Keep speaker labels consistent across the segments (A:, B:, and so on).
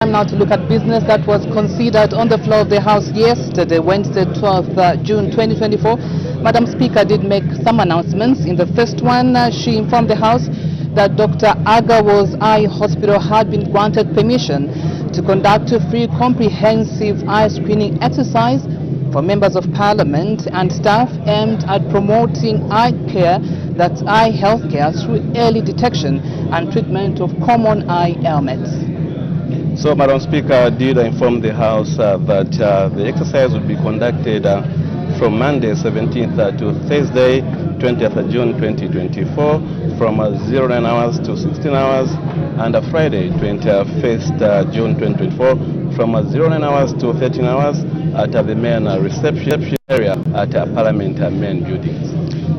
A: time now to look at business that was considered on the floor of the House yesterday, Wednesday, 12th June 2024. Madam Speaker did make some announcements. In the first one, she informed the House that Dr. Agawo's Eye Hospital had been granted permission to conduct a free comprehensive eye screening exercise for members of Parliament and staff aimed at promoting eye care, that's eye health care, through early detection and treatment of common eye ailments.
B: So, Madam Speaker did inform the House that the exercise would be conducted from Monday 17th to Thursday 20th June 2024 from 09 hours to 16 hours, and Friday 21st June 2024 from 09 hours to 13 hours at the main reception area at Parliament main buildings.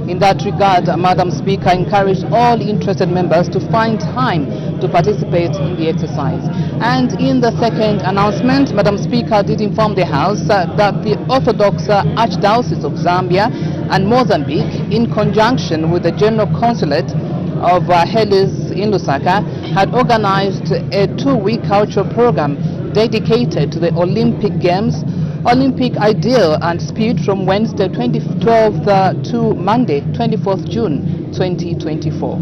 A: In that regard, Madam Speaker encouraged all interested members to find time to participate in the exercise. And in the second announcement, Madam Speaker did inform the House that the Orthodox Archdiocese of Zambia and Mozambique, in conjunction with the General Consulate of Helis in Lusaka, had organized a 2-week cultural program dedicated to the Olympic Games, Olympic Ideal and Spirit, from Wednesday 2012 to Monday 24th June 2024.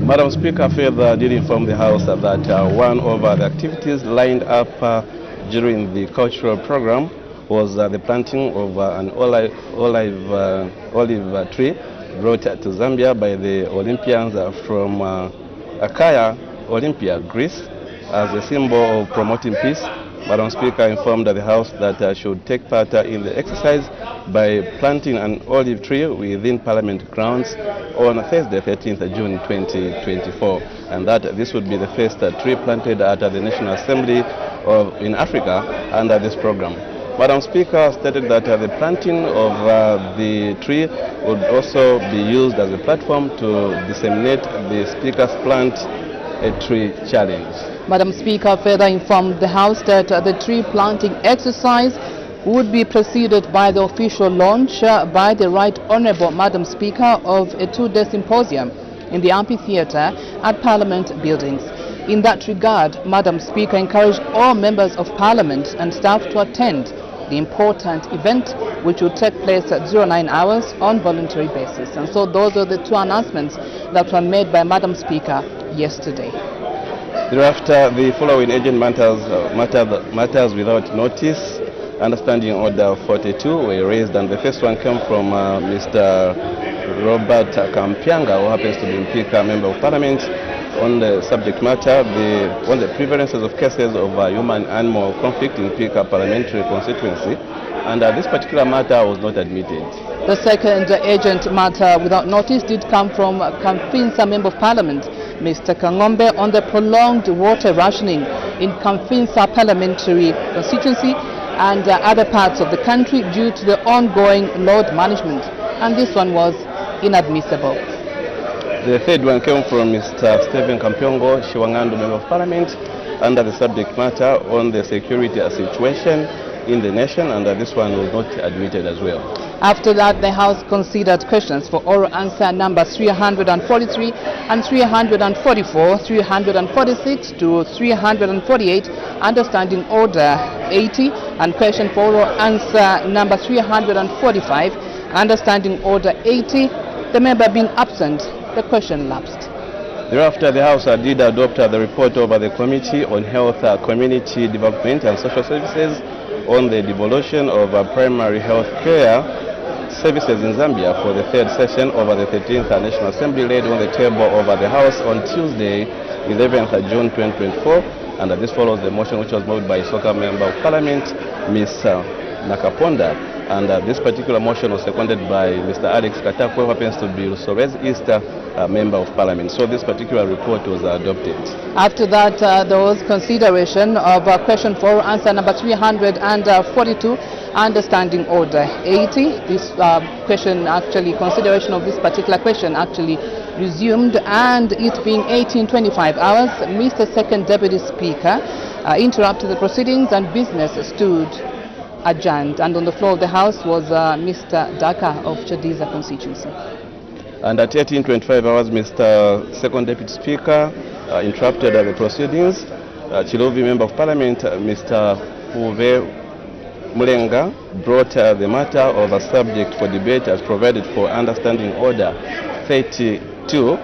B: Madam Speaker further did inform the House that one of the activities lined up during the cultural program was the planting of an olive tree brought to Zambia by the Olympians from Akaya, Olympia, Greece, as a symbol of promoting peace. Madam Speaker informed the House that should take part in the exercise by planting an olive tree within Parliament grounds on Thursday 13th June 2024, and that this would be the first tree planted at the National Assembly in Africa under this program. Madam Speaker stated that the planting of the tree would also be used as a platform to disseminate the Speaker's Plant a Tree Challenge.
A: Madam Speaker further informed the House that the tree planting exercise would be preceded by the official launch by the Right Honourable Madam Speaker of a 2-day symposium in the amphitheatre at Parliament buildings. In that regard, Madam Speaker encouraged all members of Parliament and staff to attend the important event, which will take place at 09 hours on voluntary basis. And so those are the 2 announcements that were made by Madam Speaker yesterday.
B: Thereafter, the following urgent matters without notice, understanding order 42, were raised, and the first one came from Mr. Robert Kampianga, who happens to be Mpika Member of Parliament, on the subject matter on the prevalences of cases of human-animal conflict in Mpika parliamentary constituency, and this particular matter was not admitted.
A: The second urgent matter without notice did come from Kamfinsa Member of Parliament, Mr. Kangombe, on the prolonged water rationing in Kamfinsa parliamentary constituency and other parts of the country due to the ongoing load management, and this one was inadmissible.
B: The third one came from Mr. Stephen Kampiongo Shiwangandu, Member of Parliament, under the subject matter on the security situation in the nation, and this one was not admitted as well.
A: After that, the House considered questions for oral answer number 343 and 344, 346 to 348, understanding order 80, and question for oral answer number 345, understanding order 80. The member being absent, the question lapsed.
B: Thereafter, the House did adopt the report of the Committee on Health, Community Development and Social Services on the devolution of primary health care services in Zambia for the 3rd session of the 13th National Assembly, laid on the table of the House on Tuesday 11th June 2024, and this follows the motion which was moved by Soka Member of Parliament, Ms. Nakaponda, and this particular motion was seconded by Mr. Alex Katako, who happens to be Sorez East Member of Parliament. So this particular report was adopted.
A: After that, there was consideration of question for answer number 342, understanding order 80. This question actually, consideration of this particular question actually resumed, and it being 18:25 hours, Mr. Second Deputy Speaker interrupted the proceedings and business stood adjourned, and on the floor of the House was Mr. Daka of Chadiza constituency.
B: And at 18:25 hours, Mr. Second Deputy Speaker interrupted the proceedings Chilovi Member of Parliament, Mr. Uve Mulenga, brought the matter of a subject for debate as provided for Understanding Order 32,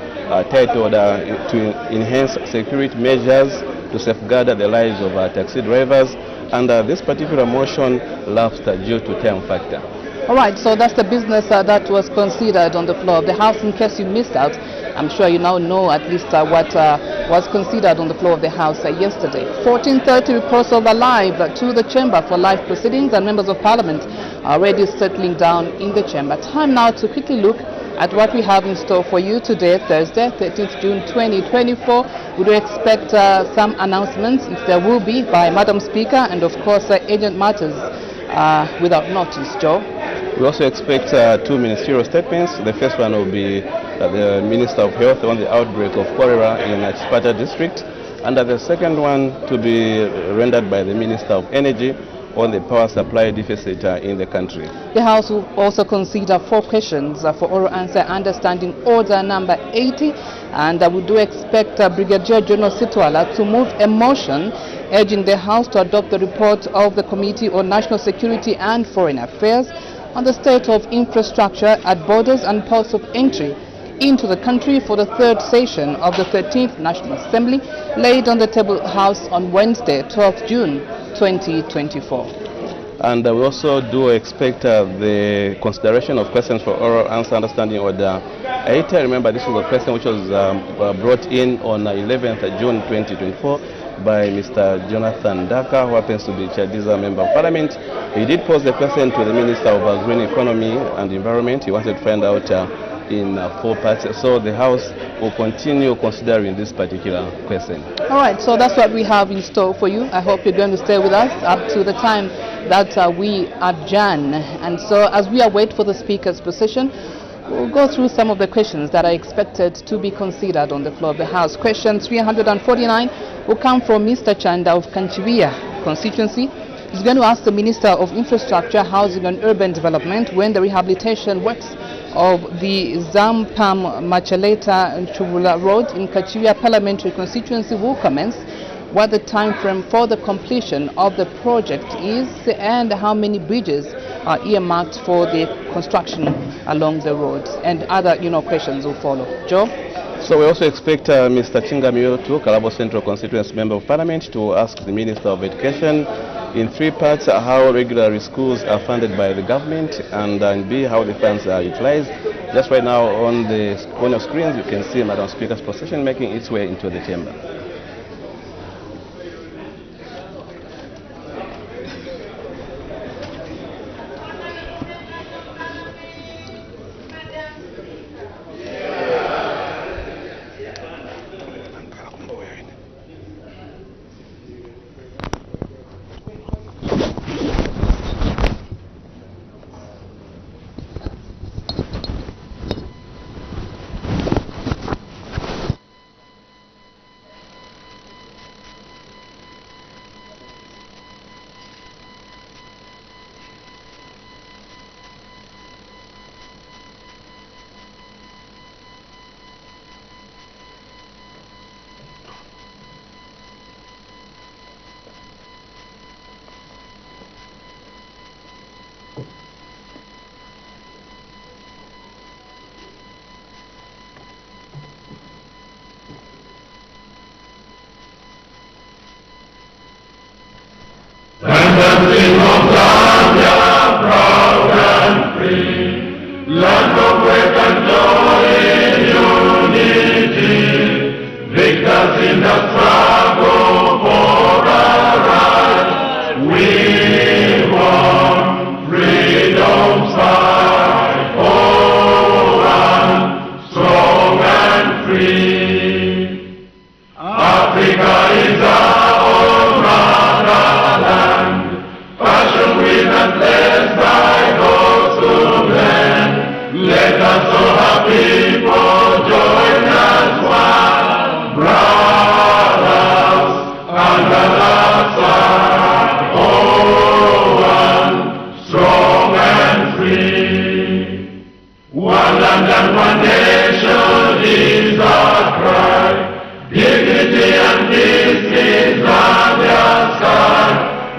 B: titled to enhance security measures to safeguard the lives of taxi drivers, and this particular motion lapsed due to time factor.
A: All right, so that's the business that was considered on the floor of the House. In case you missed out, I'm sure you now know at least what was considered on the floor of the House yesterday. 14:30 we cross over live to the chamber for live proceedings, and members of Parliament are already settling down in the chamber. Time now to quickly look at what we have in store for you today, Thursday, 13th June 2024. We do expect some announcements, if there will be, by Madam Speaker, and of course urgent matters without notice. Joe?
B: We also expect two ministerial statements. The first one will be the Minister of Health on the outbreak of cholera in Chipata district, and the second one to be rendered by the Minister of Energy on the power supply deficit in the country.
A: The House will also consider 4 questions for oral answer, Understanding Order number 80, and we do expect Brigadier General Sitwala to move a motion urging the House to adopt the report of the Committee on National Security and Foreign Affairs on the state of infrastructure at borders and ports of entry into the country for the 3rd session of the 13th National Assembly, laid on the table House on Wednesday, 12th June 2024.
B: And we also do expect the consideration of questions for oral answer, Understanding Order 80. Remember, this was a question which was brought in on 11th June 2024 by Mr. Jonathan Daka, who happens to be Chadiza Member of Parliament. He did pose the question to the Minister of Green Economy and Environment. He wanted to find out in 4 parts. So the House will continue considering this particular question.
A: All right, so that's what we have in store for you. I hope you're going to stay with us up to the time that we adjourn. And so as we await for the Speaker's position, we'll go through some of the questions that are expected to be considered on the floor of the House. Question 349 will come from Mr. Chanda of Kanchiwia constituency. He's going to ask the Minister of Infrastructure, Housing and Urban Development when the rehabilitation works of the Zampam Machaleta and Chubula Road in Kanchiwia Parliamentary constituency will commence, what the time frame for the completion of the project is, and how many bridges are earmarked for the construction along the road, and other questions will follow. Joe?
B: So we also expect Mr. Chingamio to Kalabo Central Constituency Member of Parliament to ask the Minister of Education in 3 parts how regular schools are funded by the government, and B, how the funds are utilized. Just right now on your screens you can see Madam Speaker's procession making its way into the chamber.
C: Zambia, proud and free, land of work and joy in unity, victors in the struggle for our rights. We want freedom.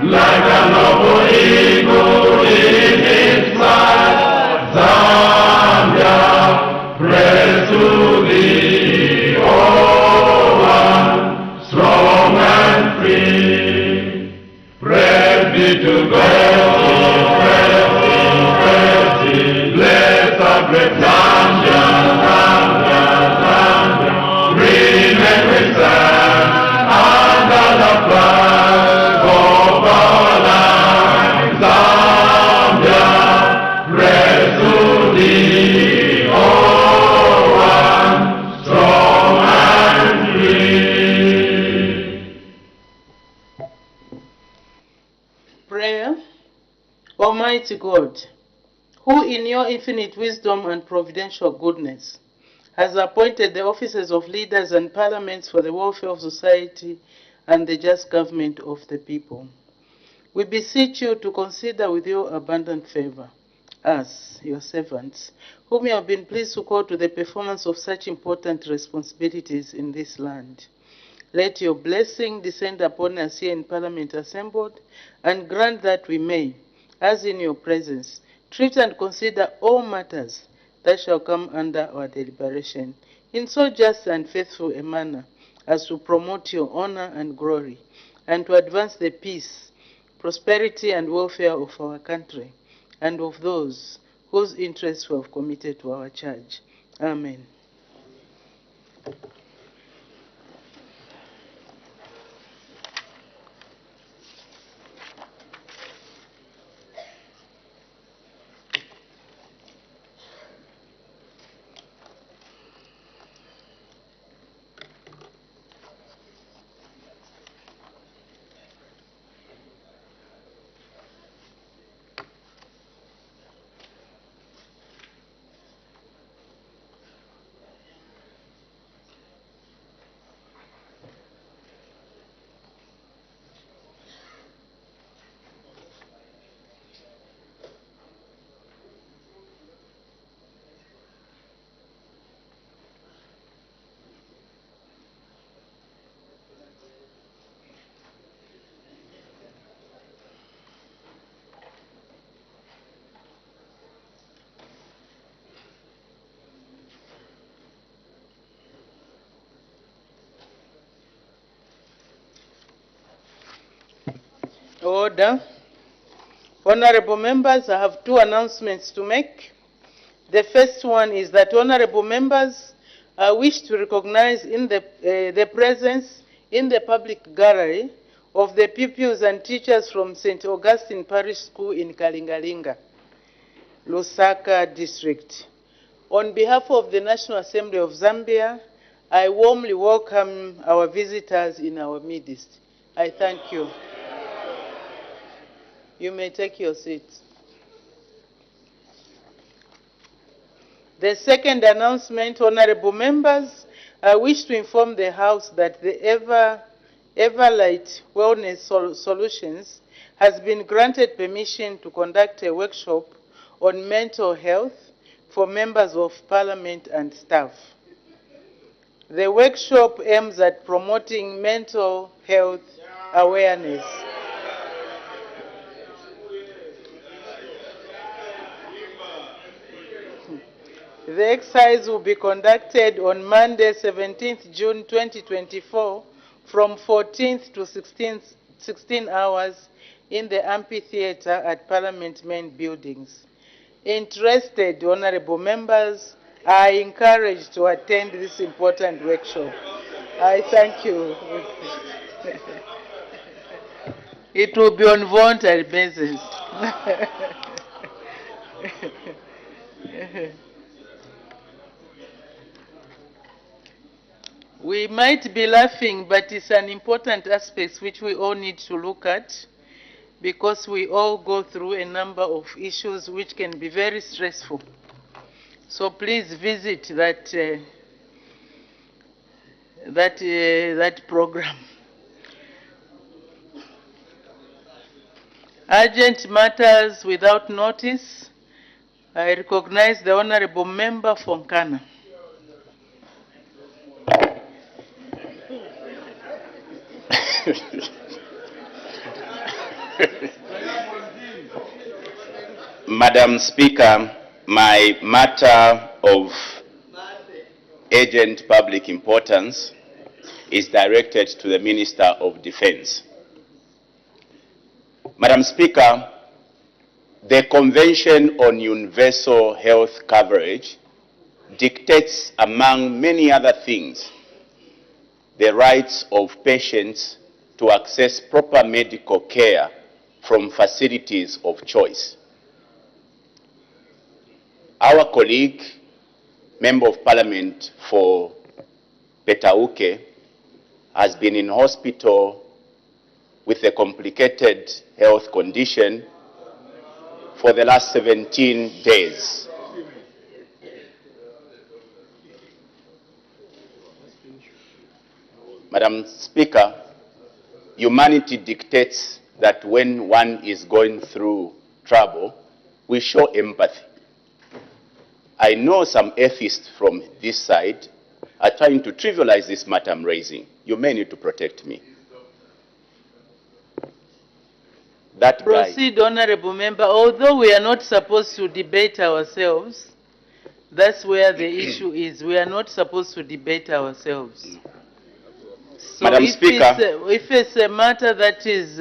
C: like a noble eagle in its flight. Zambia, praise to thee, O one, strong and free. Praise be to God, praise be, bless our great Zambia, Zambia, Zambia, remain we stand under the flag of our land. Zambia, praise to thee, O one, strong and free.
D: Prayer. Almighty God, who in your infinite wisdom and providential goodness has appointed the offices of leaders and parliaments for the welfare of society and the just government of the people, we beseech you to consider with your abundant favor us, your servants, whom you have been pleased to call to the performance of such important responsibilities in this land. Let your blessing descend upon us here in Parliament assembled, and grant that we may, as in your presence, treat and consider all matters that shall come under our deliberation in so just and faithful a manner as to promote your honor and glory, and to advance the peace, prosperity, and welfare of our country, and of those whose interests we have committed to our charge. Amen. Order. Honorable members, I have two announcements to make. The first one is that honorable members wish to recognize in the presence in the public gallery of the pupils and teachers from St. Augustine Parish School in Kalingalinga, Lusaka District. On behalf of the National Assembly of Zambia, I warmly welcome our visitors in our midst. I thank you. You may take your seats. The second announcement, honorable members, I wish to inform the House that the Everlight Wellness Solutions has been granted permission to conduct a workshop on mental health for members of Parliament and staff. The workshop aims at promoting mental health awareness. The exercise will be conducted on Monday, 17th June 2024, from 14th to 16 hours in the amphitheater at Parliament main buildings. Interested honorable members are encouraged to attend this important workshop. I thank you. It will be on voluntary basis. We might be laughing, but it's an important aspect which we all need to look at, because we all go through a number of issues which can be very stressful. So please visit that program. Urgent matters without notice. I recognize the honorable member from Ghana.
E: Madam Speaker, my matter of urgent public importance is directed to the Minister of Defense. Madam Speaker, the Convention on Universal Health Coverage dictates, among many other things, the rights of patients to access proper medical care from facilities of choice. Our colleague, Member of Parliament for Petauke, has been in hospital with a complicated health condition for the last 17 days. Madam Speaker, humanity dictates that when one is going through trouble, we show empathy. I know some atheists from this side are trying to trivialize this matter I'm raising. You may need to protect me. That
D: Proceed, Honorable Member. Although we are not supposed to debate ourselves, that's where the issue is. We are not supposed to debate ourselves. So
E: Madam Speaker,
D: if it's a matter that is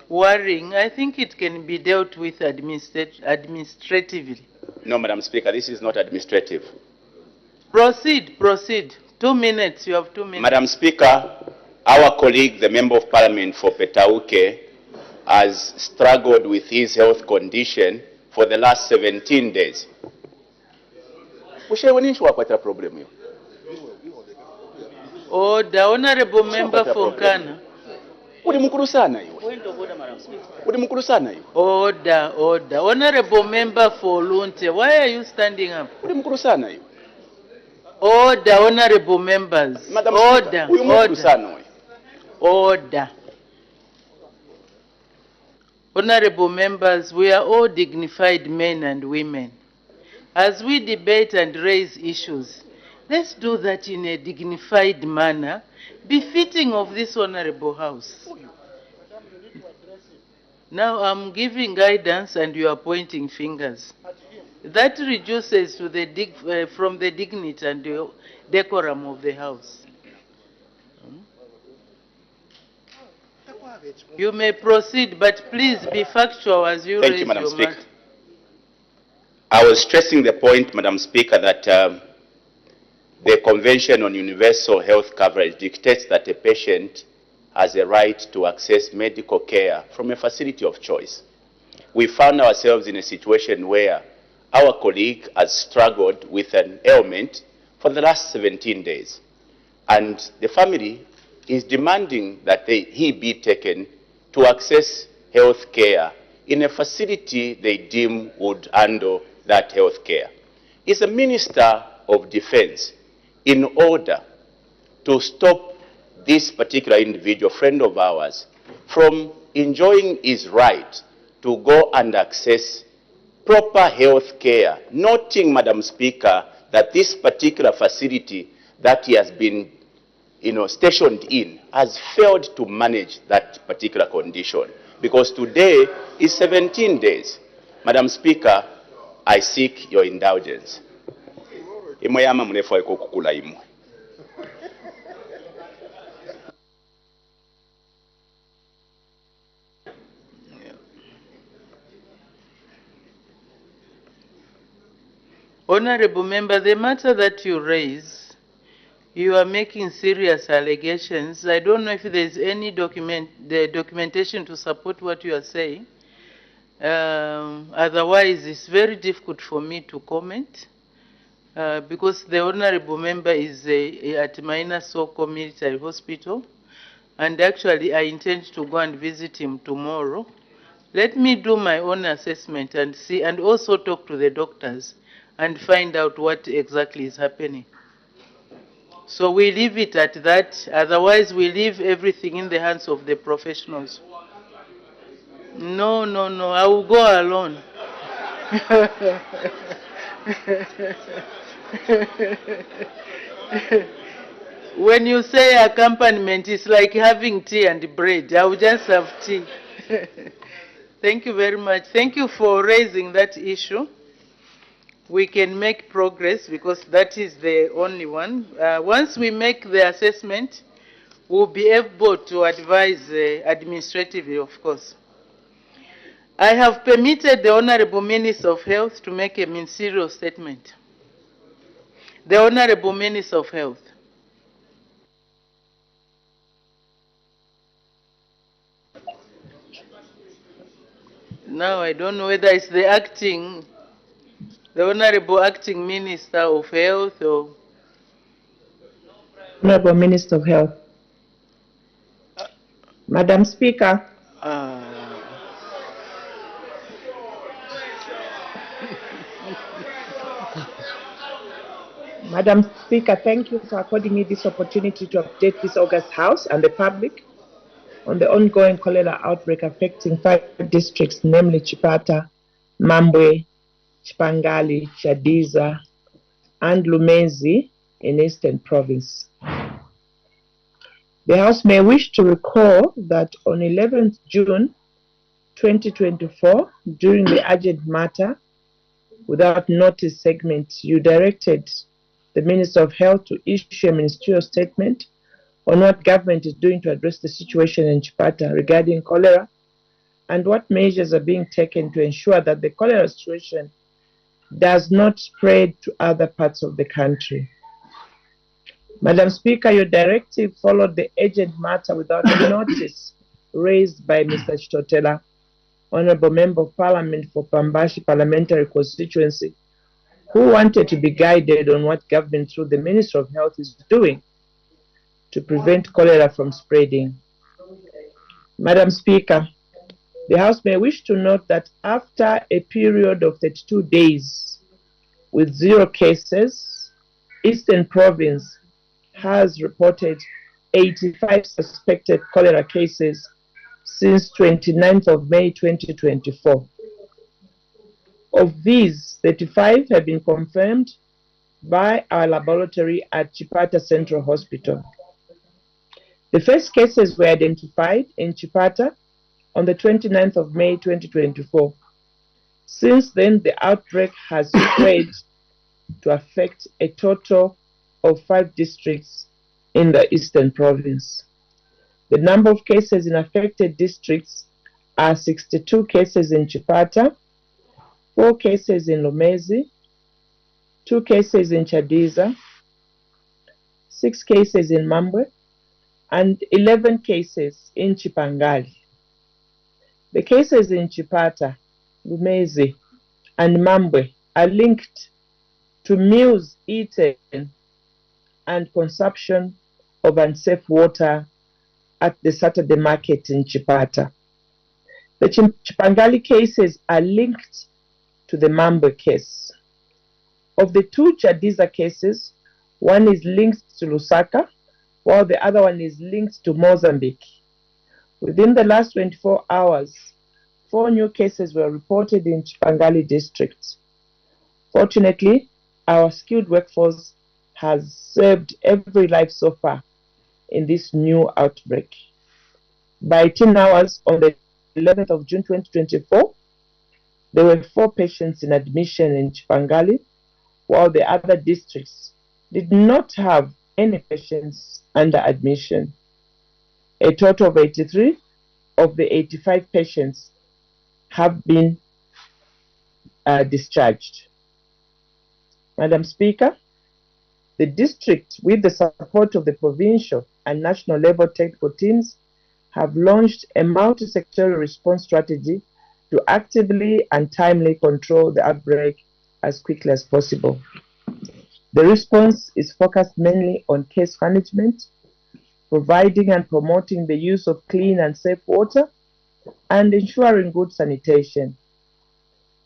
D: worrying, I think it can be dealt with administratively.
E: no, Madam Speaker, this is not administrative.
D: Proceed, proceed. 2 minutes, you have 2 minutes.
E: Madam Speaker, our colleague, the Member of Parliament for Petauke, has struggled with his health condition for the last 17 days. Problem.
D: Order, Honorable Member for Ghana. Order, order. Honorable Member for Lunte, why are you standing up? Order, honorable members. Order, order. Order. Honorable members, we are all dignified men and women. As we debate and raise issues, let's do that in a dignified manner, befitting of this honorable house. Now I'm giving guidance and you are pointing fingers. That reduces to the from the dignity and the decorum of the house. You may proceed, but please be factual as you raise
E: Thank you, Madam
D: your
E: Speaker.
D: matter.
E: I was stressing the point, Madam Speaker, that the Convention on Universal Health Coverage dictates that a patient has a right to access medical care from a facility of choice. We found ourselves in a situation where our colleague has struggled with an ailment for the last 17 days. And the family is demanding that he be taken to access health care in a facility they deem would handle that health care. Is the Minister of Defense in order to stop this particular individual, friend of ours, from enjoying his right to go and access proper health care, noting, Madam Speaker, that this particular facility that he has been stationed in has failed to manage that particular condition. Because today is 17 days. Madam Speaker, I seek your indulgence.
D: Honorable Member, the matter that you raise, you are making serious allegations. I don't know if there's any documentation to support what you are saying. Otherwise, it's very difficult for me to comment because the Honorable Member is at Maina Soko Military Hospital, and actually I intend to go and visit him tomorrow. Let me do my own assessment and see, and also talk to the doctors and find out what exactly is happening. So we leave it at that. Otherwise, we leave everything in the hands of the professionals. No, no, no. I will go alone. When you say accompaniment, it's like having tea and bread. I will just have tea. Thank you very much. Thank you for raising that issue. We can make progress because that is the only one. Once we make the assessment, we'll be able to advise administratively, of course. I have permitted the Honorable Minister of Health to make a ministerial statement. The Honorable Minister of Health. Now I don't know whether it's the Honorable Acting Minister of Health or...
F: Honorable Minister of Health. Madam Speaker. Madam Speaker, thank you for according me this opportunity to update this August House and the public on the ongoing cholera outbreak affecting 5 districts, namely Chipata, Mambwe, Chipangali, Chadiza, and Lumezi in Eastern Province. The House may wish to recall that on 11th June 2024, during the urgent matter without notice segment, you directed the Minister of Health to issue a ministerial statement on what government is doing to address the situation in Chipata regarding cholera and what measures are being taken to ensure that the cholera situation does not spread to other parts of the country. Madam Speaker, your directive followed the urgent matter without notice raised by Mr. Chitotela, Honorable Member of Parliament for Pambashi Parliamentary Constituency, who wanted to be guided on what government through the Minister of Health is doing to prevent cholera from spreading. Madam Speaker, the House may wish to note that after a period of 32 days with 0 cases, Eastern Province has reported 85 suspected cholera cases since 29th of May 2024. Of these, 35 have been confirmed by our laboratory at Chipata Central Hospital. The first cases were identified in Chipata on the 29th of May 2024. Since then, the outbreak has spread to affect a total of 5 districts in the Eastern Province. The number of cases in affected districts are 62 cases in Chipata, 4 cases in Lumezi, 2 cases in Chadiza, 6 cases in Mambwe, and 11 cases in Chipangali. The cases in Chipata, Lumezi, and Mambwe are linked to meals eaten and consumption of unsafe water at the Saturday market in Chipata. The Chipangali cases are linked to the Mambwe case. Of the 2 Chadiza cases, one is linked to Lusaka, while the other one is linked to Mozambique. Within the last 24 hours, 4 new cases were reported in Chipangali district. Fortunately, our skilled workforce has saved every life so far in this new outbreak. By 10 hours on the 11th of June 2024, there were 4 patients in admission in Chipangali, while the other districts did not have any patients under admission. A total of 83 of the 85 patients have been discharged. Madam Speaker, the district, with the support of the provincial and national level technical teams, have launched a multi-sectoral response strategy to actively and timely control the outbreak as quickly as possible. The response is focused mainly on case management, providing and promoting the use of clean and safe water, and ensuring good sanitation.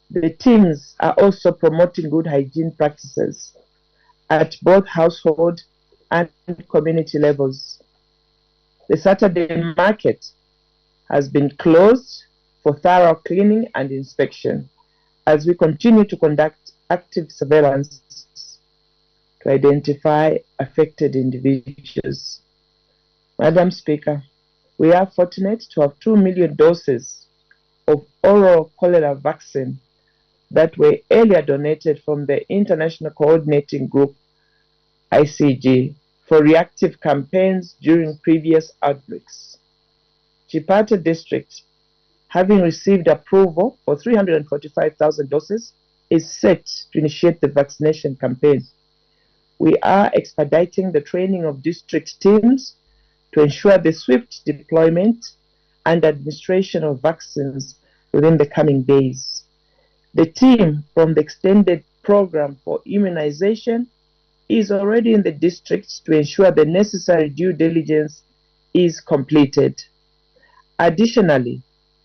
F: The teams are also promoting good hygiene practices at both household and community levels. The Saturday market has been closed for thorough cleaning and inspection as we continue to conduct active surveillance to identify affected individuals. Madam Speaker, We are fortunate to have 2 million doses of oral cholera vaccine that were earlier donated from the International Coordinating Group, ICG, for reactive campaigns during previous outbreaks. Chipata District, having received approval for 345,000 doses, is set to initiate the vaccination campaign. We are expediting the training of district teams to ensure the swift deployment and administration of vaccines within the coming days. The team from the extended program for immunization is already in the districts to ensure the necessary due diligence is completed. Additionally,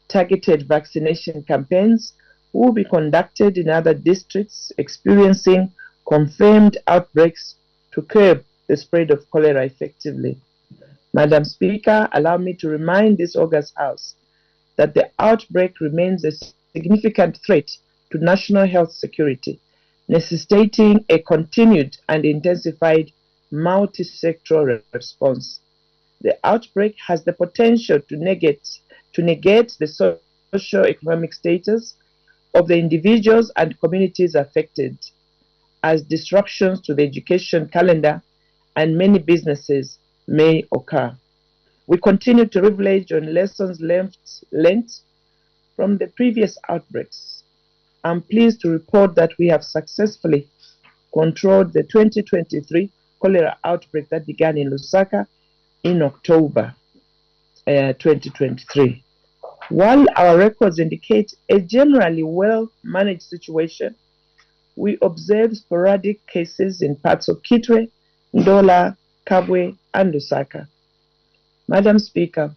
F: targeted vaccination campaigns will be conducted in other districts experiencing confirmed outbreaks to curb the spread of cholera effectively. Madam Speaker, allow me to remind this August House that the outbreak remains a significant threat to national health security, necessitating a continued and intensified multi-sectoral response. The outbreak has the potential to negate the socio-economic status of the individuals and communities affected, as disruptions to the education calendar and many businesses may occur. We continue to reflect on lessons learned from the previous outbreaks. I'm pleased to report that we have successfully controlled the 2023 cholera outbreak that began in Lusaka in October 2023. While our records indicate a generally well-managed situation, we observe sporadic cases in parts of Kitwe, Ndola, Kabwe, and Lusaka. Madam Speaker,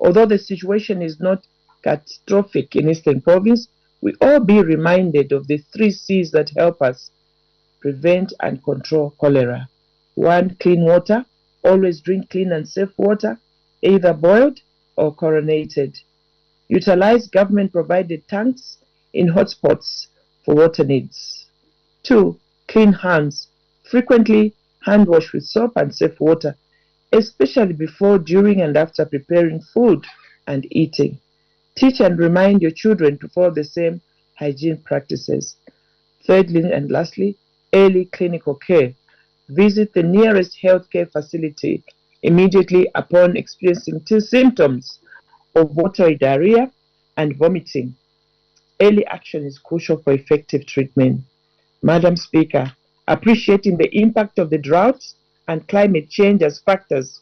F: although the situation is not catastrophic in Eastern Province, we all be reminded of the 3 C's that help us prevent and control cholera. 1, clean water. Always drink clean and safe water, either boiled or chlorinated. Utilize government-provided tanks in hotspots for water needs. 2, clean hands. Frequently hand wash with soap and safe water, especially before, during, and after preparing food and eating. Teach and remind your children to follow the same hygiene practices. Thirdly and lastly, early clinical care. Visit the nearest healthcare facility immediately upon experiencing symptoms of watery diarrhea and vomiting. Early action is crucial for effective treatment. Madam Speaker, appreciating the impact of the drought and climate change as factors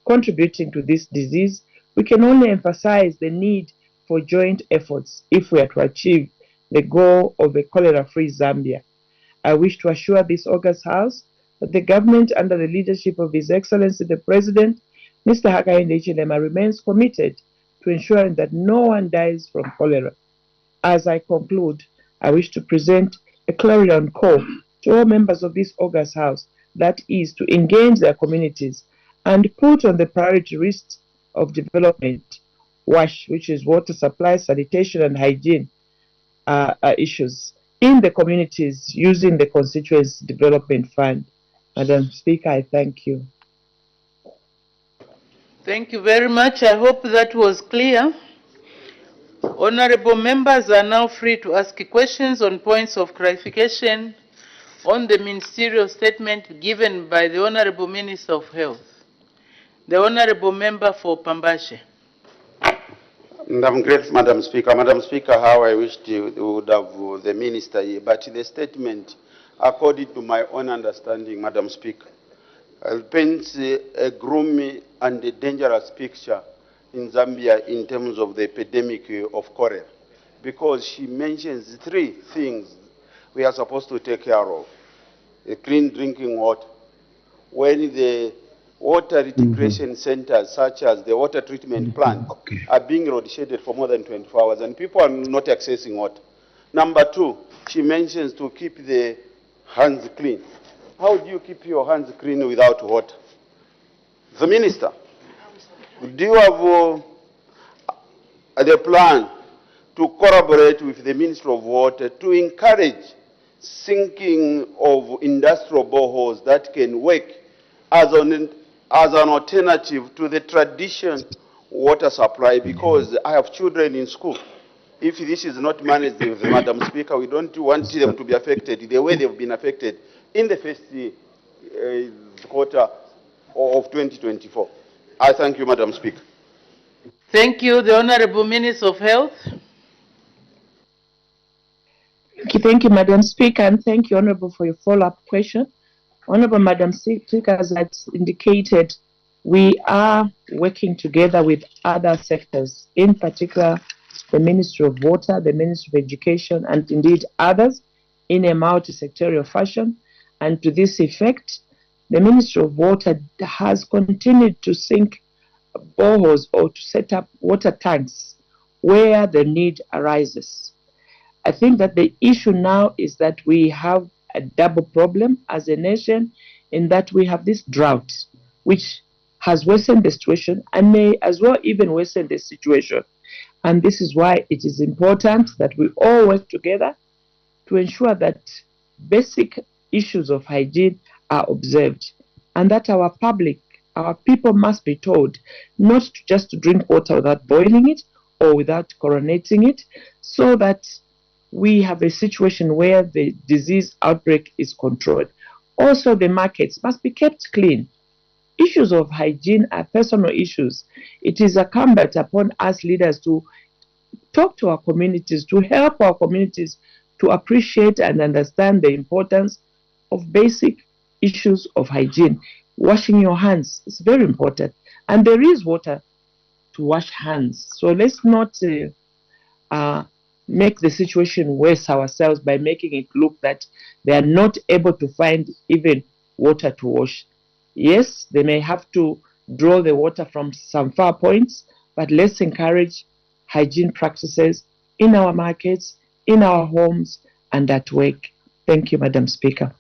F: contributing to this disease, we can only emphasize the need for joint efforts if we are to achieve the goal of a cholera-free Zambia. I wish to assure this August House that the government, under the leadership of His Excellency the President, Mr. Hakainde Hichilema, remains committed to ensuring that no one dies from cholera. As I conclude, I wish to present a clarion call to all members of this August House, that is, to engage their communities and put on the priority list of development WASH, which is water supply, sanitation, and hygiene issues in the communities using the Constituency Development Fund. Madam Speaker, I thank you.
D: Thank you very much. I hope that was clear. Honorable members are now free to ask questions on points of clarification on the ministerial statement given by the Honorable Minister of Health. The Honorable Member for Pambashe.
G: I'm grateful, Madam Speaker. Madam Speaker, how I wished you would have the Minister here, but the statement, according to my own understanding, Madam Speaker, paints a gloomy and a dangerous picture in Zambia in terms of the epidemic of cholera, because she mentions 3 things we are supposed to take care of: a clean drinking water. When the water integration centers, such as the water treatment plant, are being road shaded for more than 24 hours, and people are not accessing water. Number 2, she mentions to keep the hands clean. How do you keep your hands clean without water? The Minister, do you have the plan to collaborate with the Ministry of Water to encourage sinking of industrial boreholes that can work as an alternative to the tradition water supply, because I have children in school. If this is not managed, Madam Speaker, we don't want them to be affected the way they've been affected in the first quarter of 2024. I thank you, Madam Speaker.
D: Thank you. The Honorable Minister of Health.
F: Thank you, Madam Speaker, and thank you, Honorable, for your follow-up question. Honorable Madam Speaker, as I indicated, we are working together with other sectors, in particular the Ministry of Water, the Ministry of Education, and indeed others, in a multi-sectorial fashion. And to this effect, the Ministry of Water has continued to sink boreholes or to set up water tanks where the need arises. I think that the issue now is that we have a double problem as a nation, in that we have this drought, which has worsened the situation and may as well even worsen the situation. And this is why it is important that we all work together to ensure that basic issues of hygiene are observed, and that our people must be told not just to drink water without boiling it or without chlorinating it, so that we have a situation where the disease outbreak is controlled. Also, the markets must be kept clean. Issues of hygiene are personal issues. It is incumbent upon us leaders to talk to our communities, to help our communities to appreciate and understand the importance of basic issues of hygiene. Washing your hands is very important, and there is water to wash hands. So let's not make the situation worse ourselves by making it look that they are not able to find even water to wash. Yes, they may have to draw the water from some far points, but let's encourage hygiene practices in our markets, in our homes, and at work. Thank you, Madam Speaker.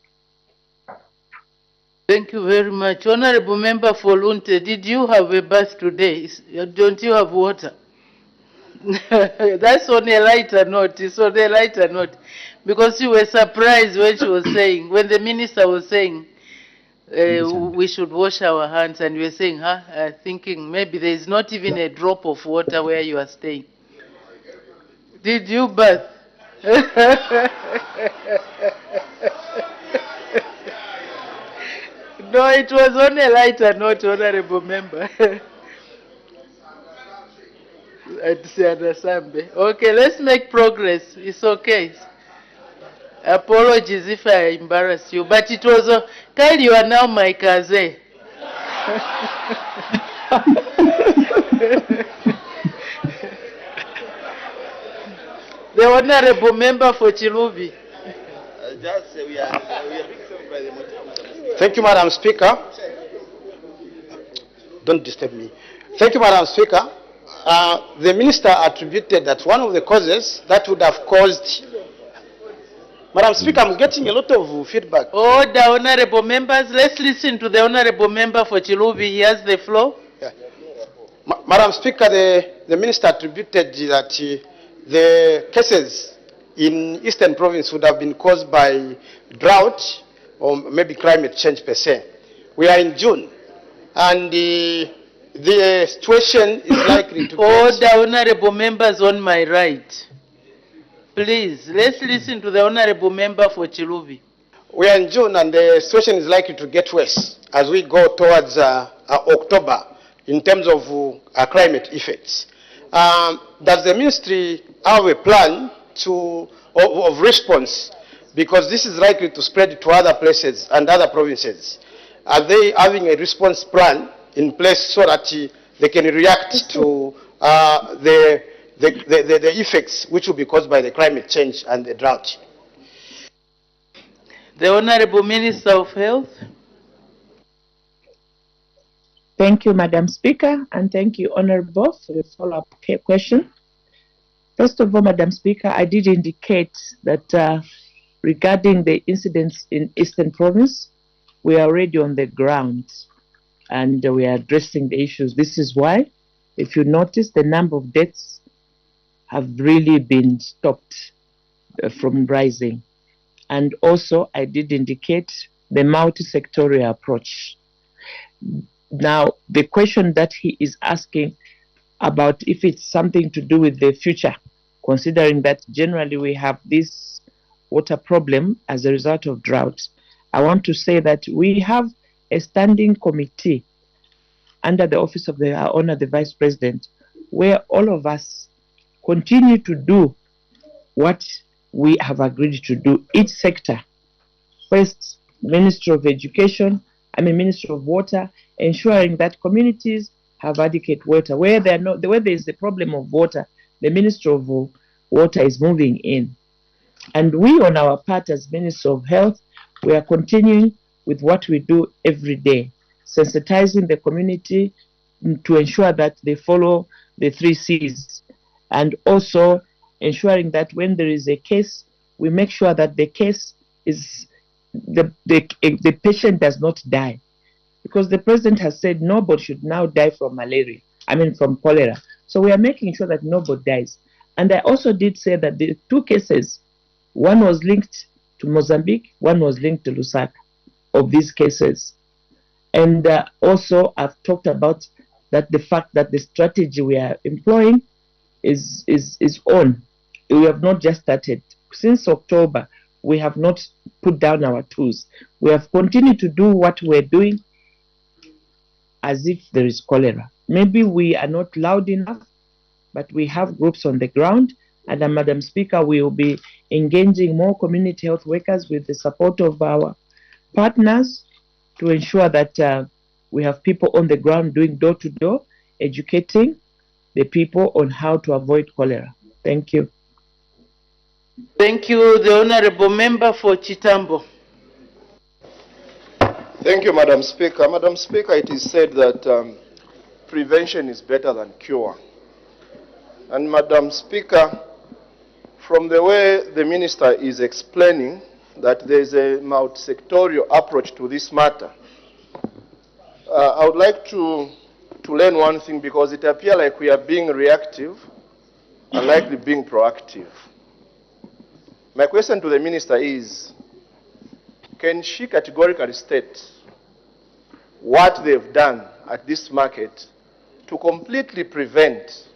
D: Thank you very much. Honorable Member for Lunte, did you have a bath today? Don't you have water? That's on a lighter note. It's on a lighter note. Because you were surprised when she was saying, when the minister was saying, we should wash our hands, and we were saying, thinking maybe there is not even a drop of water where you are staying. Did you bath? No, it was on a lighter note, Honorable Member. Okay, let's make progress. It's okay. Apologies if I embarrass you, but it was Kyle, you are now my cousin. The Honorable Member for Chilubi.
H: Thank you, Madam Speaker. Don't disturb me. Thank you, Madam Speaker. The minister attributed that one of the causes that would have caused. Madam Speaker, I'm getting a lot of feedback.
D: Order, honorable members. Let's listen to the honorable member for Chilubi. He has the floor.
H: Yeah. Madam Speaker, the minister attributed that the cases in Eastern Province would have been caused by drought or maybe climate change per se. We are in June, and the situation is likely to
D: Order, honorable members on my right. Please, let's listen to the honorable member for Chilubi.
H: We are in June, and the situation is likely to get worse as we go towards October in terms of climate effects. Does the ministry have a plan of response? Because this is likely to spread to other places and other provinces. Are they having a response plan in place so that they can react to the effects which will be caused by the climate change and the drought?
D: The Honorable Minister of Health.
F: Thank you, Madam Speaker, and thank you, Honorable, for the follow-up question. First of all, Madam Speaker, I did indicate that regarding the incidents in Eastern Province, we are already on the ground and we are addressing the issues. This is why, if you notice, the number of deaths have really been stopped from rising. And also, I did indicate the multi-sectorial approach. Now, the question that he is asking, about if it's something to do with the future, considering that generally we have this water problem as a result of drought. I want to say that we have a standing committee under the office of the Honor the Vice President, where all of us continue to do what we have agreed to do. Each sector, first Ministry of Education, Ministry of Water, ensuring that communities have adequate water. Where there is a problem of water, the Ministry of Water is moving in. And we on our part as Ministry of Health, we are continuing with what we do every day, sensitizing the community to ensure that they follow the 3 C's, and also ensuring that when there is a case, we make sure that the case is the patient does not die, because the president has said nobody should now die from from cholera. So we are making sure that nobody dies. And I also did say that the 2 cases, one was linked to Mozambique, one was linked to Lusaka, of these cases. And also I've talked about that the fact that the strategy we are employing is on. We have not just started. Since October, we have not put down our tools. We have continued to do what we're doing as if there is cholera. Maybe we are not loud enough, but we have groups on the ground. And Madam Speaker, we will be engaging more community health workers with the support of our partners to ensure that we have people on the ground doing door-to-door, educating the people on how to avoid cholera. Thank you.
D: Thank you. The Honorable Member for Chitambo.
I: Thank you, Madam Speaker. Madam Speaker, it is said that prevention is better than cure. And Madam Speaker, from the way the Minister is explaining that there is a multi-sectorial approach to this matter, I would like to learn one thing, because it appears like we are being reactive and likely being proactive. My question to the Minister is, can she categorically state what they've done at this market to completely prevent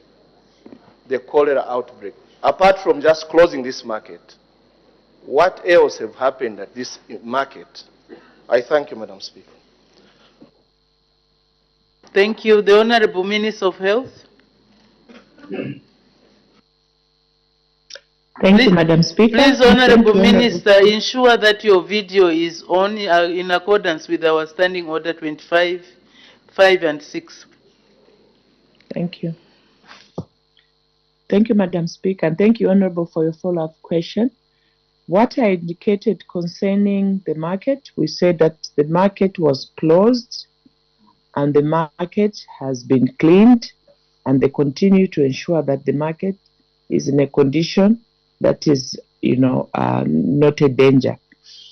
I: the cholera outbreak? Apart from just closing this market, what else have happened at this market? I thank you, Madam Speaker.
D: Thank you. The Honorable Minister of Health.
F: Thank you, Madam Speaker.
D: Please, Honorable Minister, ensure that your video is on in accordance with our Standing Order 25, 5 and 6.
F: Thank you. Thank you, Madam Speaker, and thank you, Honorable, for your follow-up question. What I indicated concerning the market, we said that the market was closed and the market has been cleaned, and they continue to ensure that the market is in a condition that is, not a danger.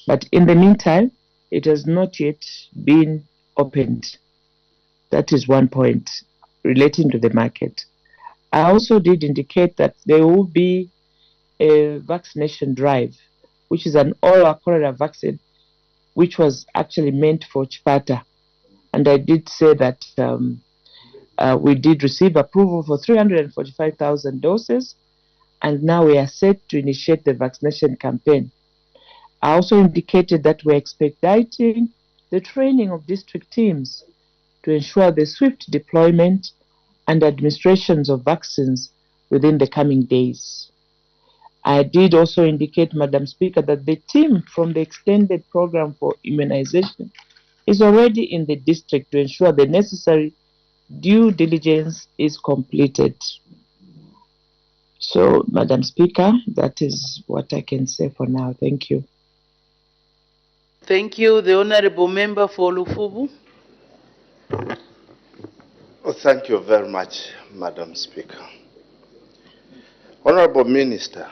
F: But in the meantime, it has not yet been opened. That is one point relating to the market. I also did indicate that there will be a vaccination drive, which is an oral cholera vaccine, which was actually meant for Chipata. And I did say that we did receive approval for 345,000 doses, and now we are set to initiate the vaccination campaign. I also indicated that we're expediting the training of district teams to ensure the swift deployment and administrations of vaccines within the coming days. I did also indicate, Madam Speaker, that the team from the extended program for immunization is already in the district to ensure the necessary due diligence is completed. So, Madam Speaker, that is what I can say for now. Thank you.
D: Thank you. The Honorable Member for Lufubu.
G: Oh, thank you very much, Madam Speaker. Honorable Minister,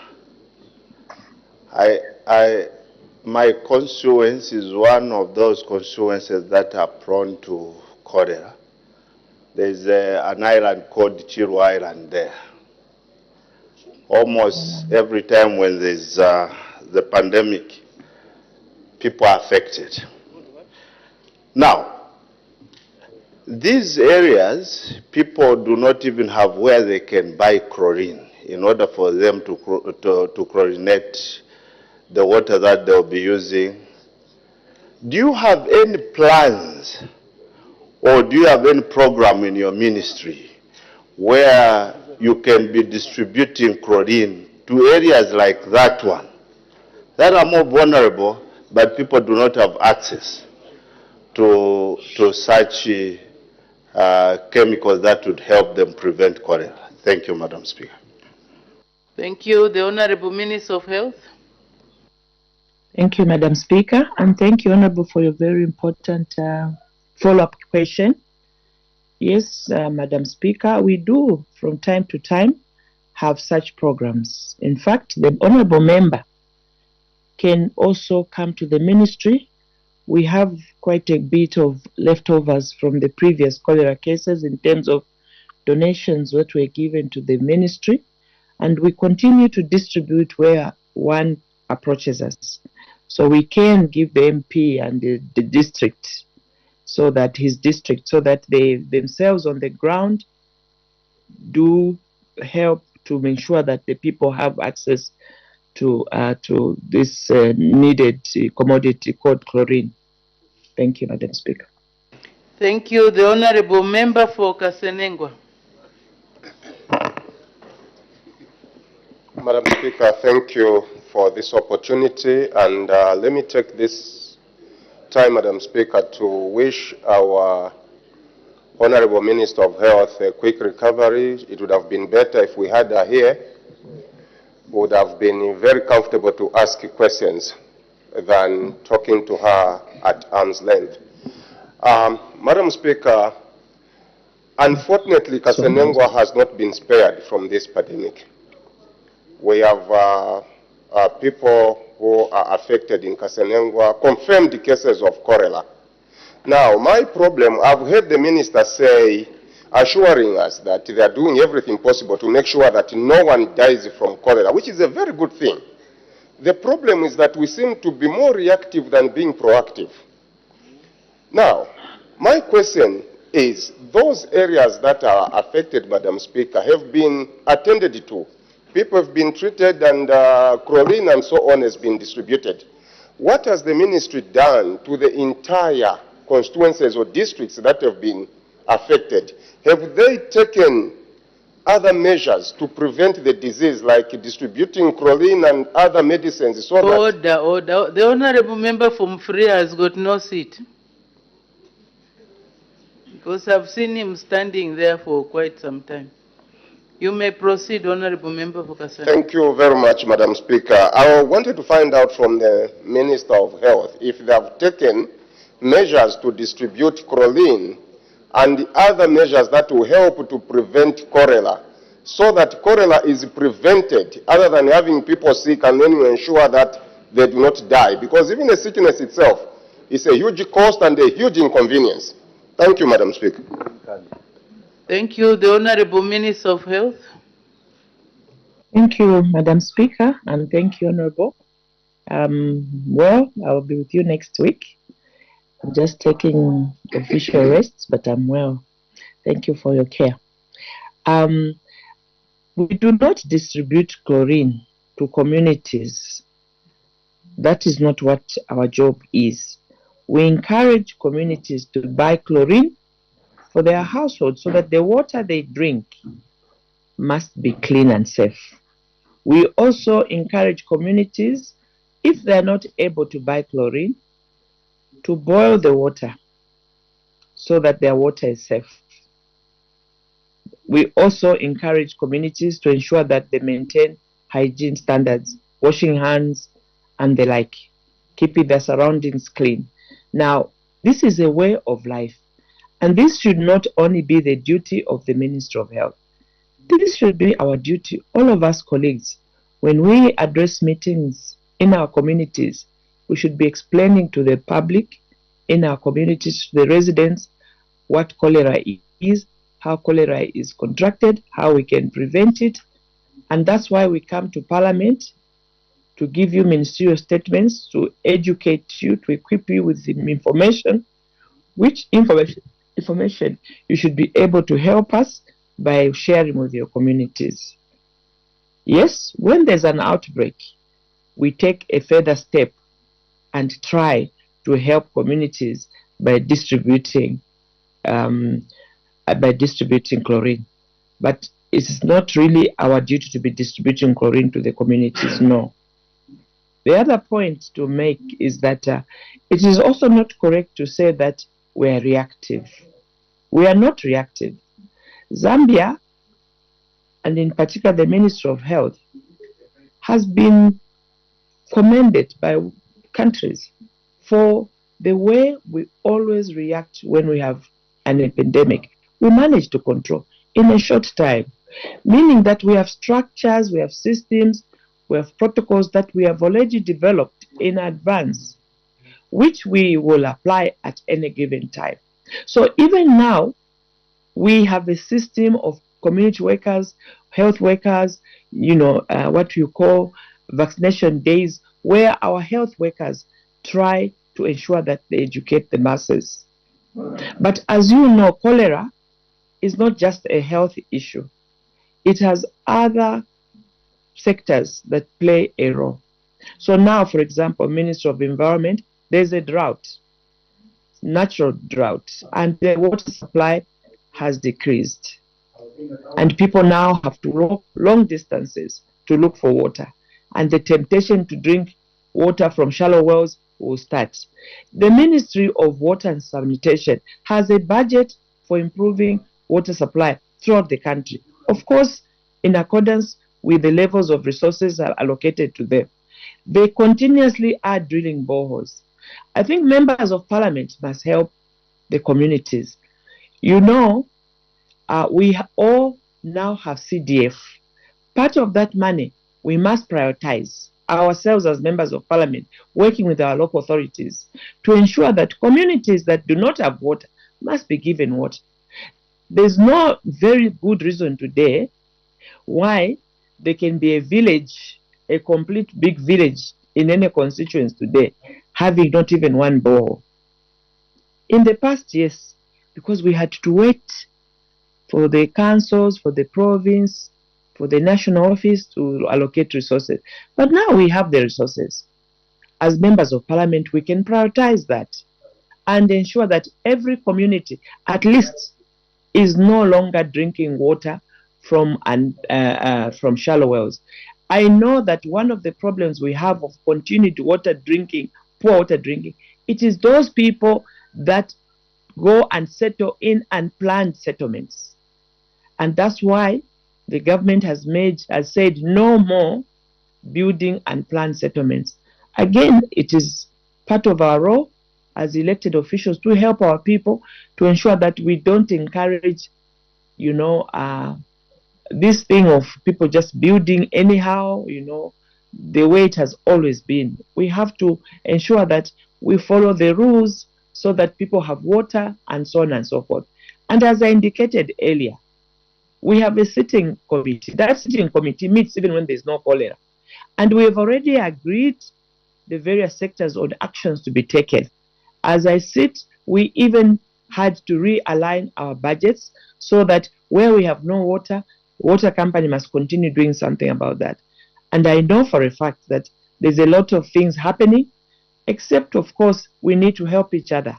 G: my constituency is one of those constituencies that are prone to cholera. There's an island called Chiru Island there. Almost every time when there's the pandemic, people are affected. Now,
J: these areas, people do not even have where they can buy chlorine in order for them to chlorinate the water that they'll be using. Do you have any plans or do you have any program in your ministry where you can be distributing chlorine to areas like that one that are more vulnerable, but people do not have access to such chemicals that would help them prevent cholera? Thank you, Madam Speaker.
D: Thank you. The Honorable Minister of Health.
F: Thank you, Madam Speaker, and thank you, Honorable, for your very important follow-up question. Yes, Madam Speaker, we do from time to time have such programs. In fact, the Honorable Member can also come to the ministry. We have quite a bit of leftovers from the previous cholera cases in terms of donations that were given to the ministry, and we continue to distribute where one approaches us. So we can give the MP and the district, so that his district, so that they themselves on the ground do help to ensure that the people have access to this needed commodity called chlorine. Thank you, Madam Speaker.
D: Thank you. The Honorable Member for Kasenengwa.
I: Madam Speaker, thank you for this opportunity, and let me take this time, Madam Speaker, to wish our Honorable Minister of Health a quick recovery. It would have been better if we had her here. Would have been very comfortable to ask questions than talking to her at arm's length. Madam Speaker, unfortunately, Kasenengwa has not been spared from this pandemic. We have people who are affected in Kasenengwa, confirmed cases of cholera. Now, my problem, I've heard the minister say, assuring us that they are doing everything possible to make sure that no one dies from cholera, which is a very good thing. The problem is that we seem to be more reactive than being proactive. Now, my question is, those areas that are affected, Madam Speaker, have been attended to. People have been treated, and chlorine and so on has been distributed. What has the ministry done to the entire constituencies or districts that have been affected? Have they taken other measures to prevent the disease, like distributing chlorine and other medicines? So
D: Order. The Honorable Member from Freya has got no seat. Because I've seen him standing there for quite some time. You may proceed, Honorable Member for Kasane.
I: Thank you very much, Madam Speaker. I wanted to find out from the Minister of Health if they have taken measures to distribute chlorine and other measures that will help to prevent cholera, so that cholera is prevented, other than having people sick, and then you ensure that they do not die. Because even the sickness itself is a huge cost and a huge inconvenience. Thank you, Madam Speaker.
D: Thank you. The Honorable Minister of Health.
F: Thank you, Madam Speaker, and thank you, Honorable. Well, I'll be with you next week. I'm just taking official rest, but I'm well. Thank you for your care. We do not distribute chlorine to communities. That is not what our job is. We encourage communities to buy chlorine for their households so that the water they drink must be clean and safe. We also encourage communities, if they are not able to buy chlorine, to boil the water so that their water is safe. We also encourage communities to ensure that they maintain hygiene standards, washing hands and the like, keeping their surroundings clean. Now, this is a way of life, and this should not only be the duty of the Ministry of Health. This should be our duty, all of us colleagues. When we address meetings in our communities, we should be explaining to the public in our communities, to the residents, what cholera is, how cholera is contracted, how we can prevent it. And that's why we come to Parliament, to give you ministerial statements, to educate you, to equip you with the information, which information information, you should be able to help us by sharing with your communities. Yes, when there's an outbreak, we take a further step and try to help communities by distributing chlorine. But it is not really our duty to be distributing chlorine to the communities, no. The other point to make is that it is also not correct to say that we are reactive. We are not reactive. Zambia, and in particular the Ministry of Health, has been commended by countries for the way we always react when we have an epidemic. We manage to control in a short time, meaning that we have structures, we have systems, we have protocols that we have already developed in advance, which we will apply at any given time. So even now, we have a system of community workers, health workers, what you call vaccination days, where our health workers try to ensure that they educate the masses. But as you know, cholera is not just a health issue. It has other sectors that play a role. So now, for example, Ministry of Environment, there's a drought, natural drought, and the water supply has decreased. And people now have to walk long distances to look for water. And the temptation to drink water from shallow wells will start. The Ministry of Water and Sanitation has a budget for improving water supply throughout the country. Of course, in accordance with the levels of resources allocated to them. They continuously are drilling boreholes. I think members of parliament must help the communities. You know, we all now have CDF. Part of that money, we must prioritize ourselves as members of parliament, working with our local authorities to ensure that communities that do not have water must be given water. There's no very good reason today why there can be a village, a complete big village in any constituency today, having not even one borehole. In the past, yes, because we had to wait for the councils, for the province, for the national office to allocate resources. But now we have the resources. As members of parliament, we can prioritize that and ensure that every community, at least, is no longer drinking water from shallow wells. I know that one of the problems we have of continued water drinking, poor water drinking, it is those people that go and settle in unplanned settlements. And that's why the government has said no more building unplanned settlements. Again, it is part of our role as elected officials to help our people to ensure that we don't encourage, this thing of people just building anyhow, the way it has always been. We have to ensure that we follow the rules so that people have water and so on and so forth. And as I indicated earlier, we have a sitting committee. That sitting committee meets even when there's no cholera. And we have already agreed the various sectors on actions to be taken. As I sit, we even had to realign our budgets so that where we have no water, water company must continue doing something about that. And I know for a fact that there's a lot of things happening, except, of course, we need to help each other.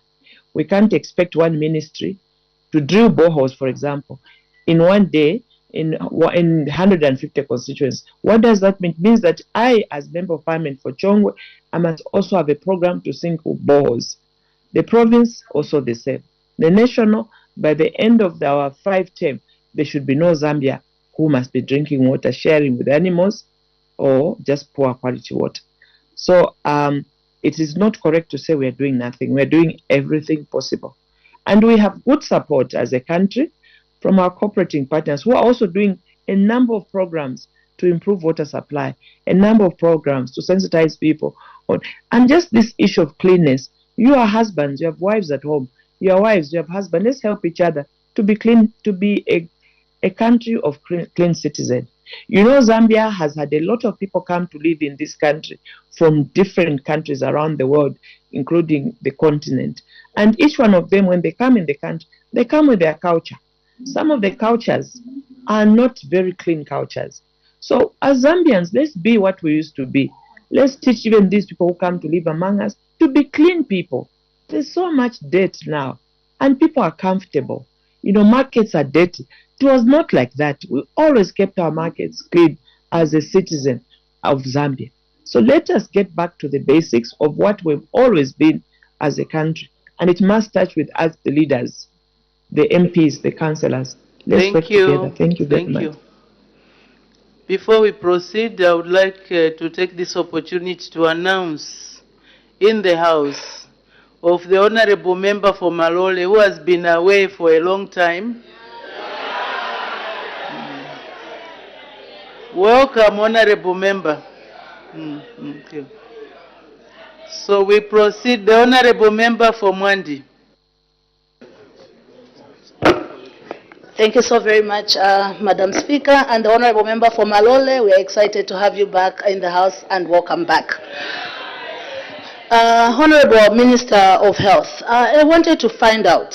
F: We can't expect one ministry to drill boreholes, for example, in one day in 150 constituents. What does that mean? It means that I, as member of parliament for Chongwe, I must also have a program to sink boreholes. The province, also the same. The national, by the end of our 5 term, there should be no Zambia who must be drinking water, sharing with animals, or just poor quality water. So it is not correct to say we are doing nothing. We are doing everything possible. And we have good support as a country from our cooperating partners who are also doing a number of programs to improve water supply, a number of programs to sensitize people on, and just this issue of cleanness. You are husbands, you have wives at home. You are wives, you have husbands. Let's help each other to be clean, to be a country of clean citizens. You know, Zambia has had a lot of people come to live in this country from different countries around the world, including the continent. And each one of them, when they come in the country, They come with their culture. Some of the cultures are not very clean cultures. So as Zambians, let's be what we used to be. Let's teach even these people who come to live among us to be clean people. There's so much dirt now, and people are comfortable. You know, markets are dirty. It was not like that. We always kept our markets clean as a citizen of Zambia. So let us get back to the basics of what we've always been as a country. And it must start with us, the leaders, the MPs, the councillors. Let's work together. Thank you very much.
D: Before we proceed, I would like to take this opportunity to announce in the House of the Honorable Member for Malole, who has been away for a long time. Welcome, Honorable Member. Okay. So we proceed. The Honorable Member for Mwandi.
K: Thank you so very much, Madam Speaker, and the Honorable Member for Malole. We are excited to have you back in the House, and welcome back. Honorable Minister of Health, I wanted to find out,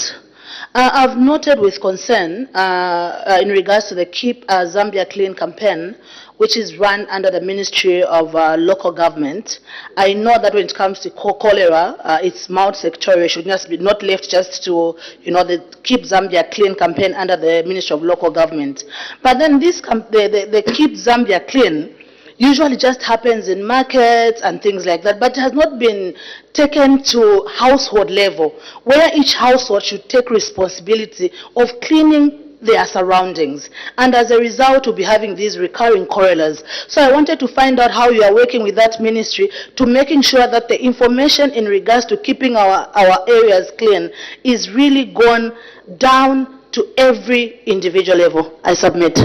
K: I've noted with concern in regards to the Keep Zambia Clean campaign, which is run under the Ministry of Local Government. I know that when it comes to cholera, it's multi-sectorial. It should just be not left just to, the Keep Zambia Clean campaign under the Ministry of Local Government. But then this, the Keep Zambia Clean usually just happens in markets and things like that, but it has not been taken to household level, where each household should take responsibility of cleaning their surroundings, and as a result we'll be having these recurring choleras. So I wanted to find out how you are working with that ministry to making sure that the information in regards to keeping our areas clean is really gone down to every individual level. I submit.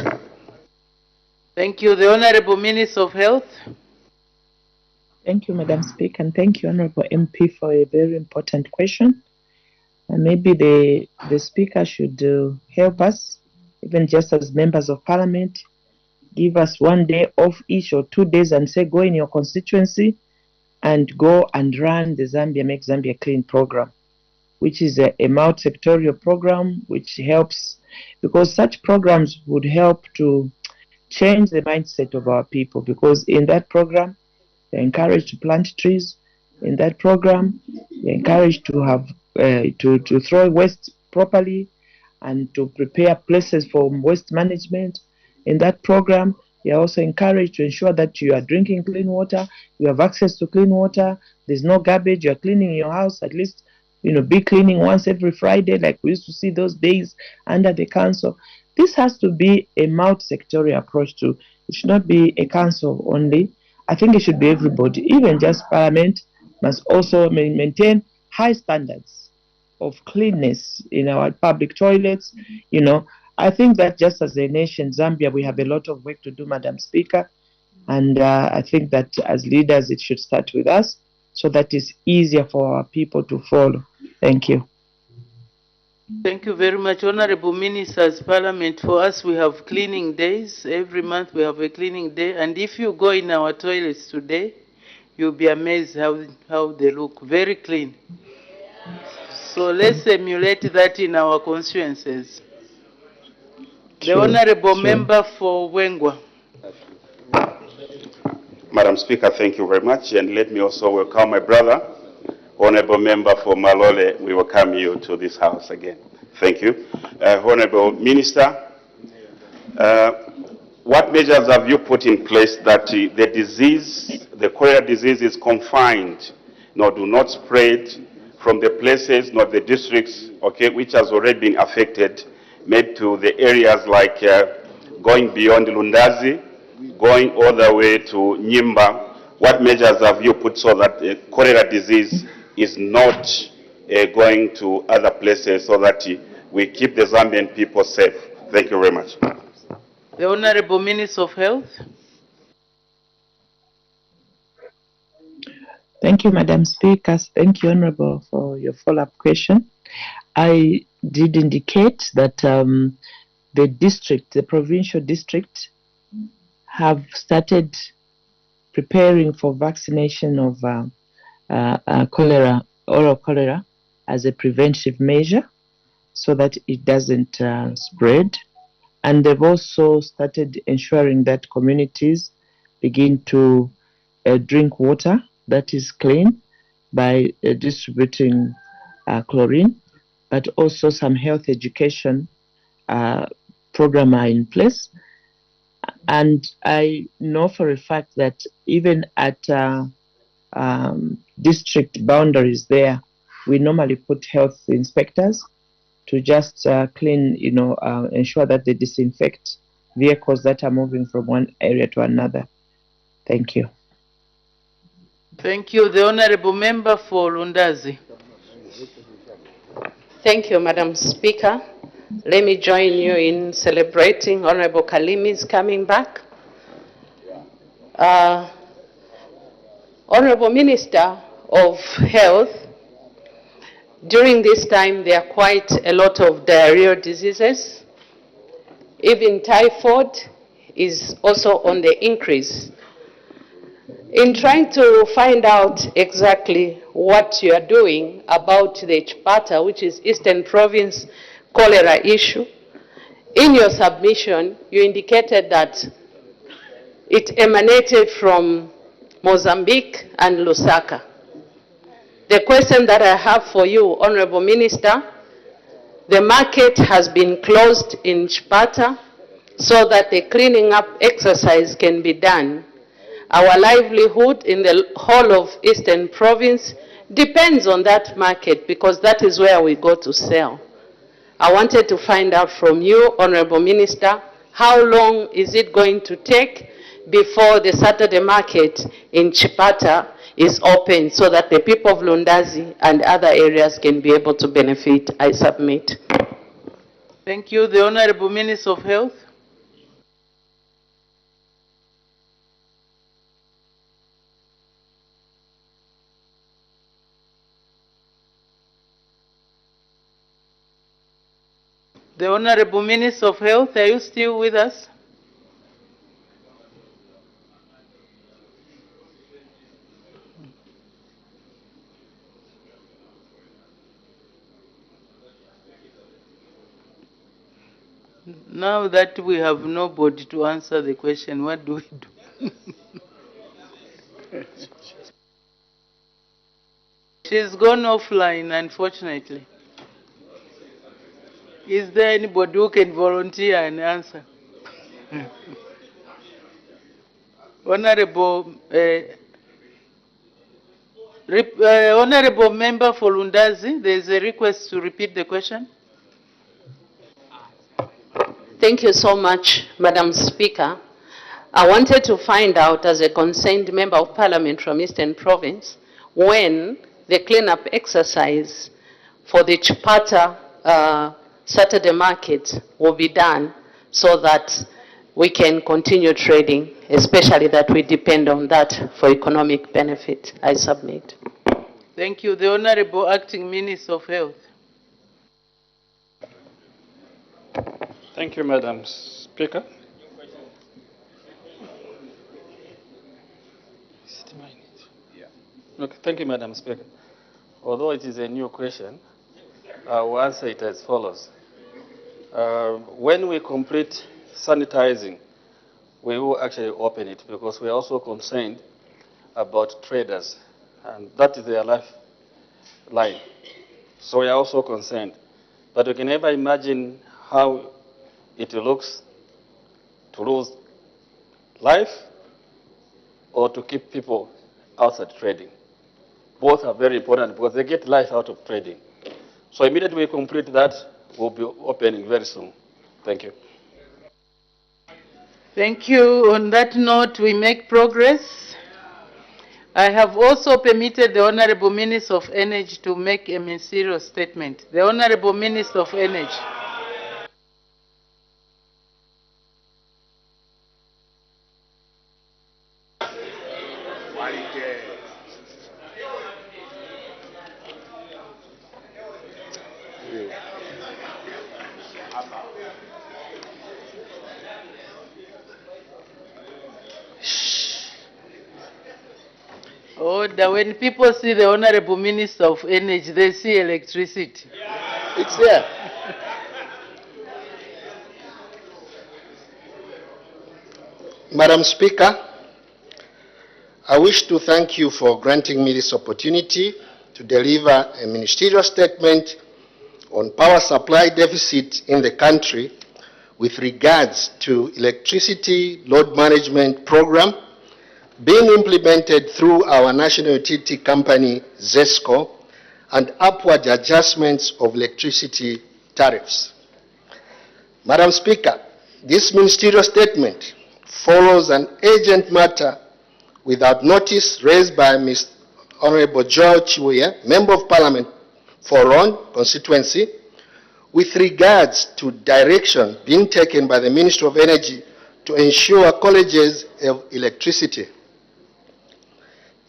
D: Thank you. The Honorable Minister of Health.
F: Thank you, Madam Speaker, and thank you, Honorable MP, for a very important question. And maybe the Speaker should help us, even just as members of Parliament, give us 1 day off each or 2 days and say, go in your constituency and go and run the Zambia Make Zambia Clean program, which is a multi-sectorial program which helps, because such programs would help to change the mindset of our people, because in that program, they're encouraged to plant trees. In that program, they're encouraged to have to throw waste properly and to prepare places for waste management. In that program, you're also encouraged to ensure that you are drinking clean water, you have access to clean water, there's no garbage, you're cleaning your house, at least, be cleaning once every Friday, like we used to see those days under the council. This has to be a multi-sectorial approach to. It should not be a council only. I think it should be everybody. Even just Parliament must also maintain high standards of cleanness in our public toilets. I think that just as a nation, Zambia, we have a lot of work to do, Madam Speaker. And I think that as leaders, it should start with us so that it's easier for our people to follow. Thank you.
D: Thank you very much, Honorable Ministers. Parliament, for us, we have cleaning days. Every month we have a cleaning day. And if you go in our toilets today, you'll be amazed how they look. Very clean. So let's emulate that in our constituencies. The Honorable Member for Wengwa.
G: Madam Speaker, thank you very much. And let me also welcome my brother, Honorable Member for Malole. We welcome you to this House again. Thank you. Honorable Minister, what measures have you put in place that the disease, the cholera disease, is confined, do not spread from the places, not the districts, which has already been affected, made to the areas like going beyond Lundazi, going all the way to Nyimba? What measures have you put so that cholera disease is not going to other places, so that we keep the Zambian people safe? Thank you very much.
D: The Honorable Minister of Health.
F: Thank you, Madam Speaker. Thank you, Honorable, for your follow-up question. I did indicate that the provincial district, have started preparing for vaccination of cholera, oral cholera, as a preventive measure. so that it doesn't spread. And they've also started ensuring that communities begin to drink water that is clean by distributing chlorine, but also some health education program are in place. And I know for a fact that even at district boundaries there, we normally put health inspectors to just clean, ensure that they disinfect vehicles that are moving from one area to another. Thank you.
D: Thank you. The Honorable Member for Lundazi.
L: Thank you, Madam Speaker. Let me join you in celebrating Honorable Kalimi's coming back. Honorable Minister of Health, during this time there are quite a lot of diarrheal diseases. Even typhoid is also on the increase. In trying to find out exactly what you are doing about the Chipata, which is Eastern Province cholera issue, in your submission you indicated that it emanated from Mozambique and Lusaka. The question that I have for you, Honorable Minister, the market has been closed in Chipata so that the cleaning up exercise can be done. Our livelihood in the whole of Eastern Province depends on that market because that is where we go to sell. I wanted to find out from you, Honorable Minister, how long is it going to take before the Saturday market in Chipata is open so that the people of Lundazi and other areas can be able to benefit? I submit.
D: Thank you. The Honorable Minister of Health. The Honorable Minister of Health, are you still with us? Now that we have nobody to answer the question, what do we do? She's gone offline, unfortunately. Is there anybody who can volunteer and answer? Honorable, Honorable Member for Lundazi, there is a request to repeat the question.
L: Thank you so much, Madam Speaker. I wanted to find out, as a concerned Member of Parliament from Eastern Province, when the cleanup exercise for the Chipata Saturday market will be done so that we can continue trading, especially that we depend on that for economic benefit. I submit.
D: Thank you. The Honorable Acting Minister of Health.
M: Thank you, Madam Speaker. Okay, thank you, Madam Speaker. Although it is a new question, I will answer it as follows. When we complete sanitizing, we will actually open it because we are also concerned about traders, and that is their lifeline. So we are also concerned. But we can never imagine how it looks to lose life or to keep people outside trading. Both are very important because they get life out of trading. So immediately we complete that, we'll be opening very soon. Thank you.
D: Thank you. On that note, we make progress. I have also permitted the Honorable Minister of Energy to make a ministerial statement. The Honorable Minister of Energy. Order. When people see the Honorable Minister of Energy, they see electricity.
H: It's there. Madam Speaker, I wish to thank you for granting me this opportunity to deliver a ministerial statement on power supply deficit in the country with regards to electricity load management program being implemented through our national utility company, ZESCO, and upward adjustments of electricity tariffs. Madam Speaker, this ministerial statement follows an urgent matter without notice raised by Ms. Honorable George Chiwuye, Member of Parliament for Ron constituency, with regards to direction being taken by the Ministry of Energy to ensure colleges have electricity.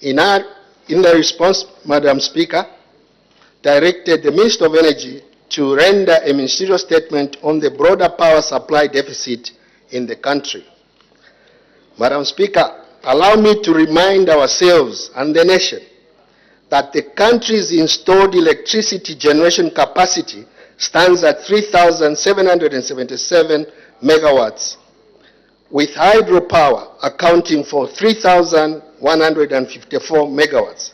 H: In the response, Madam Speaker, directed the Minister of Energy to render a ministerial statement on the broader power supply deficit in the country. Madam Speaker, allow me to remind ourselves and the nation that the country's installed electricity generation capacity stands at 3,777 megawatts, with hydropower accounting for 3,154 megawatts,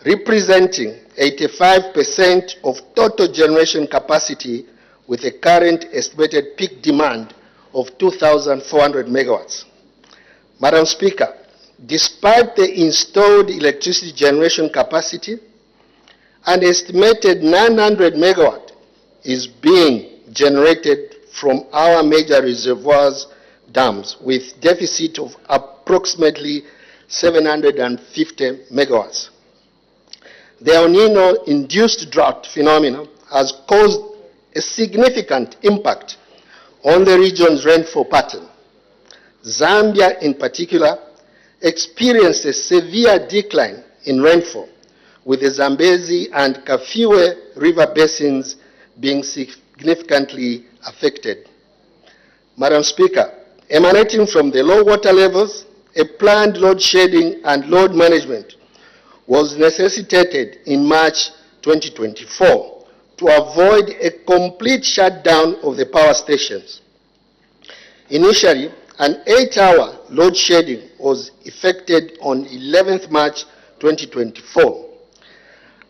H: representing 85% of total generation capacity, with a current estimated peak demand of 2,400 megawatts. Madam Speaker, despite the installed electricity generation capacity, an estimated 900 megawatt is being generated from our major reservoirs dams, with deficit of approximately 750 megawatts. The El Nino-induced drought phenomenon has caused a significant impact on the region's rainfall pattern. Zambia, in particular, experienced a severe decline in rainfall, with the Zambezi and Kafue river basins being significantly affected. Madam Speaker, emanating from the low water levels, a planned load shedding and load management was necessitated in March 2024 to avoid a complete shutdown of the power stations. Initially, an 8-hour load shedding was effected on 11th March 2024.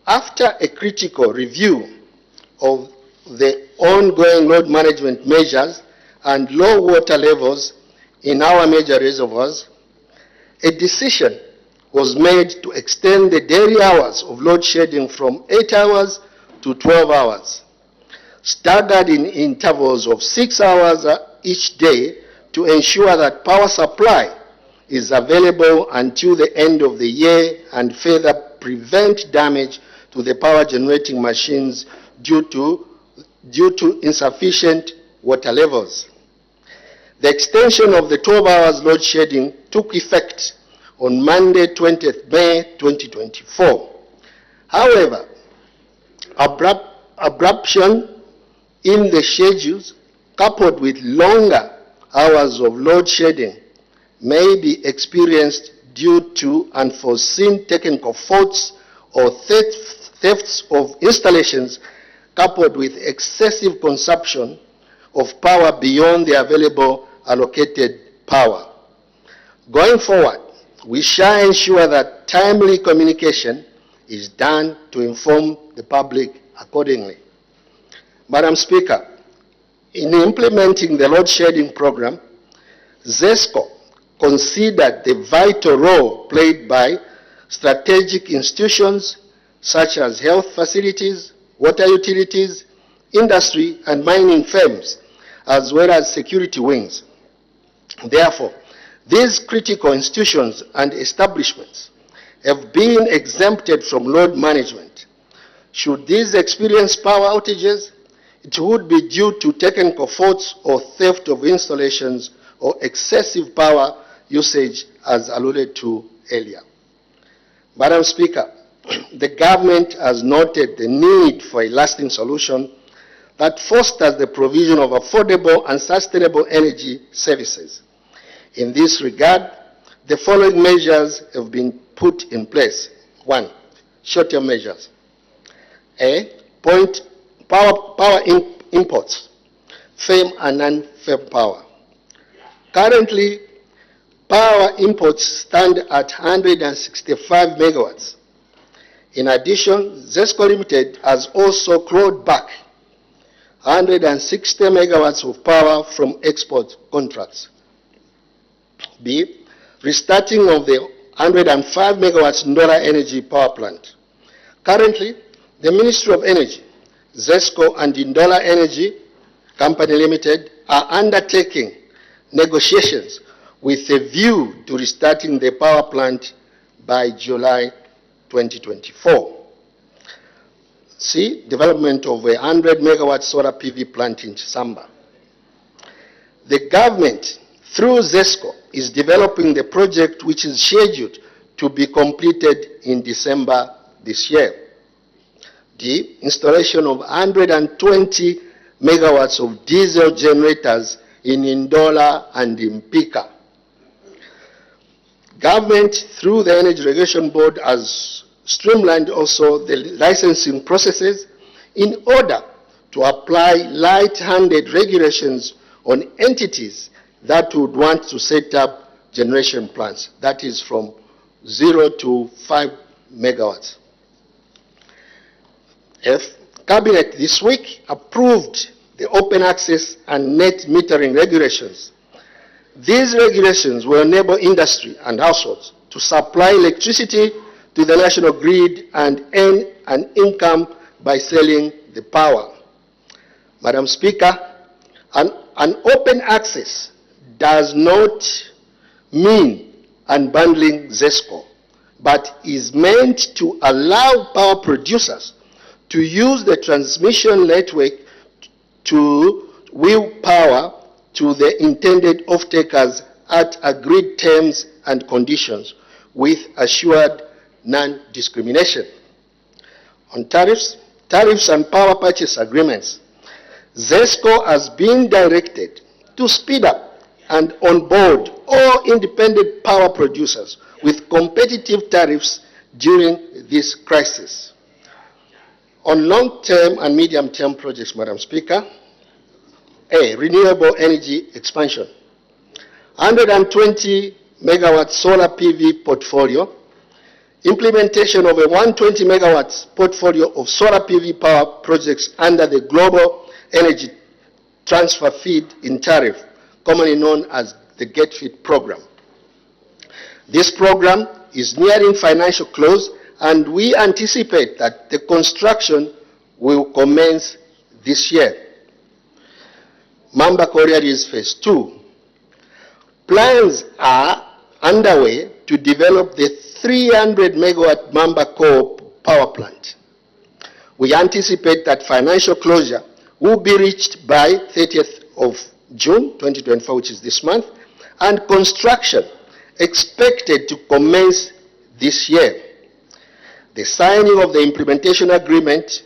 H: After a critical review of the ongoing load management measures and low water levels in our major reservoirs, a decision was made to extend the daily hours of load shedding from 8 hours to 12 hours, staggered in intervals of 6 hours each day, to ensure that power supply is available until the end of the year and further prevent damage to the power generating machines due to insufficient water levels. The extension of the 12 hours load shedding took effect on Monday, 20th May 2024. However, abruption in the schedules, coupled with longer hours of load shedding, may be experienced due to unforeseen technical faults or thefts of installations, coupled with excessive consumption of power beyond the available allocated power. Going forward, we shall ensure that timely communication is done to inform the public accordingly. Madam Speaker, in implementing the load shedding program, ZESCO considered the vital role played by strategic institutions such as health facilities, water utilities, industry, and mining firms, as well as security wings. Therefore, these critical institutions and establishments have been exempted from load management. Should these experience power outages, it would be due to technical faults or theft of installations or excessive power usage, as alluded to earlier. Madam Speaker, the government has noted the need for a lasting solution that fosters the provision of affordable and sustainable energy services. In this regard, the following measures have been put in place. 1. Short-term measures. Power imports, firm and non-firm power. Currently, power imports stand at 165 megawatts. In addition, ZESCO Limited has also clawed back 160 megawatts of power from export contracts. B. Restarting of the 105 megawatts Ndola Energy Power Plant. Currently, the Ministry of Energy, ZESCO and Ndola Energy Company Limited are undertaking negotiations with a view to restarting the power plant by July 2024. C. Development of a 100 megawatt solar PV plant in Zambia. The government, through ZESCO, is developing the project which is scheduled to be completed in December this year. D. Installation of 120 megawatts of diesel generators in Ndola and Mpika. Government, through the Energy Regulation Board, has streamlined also the licensing processes in order to apply light-handed regulations on entities that would want to set up generation plants, that is from 0 to 5 megawatts. F. Cabinet this week approved the open access and net metering regulations. These regulations will enable industry and households to supply electricity to the national grid and earn an income by selling the power. Madam Speaker, an open access does not mean unbundling ZESCO, but is meant to allow power producers to use the transmission network to wheel power to the intended off-takers at agreed terms and conditions with assured non-discrimination. On tariffs and power purchase agreements, ZESCO has been directed to speed up and onboard all independent power producers with competitive tariffs during this crisis. On long-term and medium-term projects, Madam Speaker, A. Renewable energy expansion. 120 megawatt solar PV portfolio. Implementation of a 120 megawatts portfolio of solar PV power projects under the Global Energy Transfer Feed in Tariff, commonly known as the Get Fit program. This program is nearing financial close, and we anticipate that the construction will commence this year. Mamba Collieries Phase 2. Plans are underway to develop the 300 megawatt Mamba Core power plant. We anticipate that financial closure will be reached by 30th of June 2024, which is this month, and construction expected to commence this year. The signing of the implementation agreement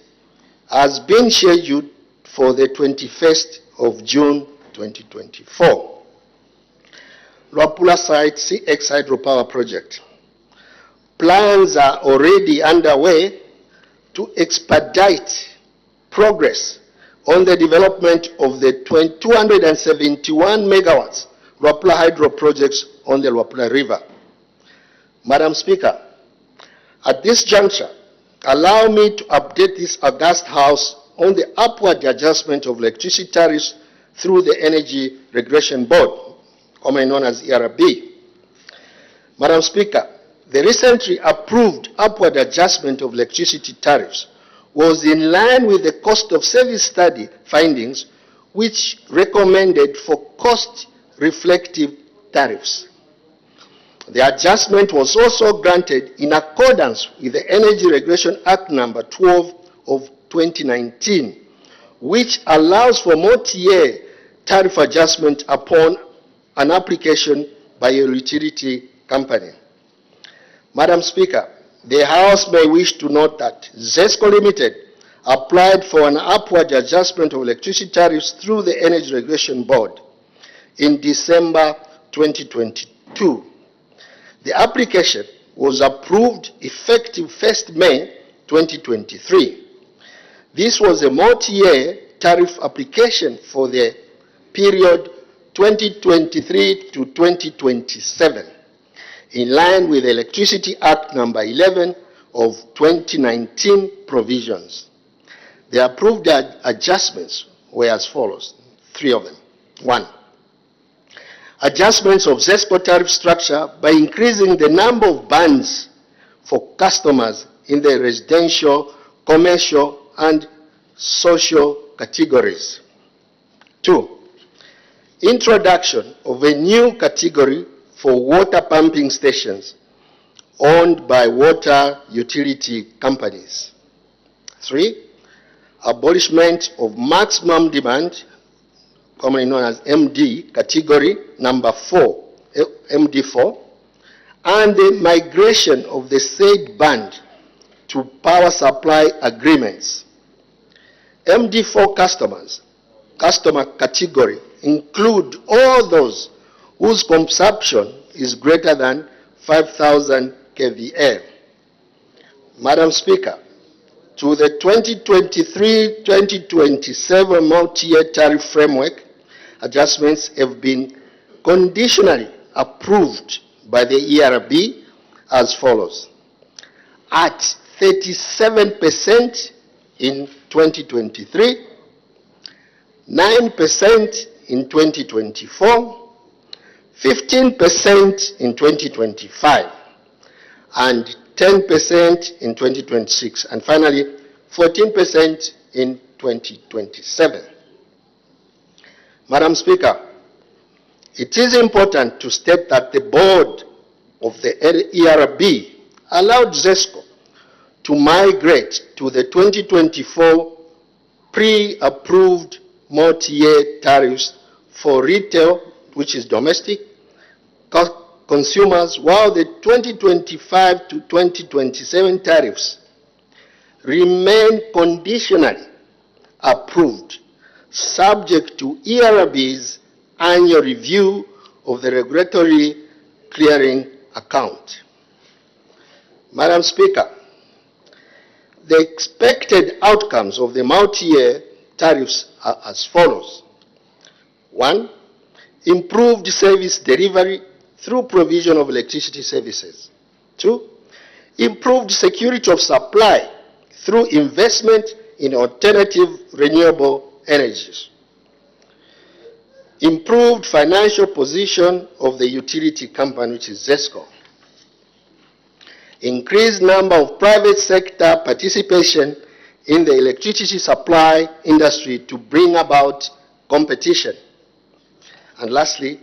H: has been scheduled for the 21st of June 2024. Luapula Site CX Hydropower Project. Plans are already underway to expedite progress on the development of the 271 megawatts Luapula Hydro projects on the Luapula River. Madam Speaker, at this juncture, allow me to update this august House on the upward adjustment of electricity tariffs through the Energy Regulation Board, commonly known as ERB. Madam Speaker, the recently approved upward adjustment of electricity tariffs was in line with the cost of service study findings, which recommended for cost-reflective tariffs. The adjustment was also granted in accordance with the Energy Regulation Act number 12 of 2019, which allows for multi-year tariff adjustment upon an application by a utility company. Madam Speaker, the House may wish to note that ZESCO Limited applied for an upward adjustment of electricity tariffs through the Energy Regulation Board in December 2022. The application was approved effective 1st May 2023. This was a multi-year tariff application for the period 2023 to 2027, in line with Electricity Act number 11 of 2019 provisions. The approved adjustments were as follows, 3 of them. 1, adjustments of ZESCO tariff structure by increasing the number of bands for customers in the residential, commercial, and social categories. 2, introduction of a new category for water pumping stations owned by water utility companies. 3, abolishment of maximum demand, commonly known as MD, category number 4, MD4, and the migration of the said band to power supply agreements. MD4 customer category include all those whose consumption is greater than 5,000 kVA. Madam Speaker, to the 2023-2027 multi-year tariff framework, adjustments have been conditionally approved by the ERB as follows. At 37% in 2023, 9% in 2024, 15% in 2025, and 10% in 2026, and finally 14% in 2027. Madam Speaker, it is important to state that the board of the ERB allowed ZESCO to migrate to the 2024 pre-approved multi-year tariffs for retail, which is domestic, consumers, while the 2025 to 2027 tariffs remain conditionally approved, subject to ERB's annual review of the regulatory clearing account. Madam Speaker, the expected outcomes of the multi-year tariffs are as follows. 1, improved service delivery through provision of electricity services. 2, improved security of supply through investment in alternative renewable energies. Improved financial position of the utility company, which is ZESCO. Increased number of private sector participation in the electricity supply industry to bring about competition. And lastly,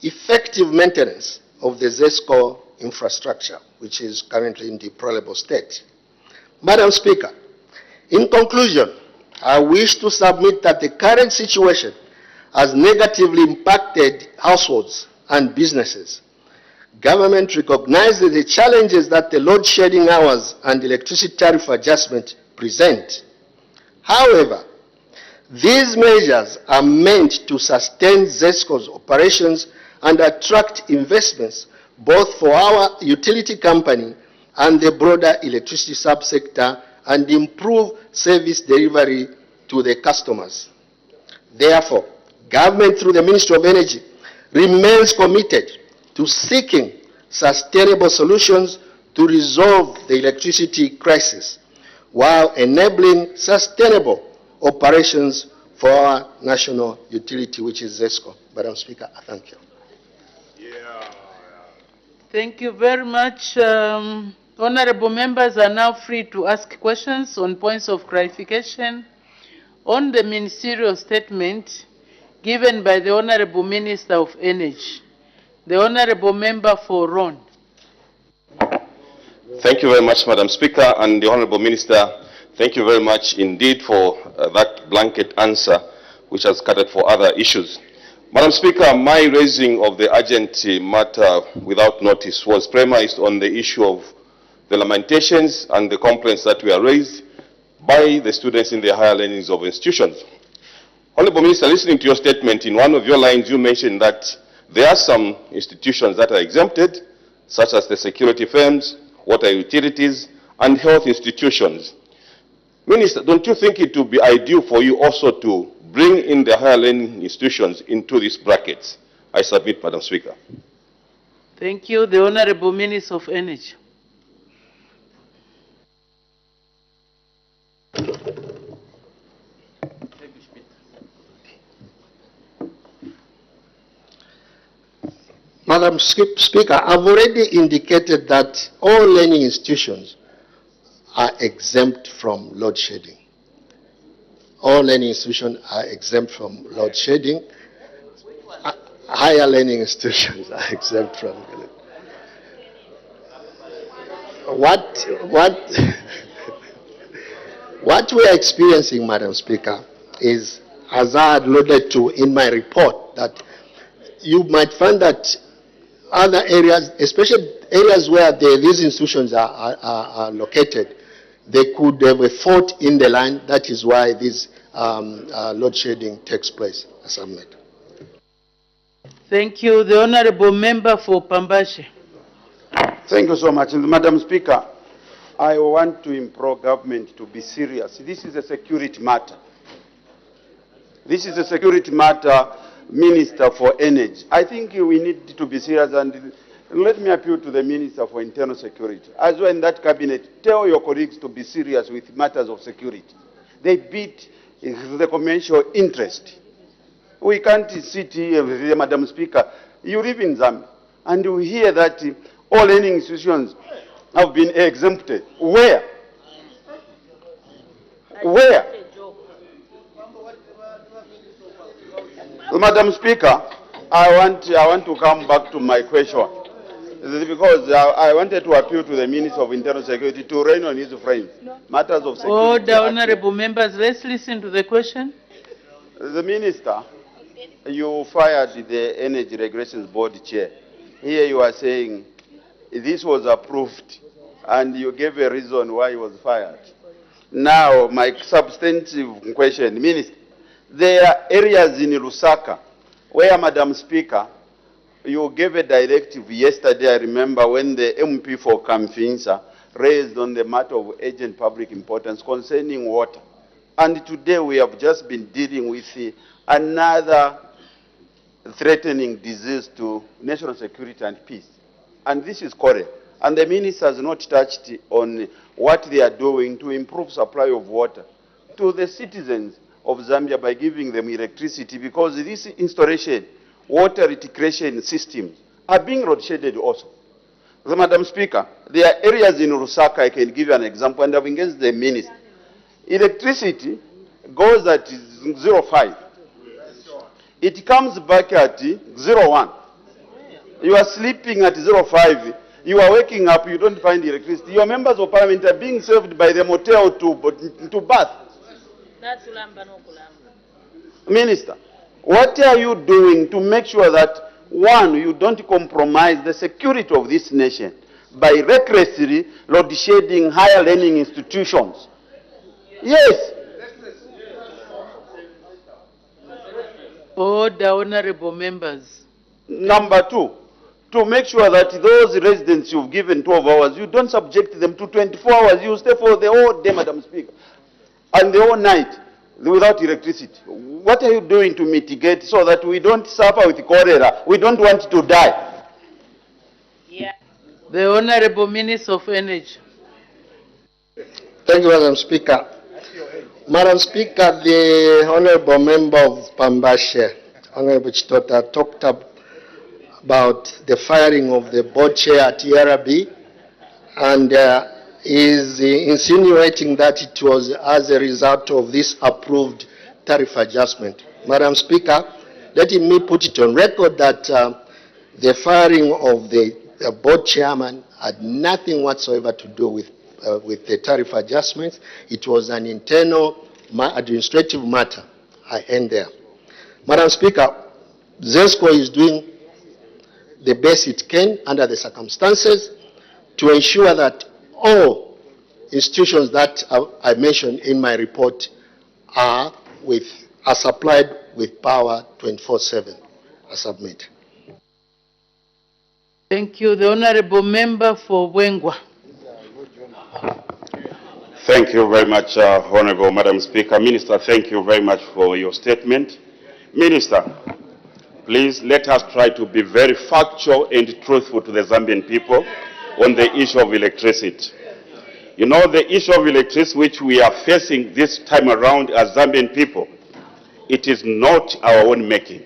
H: effective maintenance of the ZESCO infrastructure, which is currently in deplorable state. Madam Speaker, in conclusion, I wish to submit that the current situation has negatively impacted households and businesses. Government recognizes the challenges that the load shedding hours and electricity tariff adjustment present. However, these measures are meant to sustain ZESCO's operations and attract investments both for our utility company and the broader electricity subsector and improve service delivery to the customers. Therefore, government through the Ministry of Energy remains committed to seeking sustainable solutions to resolve the electricity crisis while enabling sustainable operations for our national utility, which is ZESCO. Madam Speaker, I thank you.
D: Thank you very much. Honorable members are now free to ask questions on points of clarification on the ministerial statement given by the Honorable Minister of Energy. The Honorable Member for Ron.
N: Thank you very much, Madam Speaker, and the Honorable Minister, thank you very much indeed for that blanket answer which has catered for other issues. Madam Speaker, my raising of the urgent matter without notice was premised on the issue of the lamentations and the complaints that were raised by the students in the higher learnings of institutions. Honorable Minister, listening to your statement, in one of your lines you mentioned that there are some institutions that are exempted, such as the security firms, water utilities, and health institutions. Minister, don't you think it would be ideal for you also to bring in the higher learning institutions into these brackets? I submit, Madam Speaker.
D: Thank you. The Honorable Minister of Energy.
H: Madam Speaker, I've already indicated that all learning institutions are exempt from load shedding. All learning institutions are exempt from load shedding. Higher learning institutions are exempt from what we are experiencing, Madam Speaker, is, as I had alluded to in my report, that you might find that other areas, especially areas where these institutions are located, they could have a fault in the line. That is why this load shedding takes place. I submit.
D: Thank you. The Honorable Member for Pambashe.
G: Thank you so much. Madam Speaker, I want to implore government to be serious. This is a security matter. This is a security matter, Minister for Energy. I think we need to be serious, and let me appeal to the Minister for Internal Security. As well in that cabinet, tell your colleagues to be serious with matters of security. They beat the commercial interest. We can't sit here, Madam Speaker. You live in Zambia, and you hear that all learning institutions have been exempted. Where? Where? Madam Speaker, I want to come back to my question, because I wanted to appeal to the Minister of Internal Security to rein on his friends. Matters of security.
D: Order, honorable members. Let's listen to the question.
G: The Minister, you fired the Energy Regulations Board chair. Here you are saying this was approved, and you gave a reason why he was fired. Now, my substantive question, Minister, there are areas in Lusaka where, Madam Speaker, you gave a directive yesterday, I remember, when the MP for Kamfinsa raised on the matter of urgent public importance concerning water. And today we have just been dealing with another threatening disease to national security and peace. And this is cholera. And the minister has not touched on what they are doing to improve supply of water to the citizens of Zambia by giving them electricity, because this installation, water reticulation systems, are being road-shaded also. So, Madam Speaker, there are areas in Lusaka, I can give you an example, and I've engaged the minister. Electricity goes at 0.5. It comes back at 0.1. You are sleeping at 0.5. You are waking up, you don't find electricity. Your members of parliament are being served by the motel to bath. Minister, what are you doing to make sure that, one, you don't compromise the security of this nation by recklessly load shedding higher learning institutions? Yes.
D: Order, honorable members.
G: Number two, to make sure that those residents you've given 12 hours, you don't subject them to 24 hours. You stay for the whole day, Madam Speaker, and the whole night without electricity. What are you doing to mitigate so that we don't suffer with cholera? We don't want to die.
D: Yeah. The Honorable Minister of Energy.
H: Thank you, Madam Speaker. Madam Speaker, the Honorable Member of Pambashe, Honorable Chitota, talked about the firing of the board chair at ERB, and is insinuating that it was as a result of this approved tariff adjustment. Madam Speaker, let me put it on record that the firing of the board chairman had nothing whatsoever to do with the tariff adjustments. It was an internal administrative matter. I end there. Madam Speaker, ZESCO is doing the best it can under the circumstances to ensure that all institutions that I mentioned in my report are supplied with power 24/7. I submit.
D: Thank you. The Honorable Member for Wengwa.
G: Thank you very much, Honorable Madam Speaker. Minister, thank you very much for your statement. Minister, please let us try to be very factual and truthful to the Zambian people on the issue of electricity. You know, the issue of electricity which we are facing this time around as Zambian people, it is not our own making.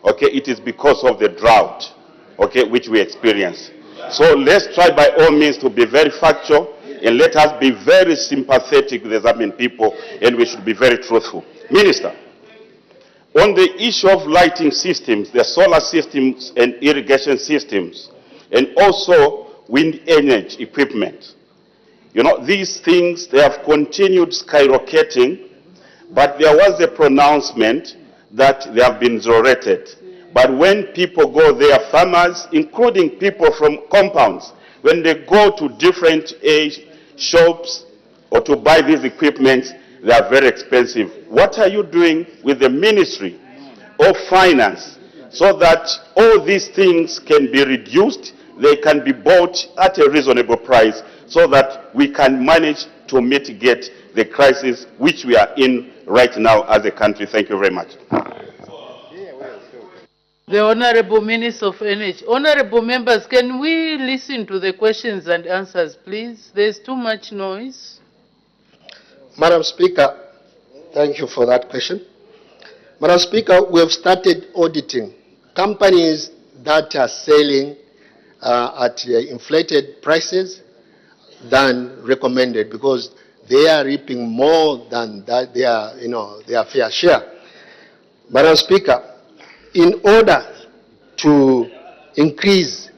G: Okay, it is because of the drought, okay, which we experience. So let's try by all means to be very factual and let us be very sympathetic with the Zambian people, and we should be very truthful. Minister, on the issue of lighting systems, the solar systems and irrigation systems, and also wind energy equipment, you know, these things, they have continued skyrocketing, but there was a pronouncement that they have been zero rated. But when people go there, farmers, including people from compounds, when they go to different shops or to buy these equipment, they are very expensive. What are you doing with the Ministry of Finance so that all these things can be reduced, they can be bought at a reasonable price so that we can manage to mitigate the crisis which we are in right now as a country? Thank you very much.
D: The Honorable Minister of Energy. Honorable members, can we listen to the questions and answers, please? There's too much noise.
H: Madam Speaker, thank you for that question. Madam Speaker, we have started auditing companies that are selling at inflated prices than recommended, because they are reaping more than that their fair share. Madam Speaker, in order to increase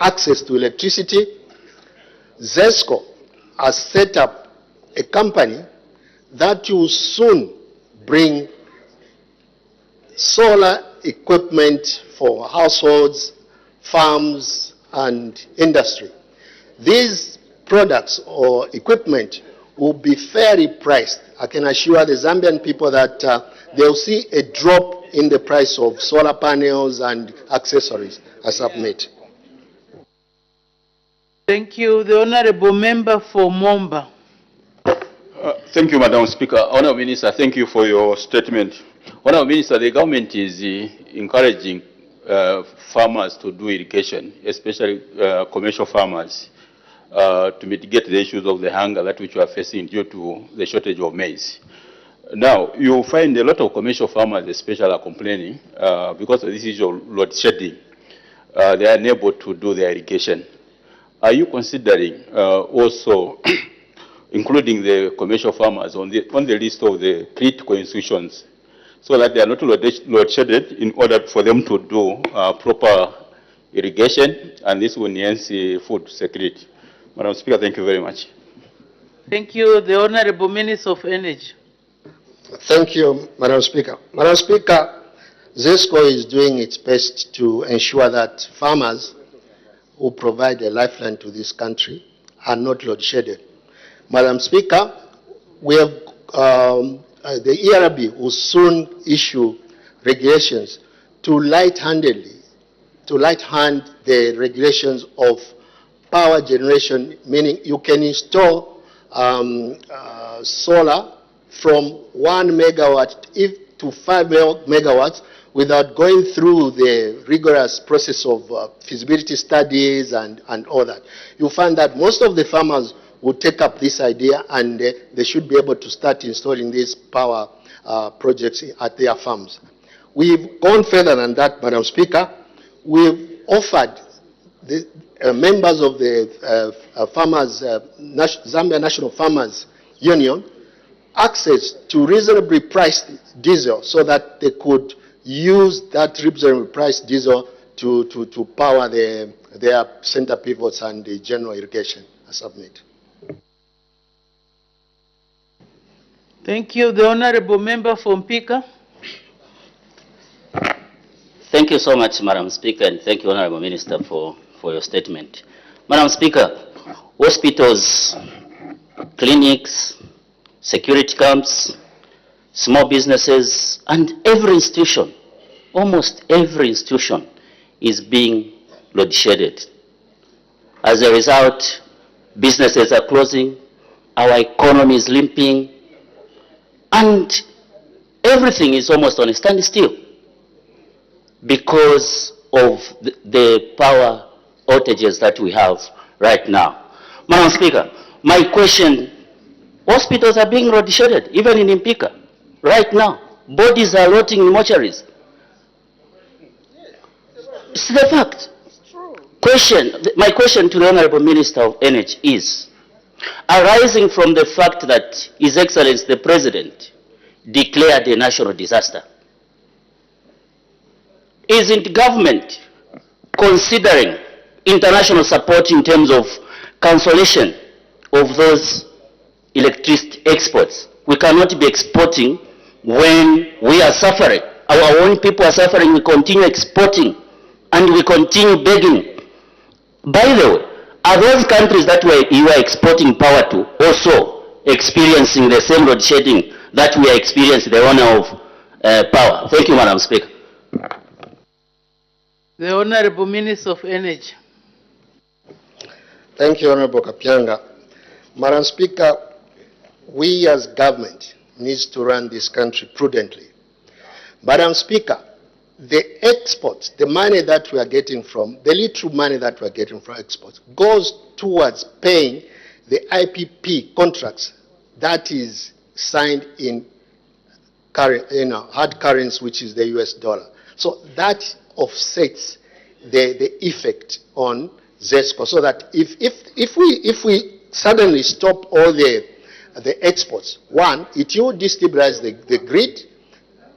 H: access to electricity, ZESCO has set up a company that will soon bring solar equipment for households, farms, and industry. These products or equipment will be fairly priced. I can assure the Zambian people that they'll see a drop in the price of solar panels and accessories as I've made.
D: Thank you. The Honorable Member for Momba.
O: Thank you, Madam Speaker. Honorable Minister, thank you for your statement. Honorable Minister, the government is encouraging farmers to do irrigation, especially commercial farmers, to mitigate the issues of the hunger that which we are facing due to the shortage of maize. Now, you find a lot of commercial farmers especially are complaining because of this issue of load shedding. They are unable to do their irrigation. Are you considering also including the commercial farmers on the list of the critical institutions so that they are not load shedded in order for them to do proper irrigation, and this will enhance food security? Madam Speaker, thank you very much.
D: Thank you. The Honorable Minister of Energy.
H: Thank you, Madam Speaker. Madam Speaker, ZESCO is doing its best to ensure that farmers who provide a lifeline to this country are not load-shedded. Madam Speaker, we have, the ERB will soon issue regulations to light-hand the regulations of power generation, meaning you can install solar from 1 megawatt to 5 megawatts without going through the rigorous process of feasibility studies and all that. You find that most of the farmers will take up this idea, and they should be able to start installing these power projects at their farms. We've gone further than that, Madam Speaker. We've offered the members of the Zambia National Farmers Union access to reasonably priced diesel so that they could use that reasonably priced diesel to power their center pivots and the general irrigation as I've made.
D: Thank you. The Honorable Member from Pika.
P: Thank you so much, Madam Speaker, and thank you, Honorable Minister, for your statement. Madam Speaker, hospitals, clinics, security camps, small businesses, and every institution, almost every institution, is being load-shedded. As a result, businesses are closing, our economy is limping, and everything is almost on a standstill because of the power outages that we have right now. Madam Speaker, my question, hospitals are being load-shedded, even in Impika, right now. Bodies are rotting in mortuaries. It's the fact. My question to the Honorable Minister of Energy is, arising from the fact that His Excellency the President declared a national disaster, isn't government considering international support in terms of cancellation of those electricity exports? We cannot be exporting when we are suffering. Our own people are suffering, we continue exporting and we continue begging. By the way, are those countries that you are exporting power to also experiencing the same load shedding that we are experiencing, the owner of power? Thank you, Madam Speaker.
D: The Honorable Minister of Energy.
H: Thank you, Honorable Kapianga. Madam Speaker, we as government needs to run this country prudently. Madam Speaker, the exports, the money that we are getting from, the little money that we are getting from exports goes towards paying the IPP contracts that is signed in hard currency, which is the US dollar. So that offsets the effect on ZESCO, so that if we suddenly stop all the exports, one, it will destabilize the grid.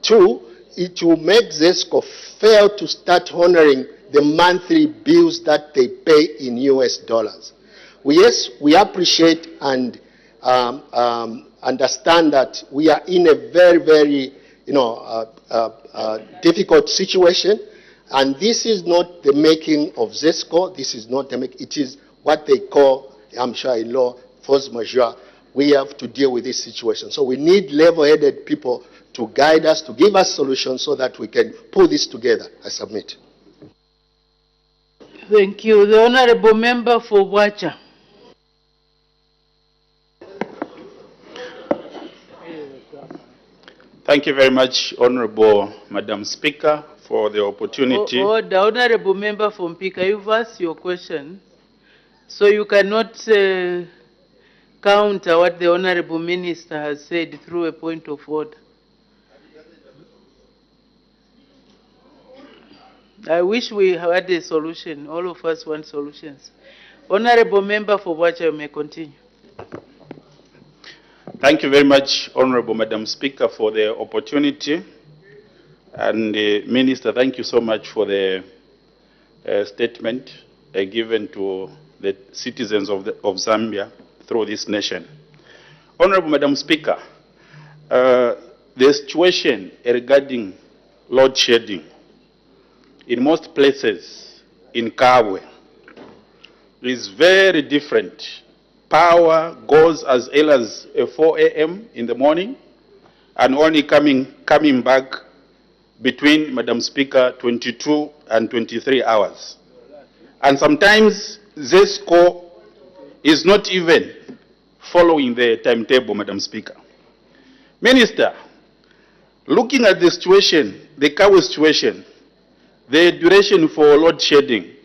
H: Two, it will make ZESCO fail to start honoring the monthly bills that they pay in US dollars. Yes, we appreciate and understand that we are in a very, very difficult situation, and this is not the making of ZESCO. This is not the making. It is what they call, I'm sure in law, force majeure. We have to deal with this situation. So we need level-headed people to guide us, to give us solutions so that we can pull this together. I submit.
D: Thank you. The Honorable Member for Wacha.
Q: Thank you very much, Honorable Madam Speaker, for the opportunity.
D: The Honorable Member from Pika, you've asked your question, so you cannot counter what the Honorable Minister has said through a point of order. I wish we had a solution. All of us want solutions. Honorable Member for Wacha, you may continue.
Q: Thank you very much, Honorable Madam Speaker, for the opportunity. And Minister, thank you so much for the statement given to the citizens of Zambia through this nation. Honorable Madam Speaker, the situation regarding load shedding in most places in Kabwe is very different. Power goes as early as 4 a.m. in the morning and only coming back between, Madam Speaker, 22 and 23 hours. And sometimes ZESCO is not even following the timetable, Madam Speaker. Minister, looking at the situation, the Kabwe situation, the duration for load shedding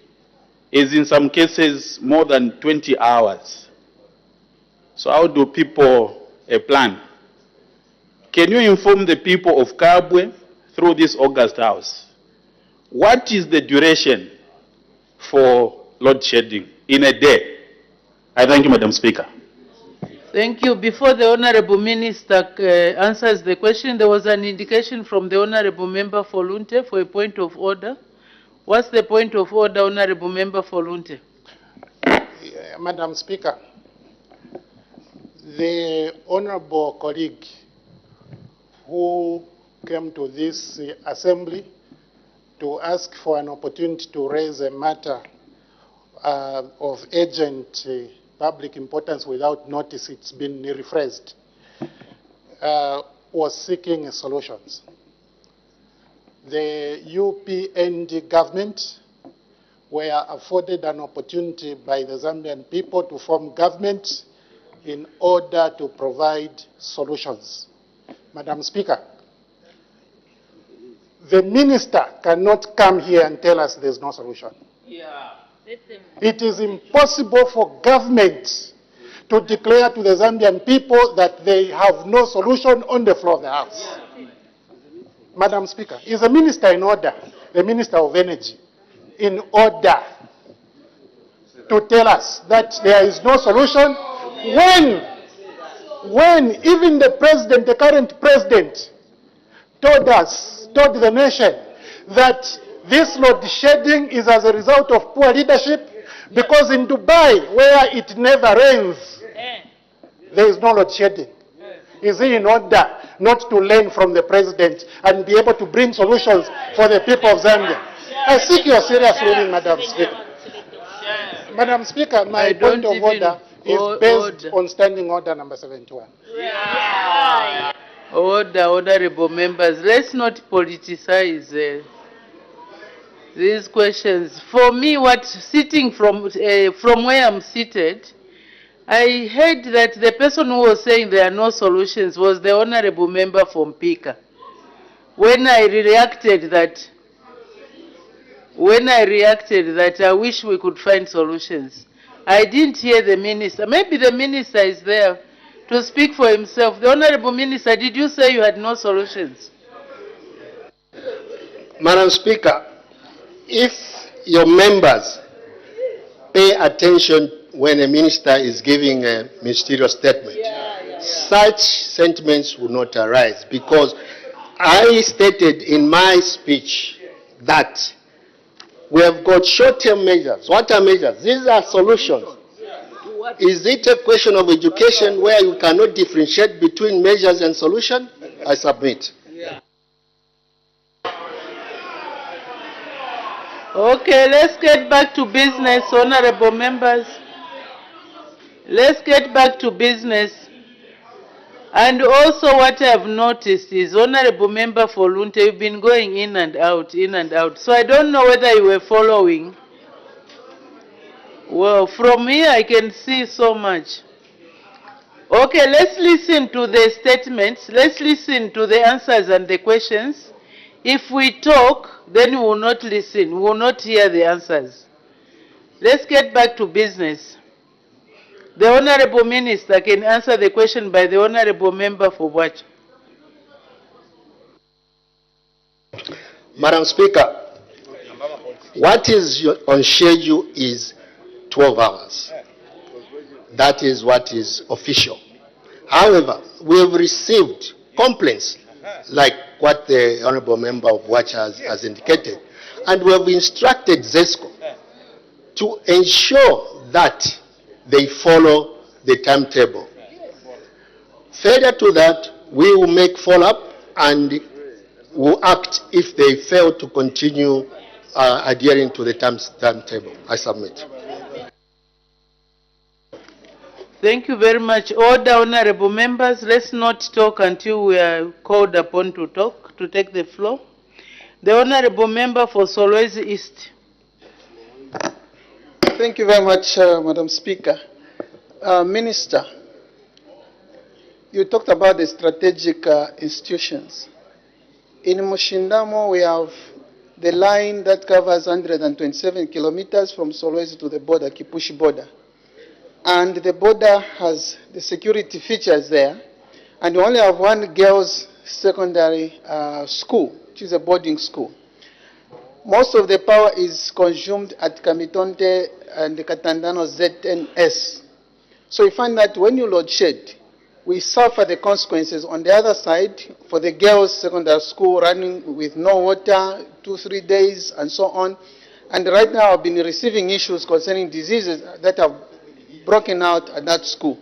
Q: is in some cases more than 20 hours. So how do people plan? Can you inform the people of Kabwe through this August House, what is the duration for load shedding in a day? I thank you, Madam Speaker.
D: Thank you. Before the Honorable Minister answers the question, there was an indication from the Honorable Member for Lunte for a point of order. What's the point of order, Honorable Member for Lunte?
R: Madam Speaker, the Honorable colleague who came to this assembly to ask for an opportunity to raise a matter of urgent public importance without notice, it's been rephrased, was seeking solutions. The UPND government were afforded an opportunity by the Zambian people to form government in order to provide solutions. Madam Speaker, the minister cannot come here and tell us there's no solution. It is impossible for government to declare to the Zambian people that they have no solution on the floor of the House. Madam Speaker, is the minister in order, the Minister of Energy, in order to tell us that there is no solution when even the president, the current president, told the nation that this load shedding is as a result of poor leadership, because in Dubai, where it never rains, there is no load shedding. Is he in order not to learn from the president and be able to bring solutions for the people of Zambia? I seek your serious ruling, Madam Speaker. Madam Speaker, my point of order is based on Standing Order number 71.
D: Order, honorable members. Let's not politicize these questions. For me, sitting from where I'm seated, I heard that the person who was saying there are no solutions was the honorable member from Pika. When I reacted that I wish we could find solutions, I didn't hear the minister. Maybe the minister is there to speak for himself. The honorable minister, did you say you had no solutions?
H: Madam Speaker, if your members pay attention when a minister is giving a ministerial statement, such sentiments will not arise, because I stated in my speech that we have got short-term measures. What are measures? These are solutions. Is it a question of education where you cannot differentiate between measures and solution? I submit.
D: Okay, let's get back to business, honorable members. Let's get back to business. And also what I have noticed is, honorable member for Lunte, you've been going in and out, in and out. So I don't know whether you were following. Well, from here I can see so much. Okay, let's listen to the statements. Let's listen to the answers and the questions. If we talk, then we will not listen. We will not hear the answers. Let's get back to business. The honorable minister can answer the question by the honorable member for Bwacha.
H: Madam Speaker, what is on schedule is 12 hours. That is what is official. However, we have received complaints like what the honorable member of Bwacha has indicated, and we have instructed ZESCO to ensure that they follow the timetable. Further to that, we will make follow-up and will act if they fail to continue adhering to the timetable. I submit.
D: Thank you very much. Order, honorable members. Let's not talk until we are called upon to talk, to take the floor. The honorable member for Solwezi East.
S: Thank you very much, Madam Speaker. Minister, you talked about the strategic institutions. In Mushindamo, we have the line that covers 127 kilometers from Solwezi to the border, Kipushi border. And the border has the security features there. And we only have one girls' secondary school, which is a boarding school. Most of the power is consumed at Kamitonte and the Katandano ZNS. So we find that when you load shed, we suffer the consequences on the other side for the girls' secondary school running with no water, 2-3 days, and so on. And right now I've been receiving issues concerning diseases that have broken out at that school.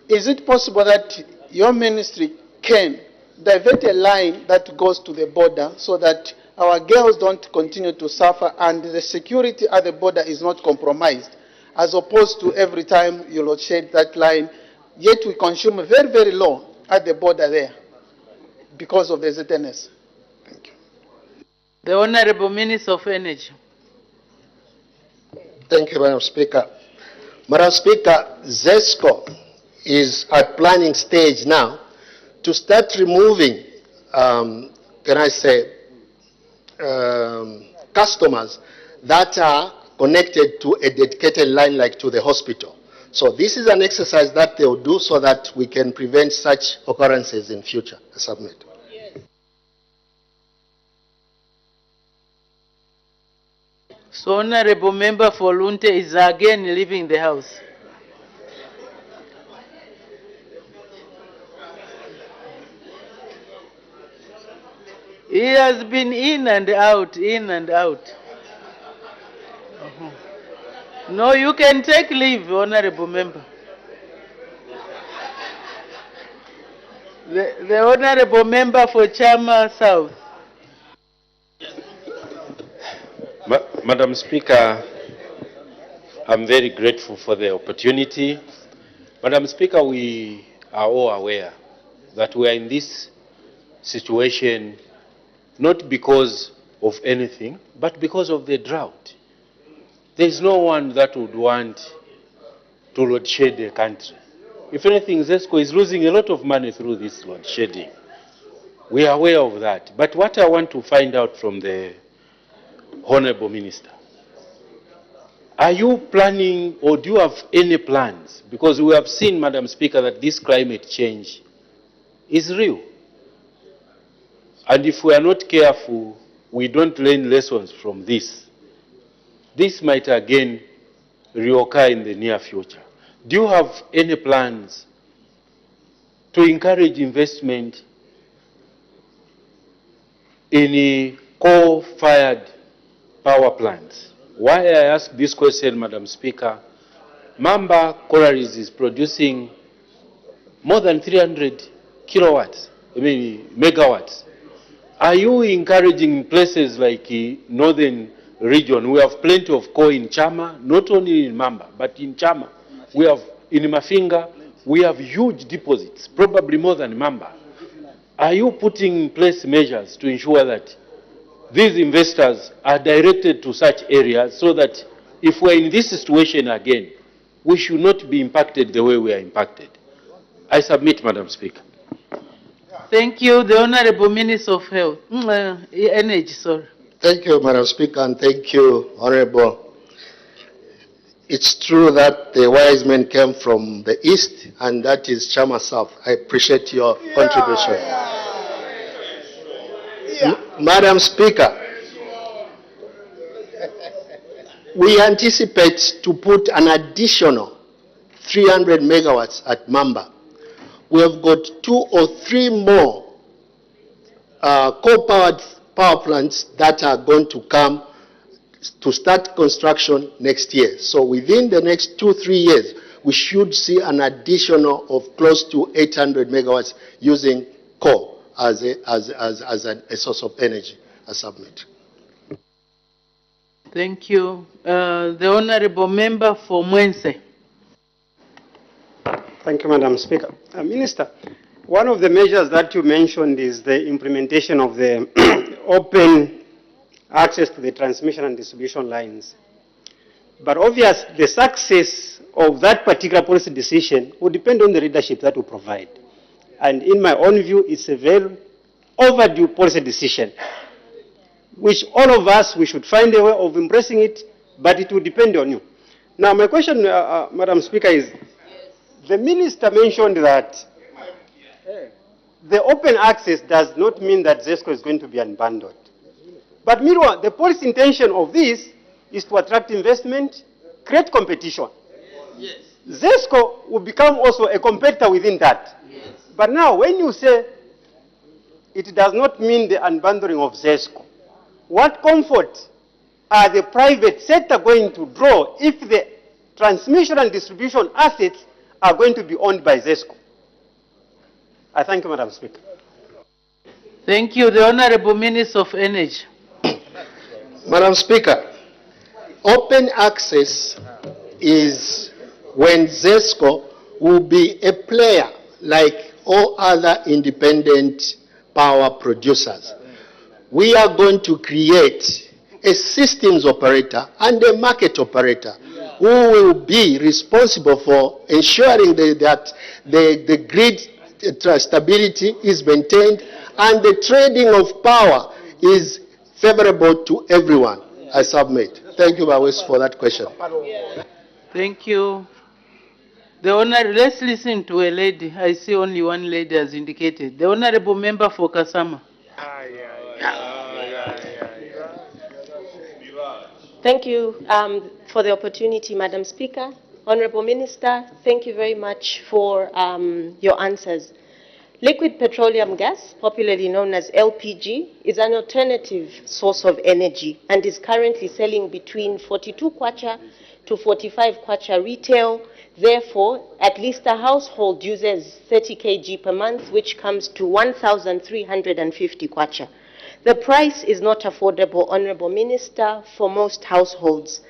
S: Is it possible that your ministry can divert a line that goes to the border so that our girls don't continue to suffer and the security at the border is not compromised, as opposed to every time you load shed that line, yet we consume very, very low at the border there because of the ZNS? Thank you.
D: The Honorable Minister of Energy.
H: Thank you, Madam Speaker. Madam Speaker, ZESCO is at planning stage now to start removing, can I say, customers that are connected to a dedicated line like to the hospital. So this is an exercise that they will do so that we can prevent such occurrences in future. I submit.
D: So Honorable Member for Lunte is again leaving the House. He has been in and out, in and out. No, you can take leave, Honorable Member. The Honorable Member for Chama South.
T: Madam Speaker, I'm very grateful for the opportunity. Madam Speaker, we are all aware that we are in this situation not because of anything, but because of the drought. There is no one that would want to load shed the country. If anything, ZESCO is losing a lot of money through this load shedding. We are aware of that. But what I want to find out from the Honorable Minister, are you planning or do you have any plans? Because we have seen, Madam Speaker, that this climate change is real. And if we are not careful, we don't learn lessons from this. This might again reoccur in the near future. Do you have any plans to encourage investment in coal-fired power plants? Why I ask this question, Madam Speaker, Mamba Collieries is producing more than 300 kilowatts, megawatts. Are you encouraging places like northern region? We have plenty of coal in Chama, not only in Mamba, but in Chama. We have in Mafinga, we have huge deposits, probably more than Mamba. Are you putting in place measures to ensure that these investors are directed to such areas so that if we're in this situation again, we should not be impacted the way we are impacted? I submit, Madam Speaker.
D: Thank you. The Honorable Minister of Health, Energy, sorry.
H: Thank you, Madam Speaker, and thank you, Honorable. It's true that the wise men came from the east, and that is Chama South. I appreciate your contribution. Madam Speaker, we anticipate to put an additional 300 megawatts at Mamba. We have got 2 or 3 more coal-powered power plants that are going to come to start construction next year. So within the next 2-3 years, we should see an additional of close to 800 megawatts using coal as a source of energy. I submit.
D: Thank you. The Honorable Member for Mwense.
U: Thank you, Madam Speaker. Minister, one of the measures that you mentioned is the implementation of the open access to the transmission and distribution lines. But obviously, the success of that particular policy decision will depend on the leadership that we provide. And in my own view, it's a very overdue policy decision, which all of us, we should find a way of embracing it, but it will depend on you. Now, my question, Madam Speaker, is, the Minister mentioned that the open access does not mean that ZESCO is going to be abandoned. But meanwhile, the policy intention of this is to attract investment, create competition. Yes. ZESCO will become also a competitor within that. Yes. But now, when you say it does not mean the unbundling of ZESCO, what comfort are the private sector going to draw if the transmission and distribution assets are going to be owned by ZESCO? I thank you, Madam Speaker.
D: Thank you. The Honorable Minister of Energy.
H: Madam Speaker, open access is when ZESCO will be a player like all other independent power producers. We are going to create a systems operator and a market operator who will be responsible for ensuring that the grid stability is maintained and the trading of power is favorable to everyone. I submit. Thank you, Bawes, for that question.
D: Thank you. The Honorable, let's listen to a lady. I see only one lady has indicated. The Honorable Member for Kasama.
A: Thank you for the opportunity, Madam Speaker. Honorable Minister, thank you very much for your answers. Liquid petroleum gas, popularly known as LPG, is an alternative source of energy and is currently selling between 42 kwacha to 45 kwacha retail. Therefore, at least a household uses 30 kg per month, which comes to 1,350 kwacha. The price is not affordable, Honorable Minister, for most households.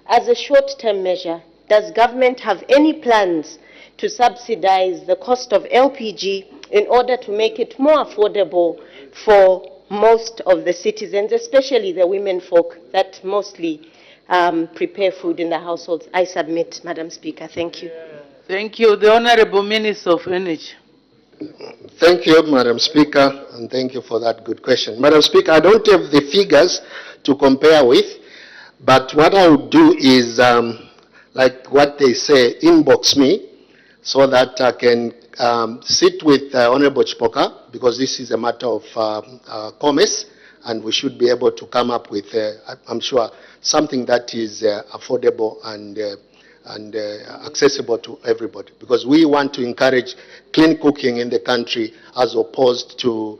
A: As a short-term measure, does government have any plans to subsidize the cost of LPG in order to make it more affordable for most of the citizens, especially the women folk that mostly prepare food in the households? I submit, Madam Speaker. Thank you.
D: Thank you. The Honorable Minister of Energy.
H: Thank you, Madam Speaker, and thank you for that good question. Madam Speaker, I don't have the figures to compare with, but what I would do is, like what they say, inbox me so that I can sit with Honorable Chipoka, because this is a matter of commerce, and we should be able to come up with, I'm sure, something that is affordable and accessible to everybody, because we want to encourage clean cooking in the country as opposed to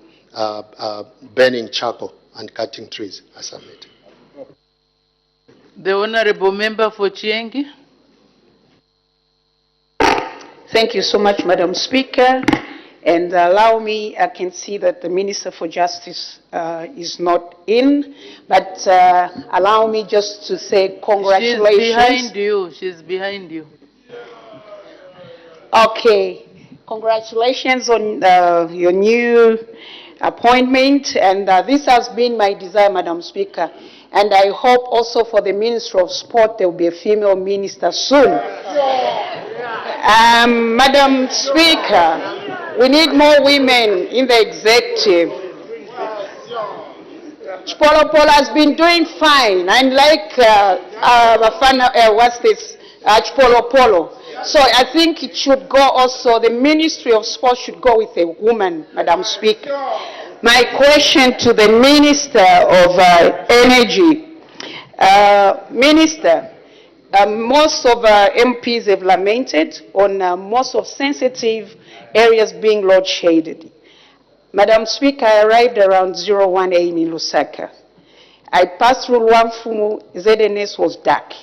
H: burning charcoal and cutting trees. I submit.
D: The Honorable Member for Chiengi.
V: Thank you so much, Madam Speaker. And allow me, I can see that the Minister for Justice is not in, but allow me just to say congratulations.
D: She's behind you. She's behind you.
V: Okay. Congratulations on your new appointment. And this has been my desire, Madam Speaker. And I hope also for the Minister of Sport, there will be a female minister soon. Madam Speaker, we need more women in the executive. Chipolo Polo has been doing fine, and like what's this, Chipolo Polo. So I think it should go also, the Ministry of Sport should go with a woman, Madam Speaker. My question to the Minister of Energy. Minister, most of MPs have lamented on most of sensitive areas being load-shaded. Madam Speaker, I arrived around 01 a.m. in Lusaka. I passed through Luamfumu, ZNS was dark.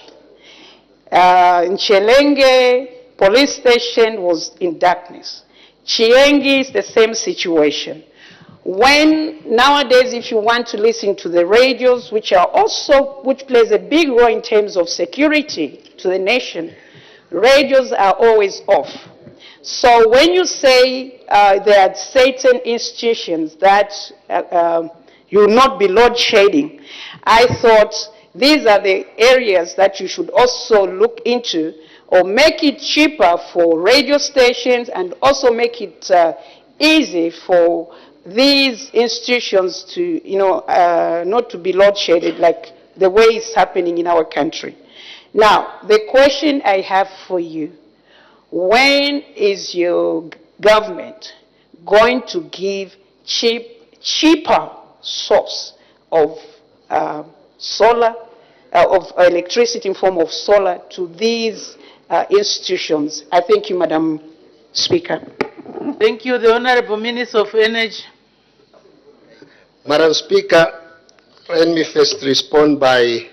V: In Chelenge, police station was in darkness. Chiengi is the same situation. When nowadays, if you want to listen to the radios, which plays a big role in terms of security to the nation, radios are always off. So when you say there are certain institutions that you will not be load shedding, I thought these are the areas that you should also look into, or make it cheaper for radio stations and also make it easy for these institutions to, not to be load shedded like the way it's happening in our country. Now, the question I have for you, when is your government going to give cheaper source of solar, of electricity in form of solar to these institutions? I thank you, Madam Speaker.
D: Thank you. The Honorable Minister of Energy.
H: Madam Speaker, let me first respond by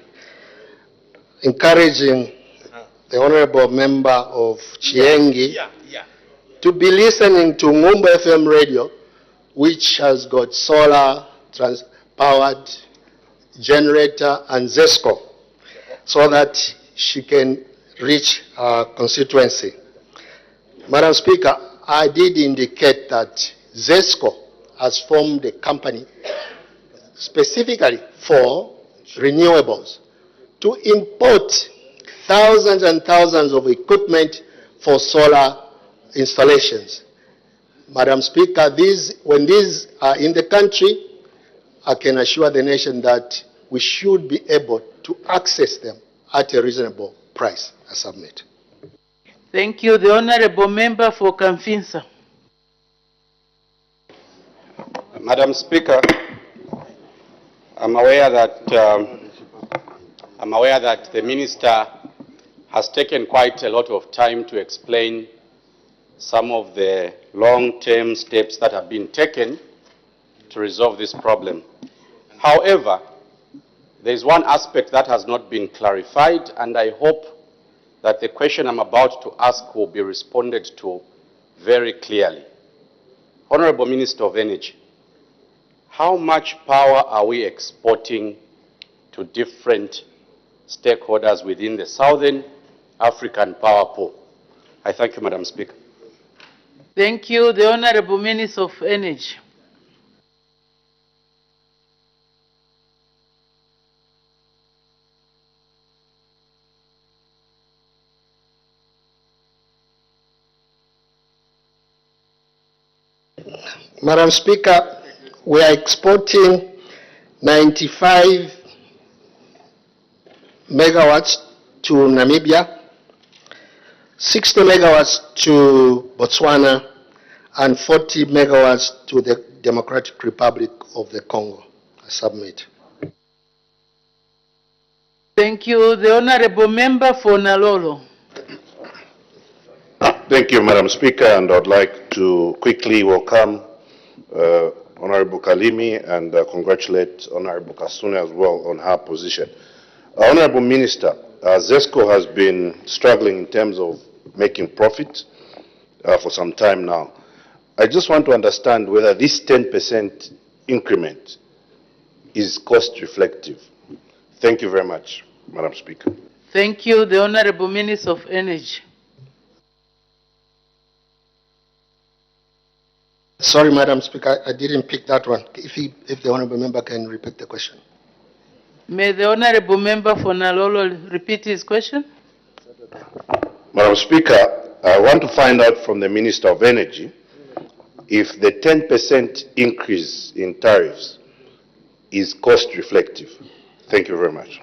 H: encouraging the Honorable Member of Chiengi to be listening to Ngumba FM radio, which has got solar, powered generator and ZESCO, so that she can reach her constituency. Madam Speaker, I did indicate that ZESCO has formed a company specifically for renewables to import thousands and thousands of equipment for solar installations. Madam Speaker, when these are in the country, I can assure the nation that we should be able to access them at a reasonable price. I submit.
D: Thank you. The Honorable Member for Kamfinsa.
B: Madam Speaker, I'm aware that the Minister has taken quite a lot of time to explain some of the long-term steps that have been taken to resolve this problem. However, there is one aspect that has not been clarified, and I hope that the question I'm about to ask will be responded to very clearly. Honorable Minister of Energy, how much power are we exporting to different stakeholders within the Southern African Power Pool? I thank you, Madam Speaker.
D: Thank you. The Honorable Minister of Energy.
H: Madam Speaker, we are exporting 95 megawatts to Namibia, 60 megawatts to Botswana, and 40 megawatts to the Democratic Republic of the Congo. I submit.
D: Thank you. The Honorable Member for Nalolo.
J: Thank you, Madam Speaker, and I'd like to quickly welcome Honorable Kalimi and congratulate Honorable Kasune as well on her position. Honorable Minister, ZESCO has been struggling in terms of making profit for some time now. I just want to understand whether this 10% increment is cost reflective. Thank you very much, Madam Speaker.
D: Thank you. The Honorable Minister of Energy.
H: Sorry, Madam Speaker, I didn't pick that one. If the Honorable Member can repeat the question.
D: May the Honorable Member for Nalolo repeat his question?
J: Madam Speaker, I want to find out from the Minister of Energy if the 10% increase in tariffs is cost reflective. Thank you very much.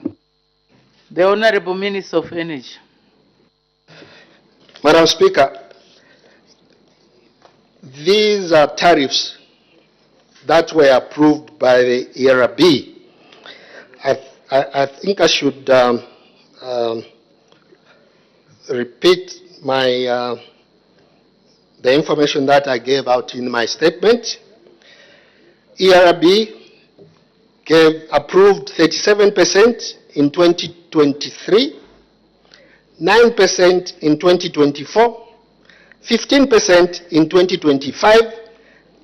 D: The Honorable Minister of Energy.
H: Madam Speaker, these are tariffs that were approved by the ERB. I think I should repeat the information that I gave out in my statement. ERB approved 37% in 2023, 9% in 2024, 15% in 2025,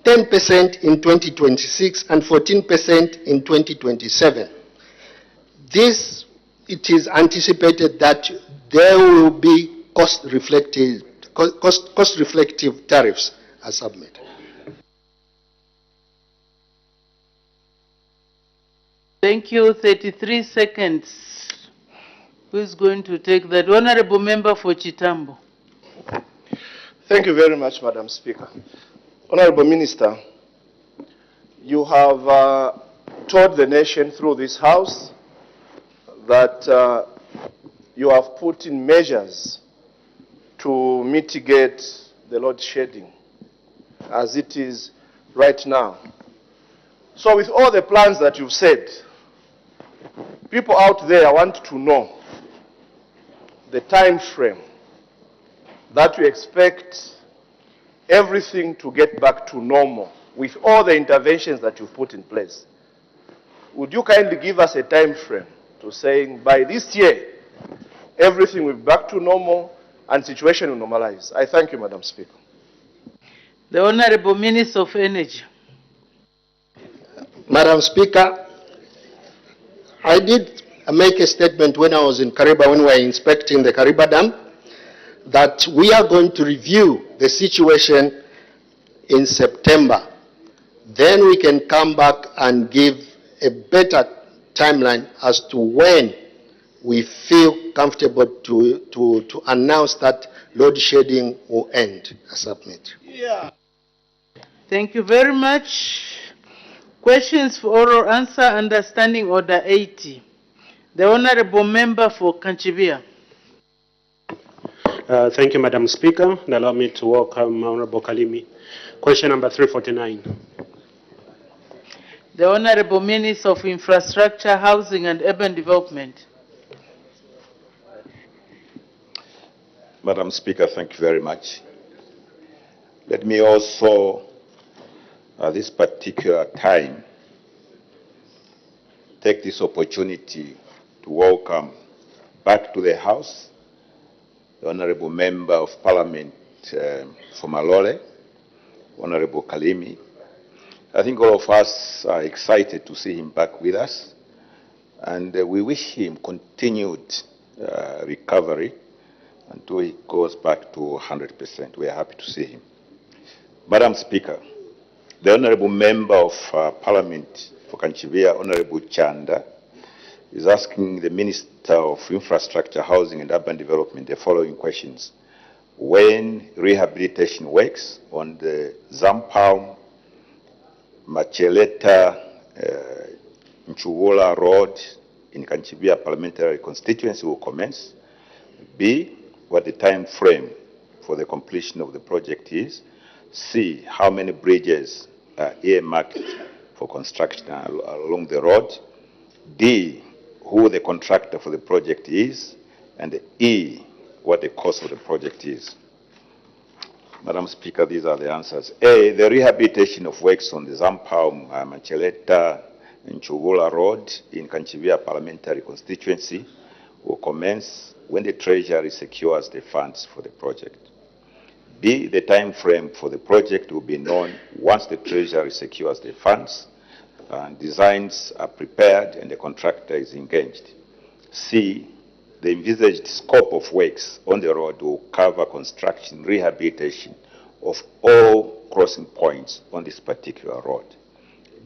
H: 10% in 2026, and 14% in 2027. It is anticipated that there will be cost-reflective tariffs, I submit.
D: Thank you. 33 seconds. Who is going to take that? Honorable Member for Chitambo.
I: Thank you very much, Madam Speaker. Honorable Minister, you have told the nation through this House that you have put in measures to mitigate the load shedding as it is right now. So with all the plans that you've said, people out there want to know the time frame that you expect everything to get back to normal with all the interventions that you've put in place. Would you kindly give us a time frame to saying by this year, everything will be back to normal and situation will normalize? I thank you, Madam Speaker.
D: The Honorable Minister of Energy.
H: Madam Speaker, I did make a statement when I was in Kariba, when we were inspecting the Kariba Dam, that we are going to review the situation in September. Then we can come back and give a better timeline as to when we feel comfortable to announce that load shedding will end. I submit.
D: Yeah. Thank you very much. Questions for oral answer, understanding order 80. The Honorable Member for Kanchibia.
C: Thank you, Madam Speaker, and allow me to welcome Honorable Kalimi. Question number 349.
D: The Honorable Minister of Infrastructure, Housing and Urban Development.
J: Madam Speaker, thank you very much. Let me also, at this particular time, take this opportunity to welcome back to the House the Honorable Member of Parliament for Malole, Honorable Kalimi. I think all of us are excited to see him back with us, and we wish him continued recovery until he goes back to 100%. We are happy to see him. Madam Speaker, the Honorable Member of Parliament for Kanchibia, Honorable Chanda, is asking the Minister of Infrastructure, Housing and Urban Development the following questions. When rehabilitation works on the Zampalm, Macheleta, Nchuwola Road in Kanchibia Parliamentary Constituency will commence? B, what the time frame for the completion of the project is? C, how many bridges are earmarked for construction along the road? D, who the contractor for the project is? And E, what the cost of the project is? Madam Speaker, these are the answers. A, the rehabilitation of works on the Zampalm, Macheleta, and Nchuwola Road in Kanchibia Parliamentary Constituency will commence when the Treasury secures the funds for the project. B, the time frame for the project will be known once the Treasury secures the funds and designs are prepared and the contractor is engaged. C, the envisaged scope of works on the road will cover construction, rehabilitation of all crossing points on this particular road.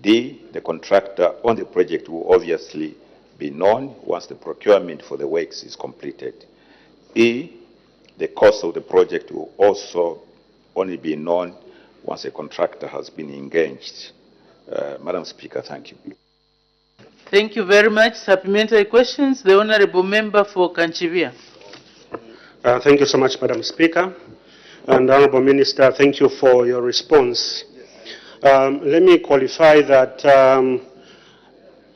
J: D, the contractor on the project will obviously be known once the procurement for the works is completed. E, the cost of the project will also only be known once a contractor has been engaged. Madam Speaker, thank you.
D: Thank you very much. Supplementary questions. The Honorable Member for Kanchibia.
C: Thank you so much, Madam Speaker. And Honorable Minister, thank you for your response. Let me qualify that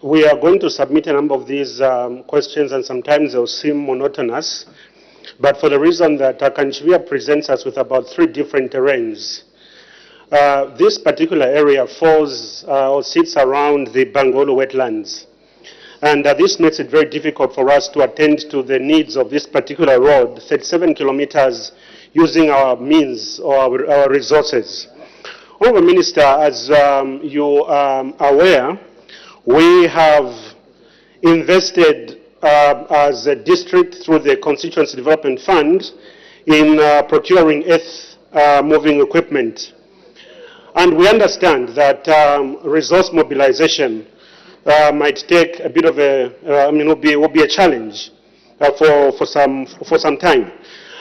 C: we are going to submit a number of these questions, and sometimes they'll seem monotonous, but for the reason that Kanchibia presents us with about 3 different terrains. This particular area falls or sits around the Bangolo wetlands. And this makes it very difficult for us to attend to the needs of this particular road, 37 kilometers, using our means or our resources. Honorable Minister, as you are aware, we have invested as a district through the Constituency Development Fund in procuring earth-moving equipment. And we understand that resource mobilization might take a bit of will be a challenge for some time.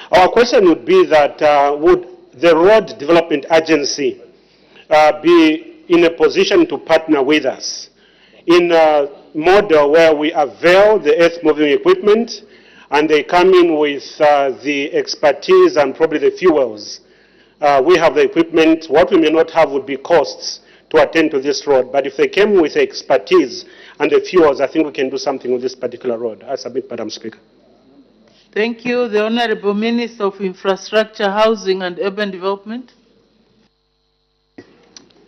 C: Our question would be that would the Road Development Agency be in a position to partner with us in a model where we avail the earth-moving equipment and they come in with the expertise and probably the fuels? We have the equipment. What we may not have would be costs to attend to this road. But if they came with the expertise and the fuels, I think we can do something with this particular road. I submit, Madam Speaker.
D: Thank you. The Honorable Minister of Infrastructure, Housing and Urban Development.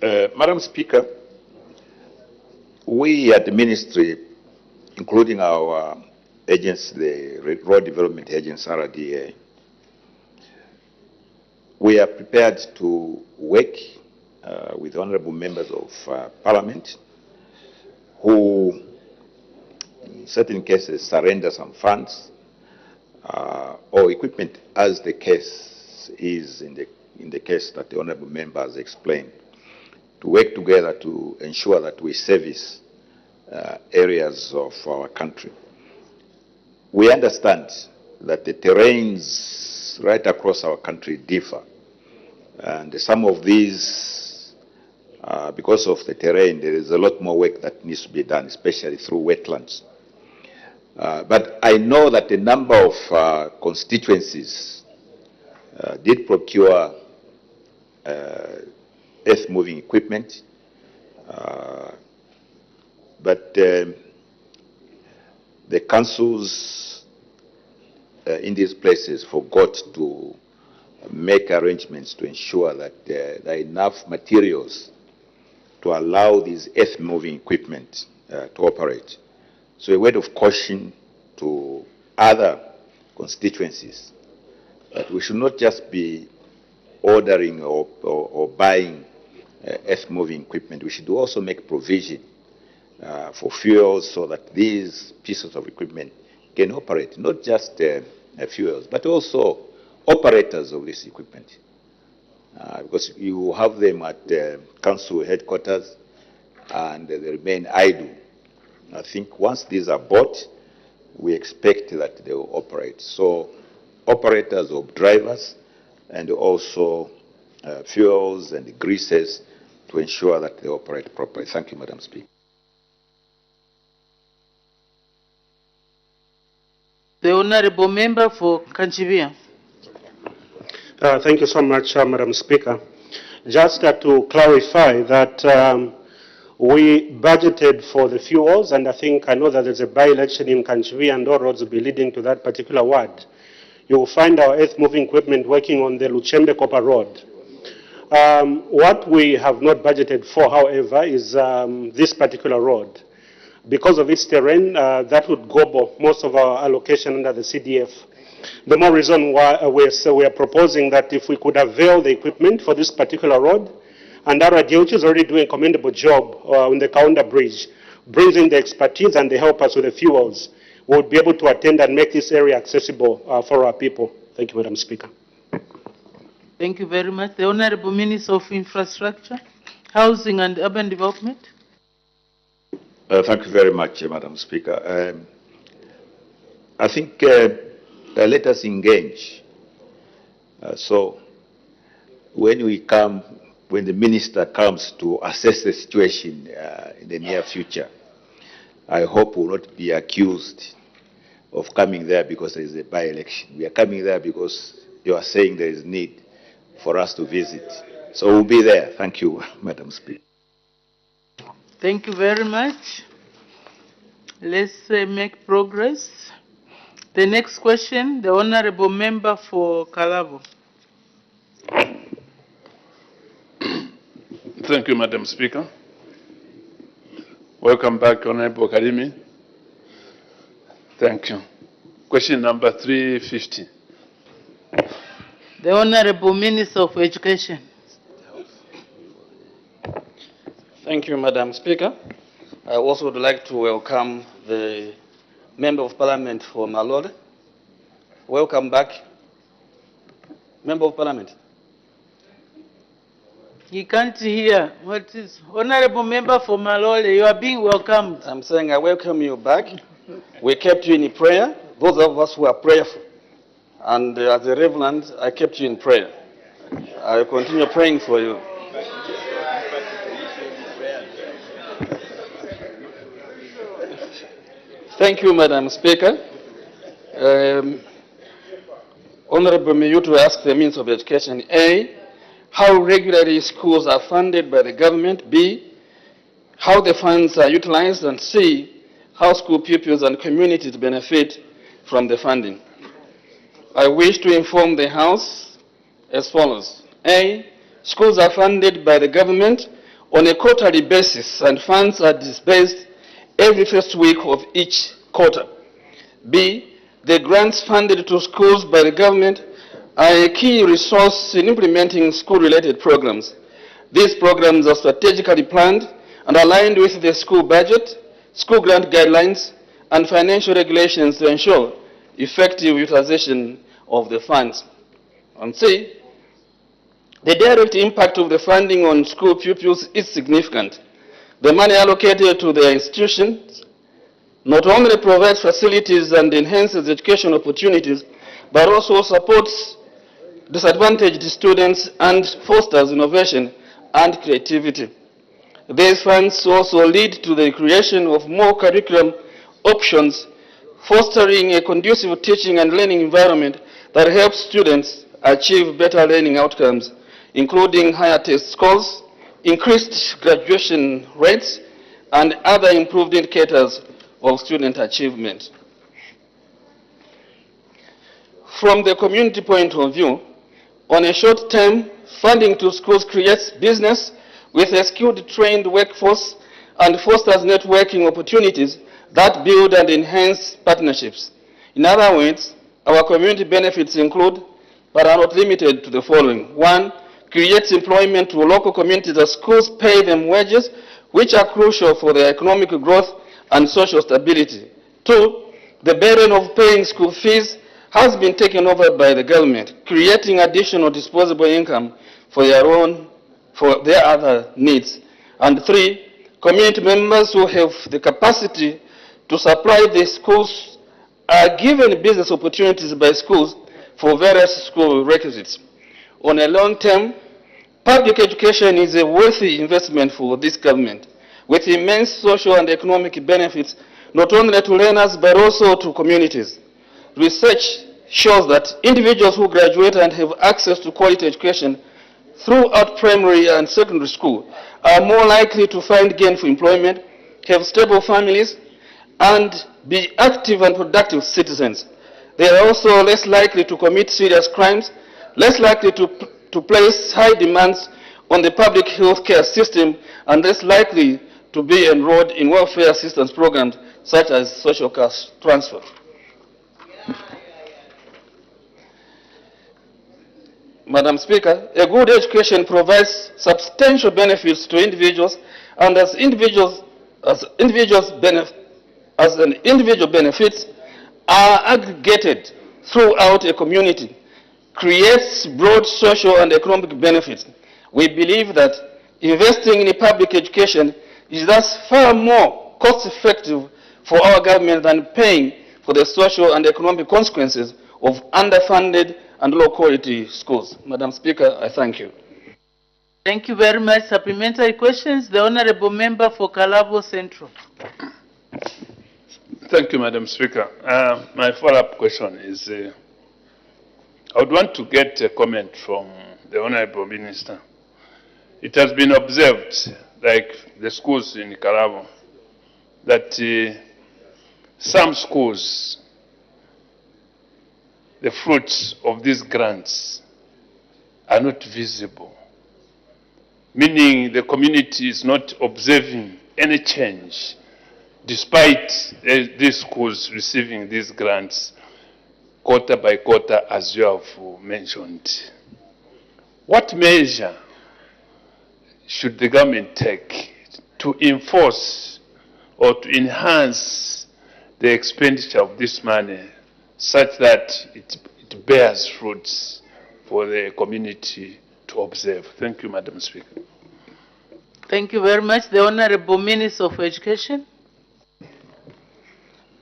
J: Madam Speaker, we at the Ministry, including our agency, the Road Development Agency, RDA, we are prepared to work with honorable members of Parliament who, in certain cases, surrender some funds or equipment, as the case is in the case that the honorable member has explained, to work together to ensure that we service areas of our country.
E: we understand that the terrains right across our country differ. And some of these, because of the terrain, there is a lot more work that needs to be done, especially through wetlands. But I know that a number of constituencies did procure earth-moving equipment, but the councils in these places forgot to make arrangements to ensure that there are enough materials to allow these earth-moving equipment to operate. So a word of caution to other constituencies that we should not just be ordering or buying earth-moving equipment. We should also make provision for fuels so that these pieces of equipment can operate, not just fuels, but also operators of this equipment. Because you have them at council headquarters and they remain idle. I think once these are bought, we expect that they will operate. So operators of drivers and also fuels and greases to ensure that they operate properly. Thank you, Madam Speaker.
D: The Honourable Member for Kanchivia.
C: Thank you so much, Madam Speaker. Just to clarify that we budgeted for the fuels, and I know that there's a by-election in Kanchivia and all roads will be leading to that particular ward. You will find our earth-moving equipment working on the Luchembe Copper Road. What we have not budgeted for, however, is this particular road. Because of its terrain, that would gobble most of our allocation under the CDF. The more reason why we are proposing that if we could avail the equipment for this particular road, and our DOT is already doing a commendable job on the Kaunda Bridge, brings in the expertise and they help us with the fuels, we would be able to attend and make this area accessible for our people. Thank you, Madam Speaker.
D: Thank you very much. The Honourable Minister of Infrastructure, Housing and Urban Development.
E: Thank you very much, Madam Speaker. I think let us engage. So when the minister comes to assess the situation in the near future, I hope we will not be accused of coming there because there is a by-election. We are coming there because you are saying there is need for us to visit. So we'll be there. Thank you, Madam Speaker.
D: Thank you very much. Let's make progress. The next question, the Honourable Member for Kalabo.
K: Thank you, Madam Speaker. Welcome back, Honourable Karimi. Thank you. Question number 350.
D: The Honourable Minister of Education.
M: Thank you, Madam Speaker. I also would like to welcome the Member of Parliament for Malole. Welcome back. Member of Parliament.
D: He can't hear. What is Honourable Member for Malole? You are being welcomed.
M: I'm saying I welcome you back. We kept you in prayer. Those of us who are prayerful. And as a Reverend, I kept you in prayer. I will continue praying for you. Thank you, Madam Speaker. Honourable Mayor, to ask the Minister of Education, A, how regularly schools are funded by the government, B, how the funds are utilized, and C, how school pupils and communities benefit from the funding. I wish to inform the House as follows. A, schools are funded by the government on a quarterly basis and funds are disbursed every first week of each quarter. B, the grants funded to schools by the government are a key resource in implementing school-related programs. These programs are strategically planned and aligned with the school budget, school grant guidelines, and financial regulations to ensure effective utilization of the funds. And C, the direct impact of the funding on school pupils is significant. The money allocated to the institutions not only provides facilities and enhances education opportunities, but also supports disadvantaged students and fosters innovation and creativity. These funds also lead to the creation of more curriculum options, fostering a conducive teaching and learning environment that helps students achieve better learning outcomes, including higher test scores, increased graduation rates, and other improved indicators of student achievement. From the community point of view, on a short term, funding to schools creates business with a skilled, trained workforce and fosters networking opportunities that build and enhance partnerships. In other words, our community benefits include, but are not limited to the following. 1, creates employment to local communities as schools pay them wages, which are crucial for their economic growth and social stability. 2, the burden of paying school fees has been taken over by the government, creating additional disposable income for their other needs. And 3, community members who have the capacity to supply the schools are given business opportunities by schools for various school requisites. On a long term, public education is a worthy investment for this government, with immense social and economic benefits, not only to learners but also to communities. Research shows that individuals who graduate and have access to quality education throughout primary and secondary school are more likely to find gainful employment, have stable families, and be active and productive citizens. They are also less likely to commit serious crimes, less likely to place high demands on the public health care system, and less likely to be enrolled in welfare assistance programs such as social cash transfer. Madam Speaker, a good education provides substantial benefits to individuals, and as individual benefits are aggregated throughout a community, creates broad social and economic benefits. We believe that investing in public education is thus far more cost-effective for our government than paying for the social and economic consequences of underfunded and low-quality schools. Madam Speaker, I thank you.
D: Thank you very much. Supplementary questions. The Honorable Member for Kalabo Central.
K: Thank you, Madam Speaker. My follow-up question is, I would want to get a comment from the Honorable Minister. It has been observed, like the schools in Kalabo, that some schools, the fruits of these grants are not visible, meaning the community is not observing any change despite these schools receiving these grants quarter by quarter, as you have mentioned. What measure should the government take to enforce or to enhance the expenditure of this money such that it bears fruits for the community to observe? Thank you, Madam Speaker.
D: Thank you very much. The Honorable Minister for Education.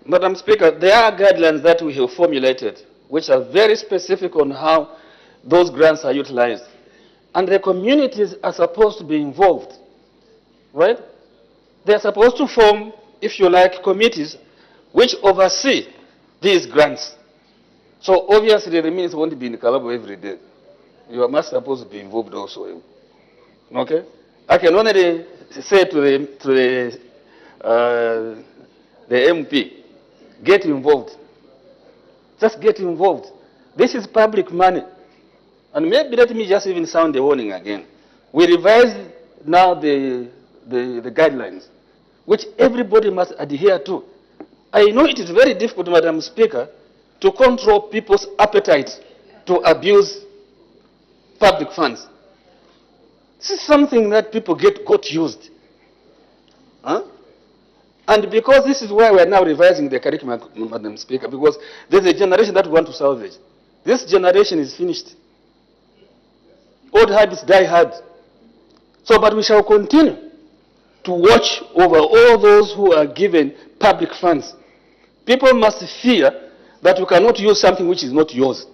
M: Madam Speaker, there are guidelines that we have formulated which are very specific on how those grants are utilized. And the communities are supposed to be involved, right? They are supposed to form, if you like, committees which oversee these grants. So obviously the minister won't be in Kalabo every day. You are not supposed to be involved also. Okay? I can only say to the MP, get involved. Just get involved. This is public money. And maybe let me just even sound the warning again. We revised now the guidelines, which everybody must adhere to. I know it is very difficult, Madam Speaker, to control people's appetite to abuse public funds. This is something that people got used. Huh? And because this is why we are now revising the curriculum, Madam Speaker, because there's a generation that we want to salvage. This generation is finished. Old habits die hard. So, but we shall continue
F: to watch over all those who are given public funds. People must fear that you cannot use something which is not yours.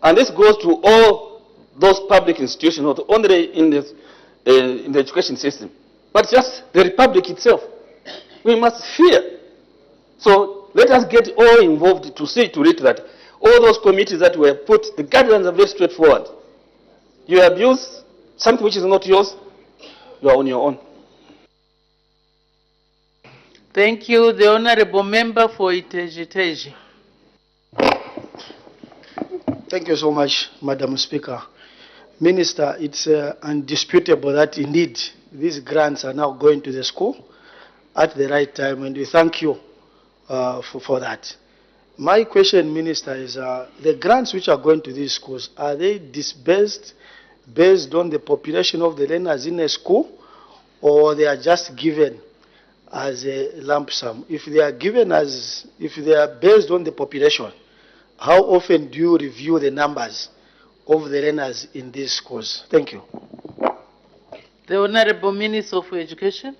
F: And this goes to all those public institutions, not only in the education system, but just the republic itself. We must fear. So let us get all involved to see to it that all those committees that were put, the guidelines are very straightforward. You abuse something which is not yours, you are on your own.
D: Thank you. The Honorable Member for Iteji.
L: Thank you so much, Madam Speaker. Minister, it's undisputable that indeed these grants are now going to the school at the right time, and we thank you for that. My question, Minister, is the grants which are going to these schools, are they disbursed based on the population of the learners in a school, or they are just given as a lump sum? If they are given as, if they are based on the population, how often do you review the numbers of the learners in these schools? Thank you.
D: The Honorable Minister for Education.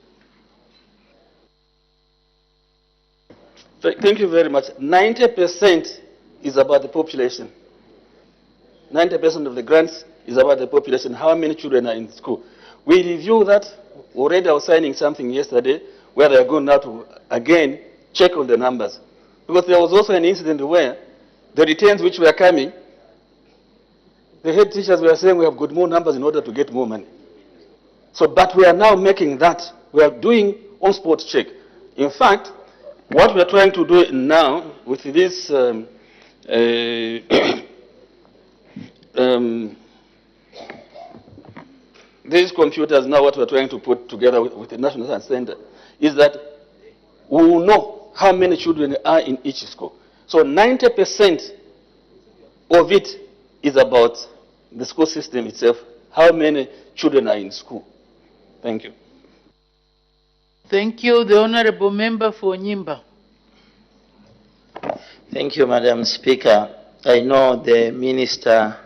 F: Thank you very much. 90% is about the population. 90% of the grants is about the population, how many children are in school. We review that. Already I was signing something yesterday where they are going now to, again, check on the numbers. Because there was also an incident where the returns which were coming, the head teachers were saying we have got more numbers in order to get more money. So, but we are now making that. We are doing on-spot check. In fact, what we are trying to do now with this these computers, now what we are trying to put together with the National Science Center is that we will know how many children are in each school. So 90% of it is about the school system itself, how many children are in school. Thank you.
D: Thank you. The Honorable Member for Nyimba.
W: Thank you, Madam Speaker. I know the Minister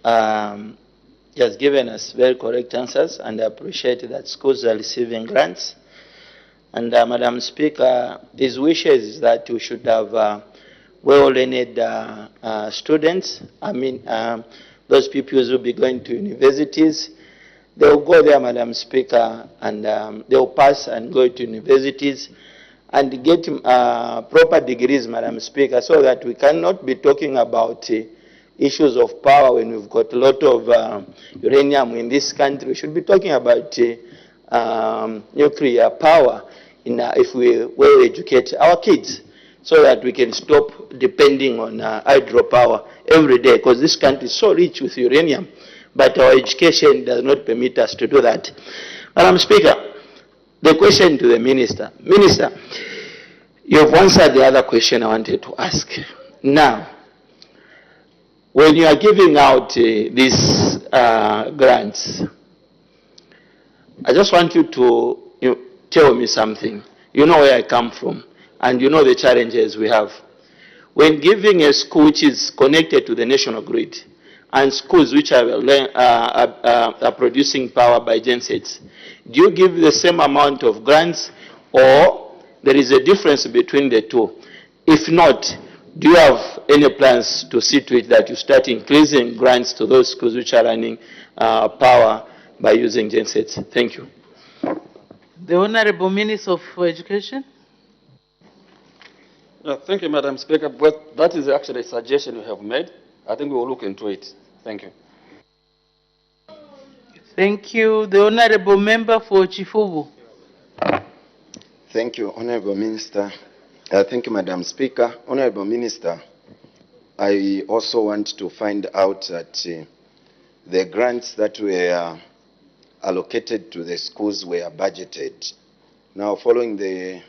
W: has given us very correct answers, and I appreciate that schools are receiving grants. And Madam Speaker, his wishes is that we should have well-learned students. I mean, those pupils will be going to universities. They will go there, Madam Speaker, and they will pass and go to universities and get proper degrees, Madam Speaker, so that we cannot be talking about issues of power when we've got a lot of uranium in this country. We should be talking about nuclear power if we well educate our kids, so that we can stop depending on hydropower every day, because this country is so rich with uranium, but our education does not permit us to do that. Madam Speaker, the question to the Minister. Minister, you have answered the other question I wanted to ask. Now, when you are giving out these grants, I just want you to tell me something. You know where I come from, and you know the challenges we have. When giving a school which is connected to the national grid, and schools which are producing power by gensets, do you give the same amount of grants, or there is a difference between the two? If not, do you have any plans to see to it that you start increasing grants to those schools which are running power by using gensets? Thank you.
D: The Honorable Minister for Education.
F: Thank you, Madam Speaker. But that is actually a suggestion we have made. I think we will look into it. Thank you.
D: Thank you. The Honorable Member for Chifubu.
X: Thank you, Honorable Minister. Thank you, Madam Speaker. Honorable Minister, I also want to find out that the grants that were allocated to the schools were budgeted. Now, following the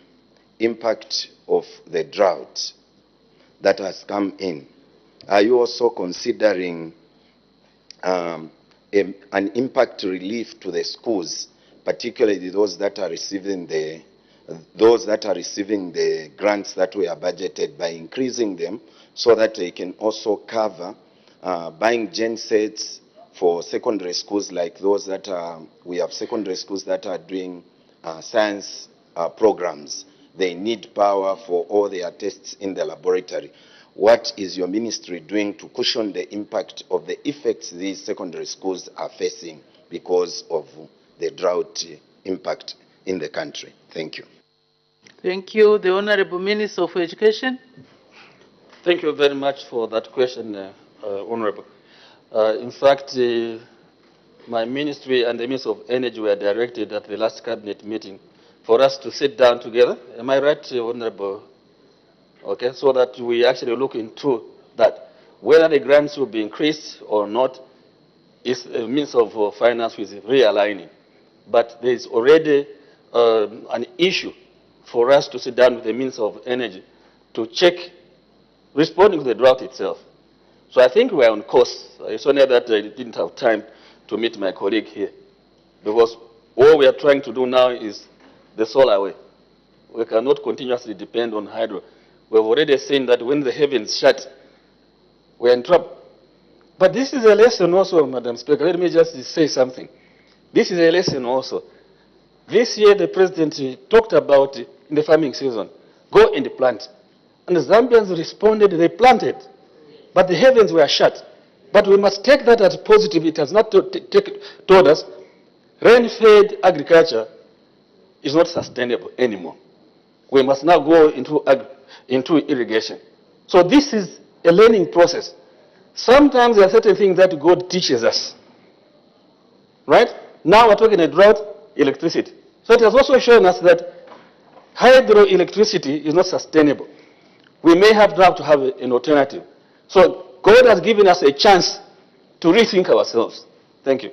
X: impact of the drought that has come in, are you also considering an impact relief to the schools, particularly those that are receiving the grants that were budgeted, by increasing them so that they can also cover buying gen sets for secondary schools like those that are, we have secondary schools that are doing science programs. They need power for all their tests in the laboratory. What is your ministry doing to cushion the impact of the effects these secondary schools are facing because of the drought impact in the country? Thank you.
D: Thank you. The Honorable Minister of Education.
F: Thank you very much for that question, Honorable. In fact, my ministry and the Minister of Energy were directed at the last cabinet meeting for us to sit down together. Am I right, Honorable? Okay, so that we actually look into that. Whether the grants will be increased or not is a means of finance with realigning. But there is already an issue for us to sit down with the Minister of Energy to check responding to the drought itself. So I think we are on course. It's only that I didn't have time to meet my colleague here. Because all we are trying to do now is the solar way. We cannot continuously depend on hydro. We've already seen that when the heavens shut, we're in trouble. But this is a lesson also, Madam Speaker. Let me just say something. This is a lesson also. This year the President talked about in the farming season, go and plant. And the Zambians responded, they planted. But the heavens were shut. But we must take that as positive. It has not told us rain-fed agriculture is not sustainable anymore. We must now go into irrigation. So this is a learning process. Sometimes there are certain things that God teaches us. Right? Now we're talking about drought, electricity. So it has also shown us that hydroelectricity is not sustainable. We may have now to have an alternative. So God has given us a chance to rethink ourselves. Thank you.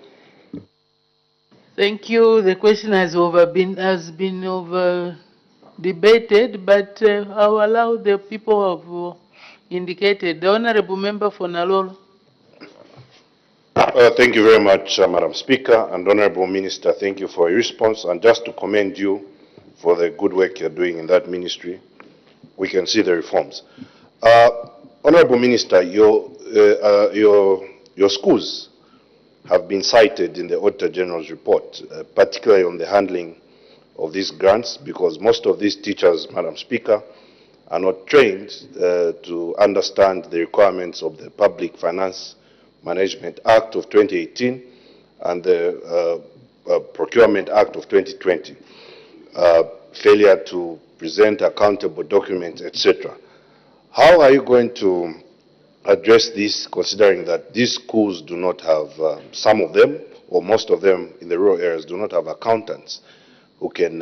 D: Thank you. The question has been over debated, but I'll allow the people who have indicated. The Honorable Member for Nalolo.
G: Thank you very much, Madam Speaker, and Honorable Minister. Thank you for your response, and just to commend you for the good work you're doing in that ministry. We can see the reforms. Honorable Minister, your schools have been cited in the Auditor General's report, particularly on the handling of these grants, because most of these teachers, Madam Speaker, are not trained to understand the requirements of the Public Finance Management Act of 2018 and the Procurement Act of 2020, failure to present accountable documents, etc. How are you going to address this, considering that these schools do not have, some of them, or most of them in the rural areas, do not have accountants who can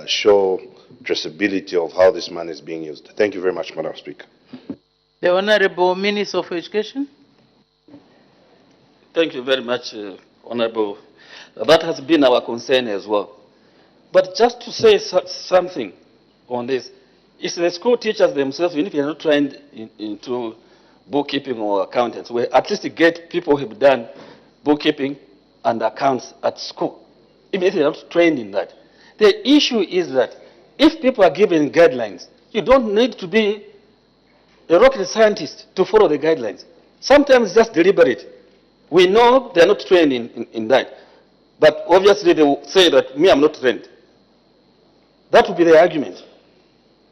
G: show traceability of how this money is being used? Thank you very much, Madam Speaker.
D: The Honorable Minister of Education.
F: Thank you very much, Honorable. That has been our concern as well. But just to say something on this, it's the school teachers themselves, even if you're not trained into bookkeeping or accountants, we at least get people who have done bookkeeping and accounts at school, even if they're not trained in that. The issue is that if people are given guidelines, you don't need to be a rocket scientist to follow the guidelines. Sometimes just deliberate. We know they're not trained in that. But obviously they will say that, me, I'm not trained. That would be the argument.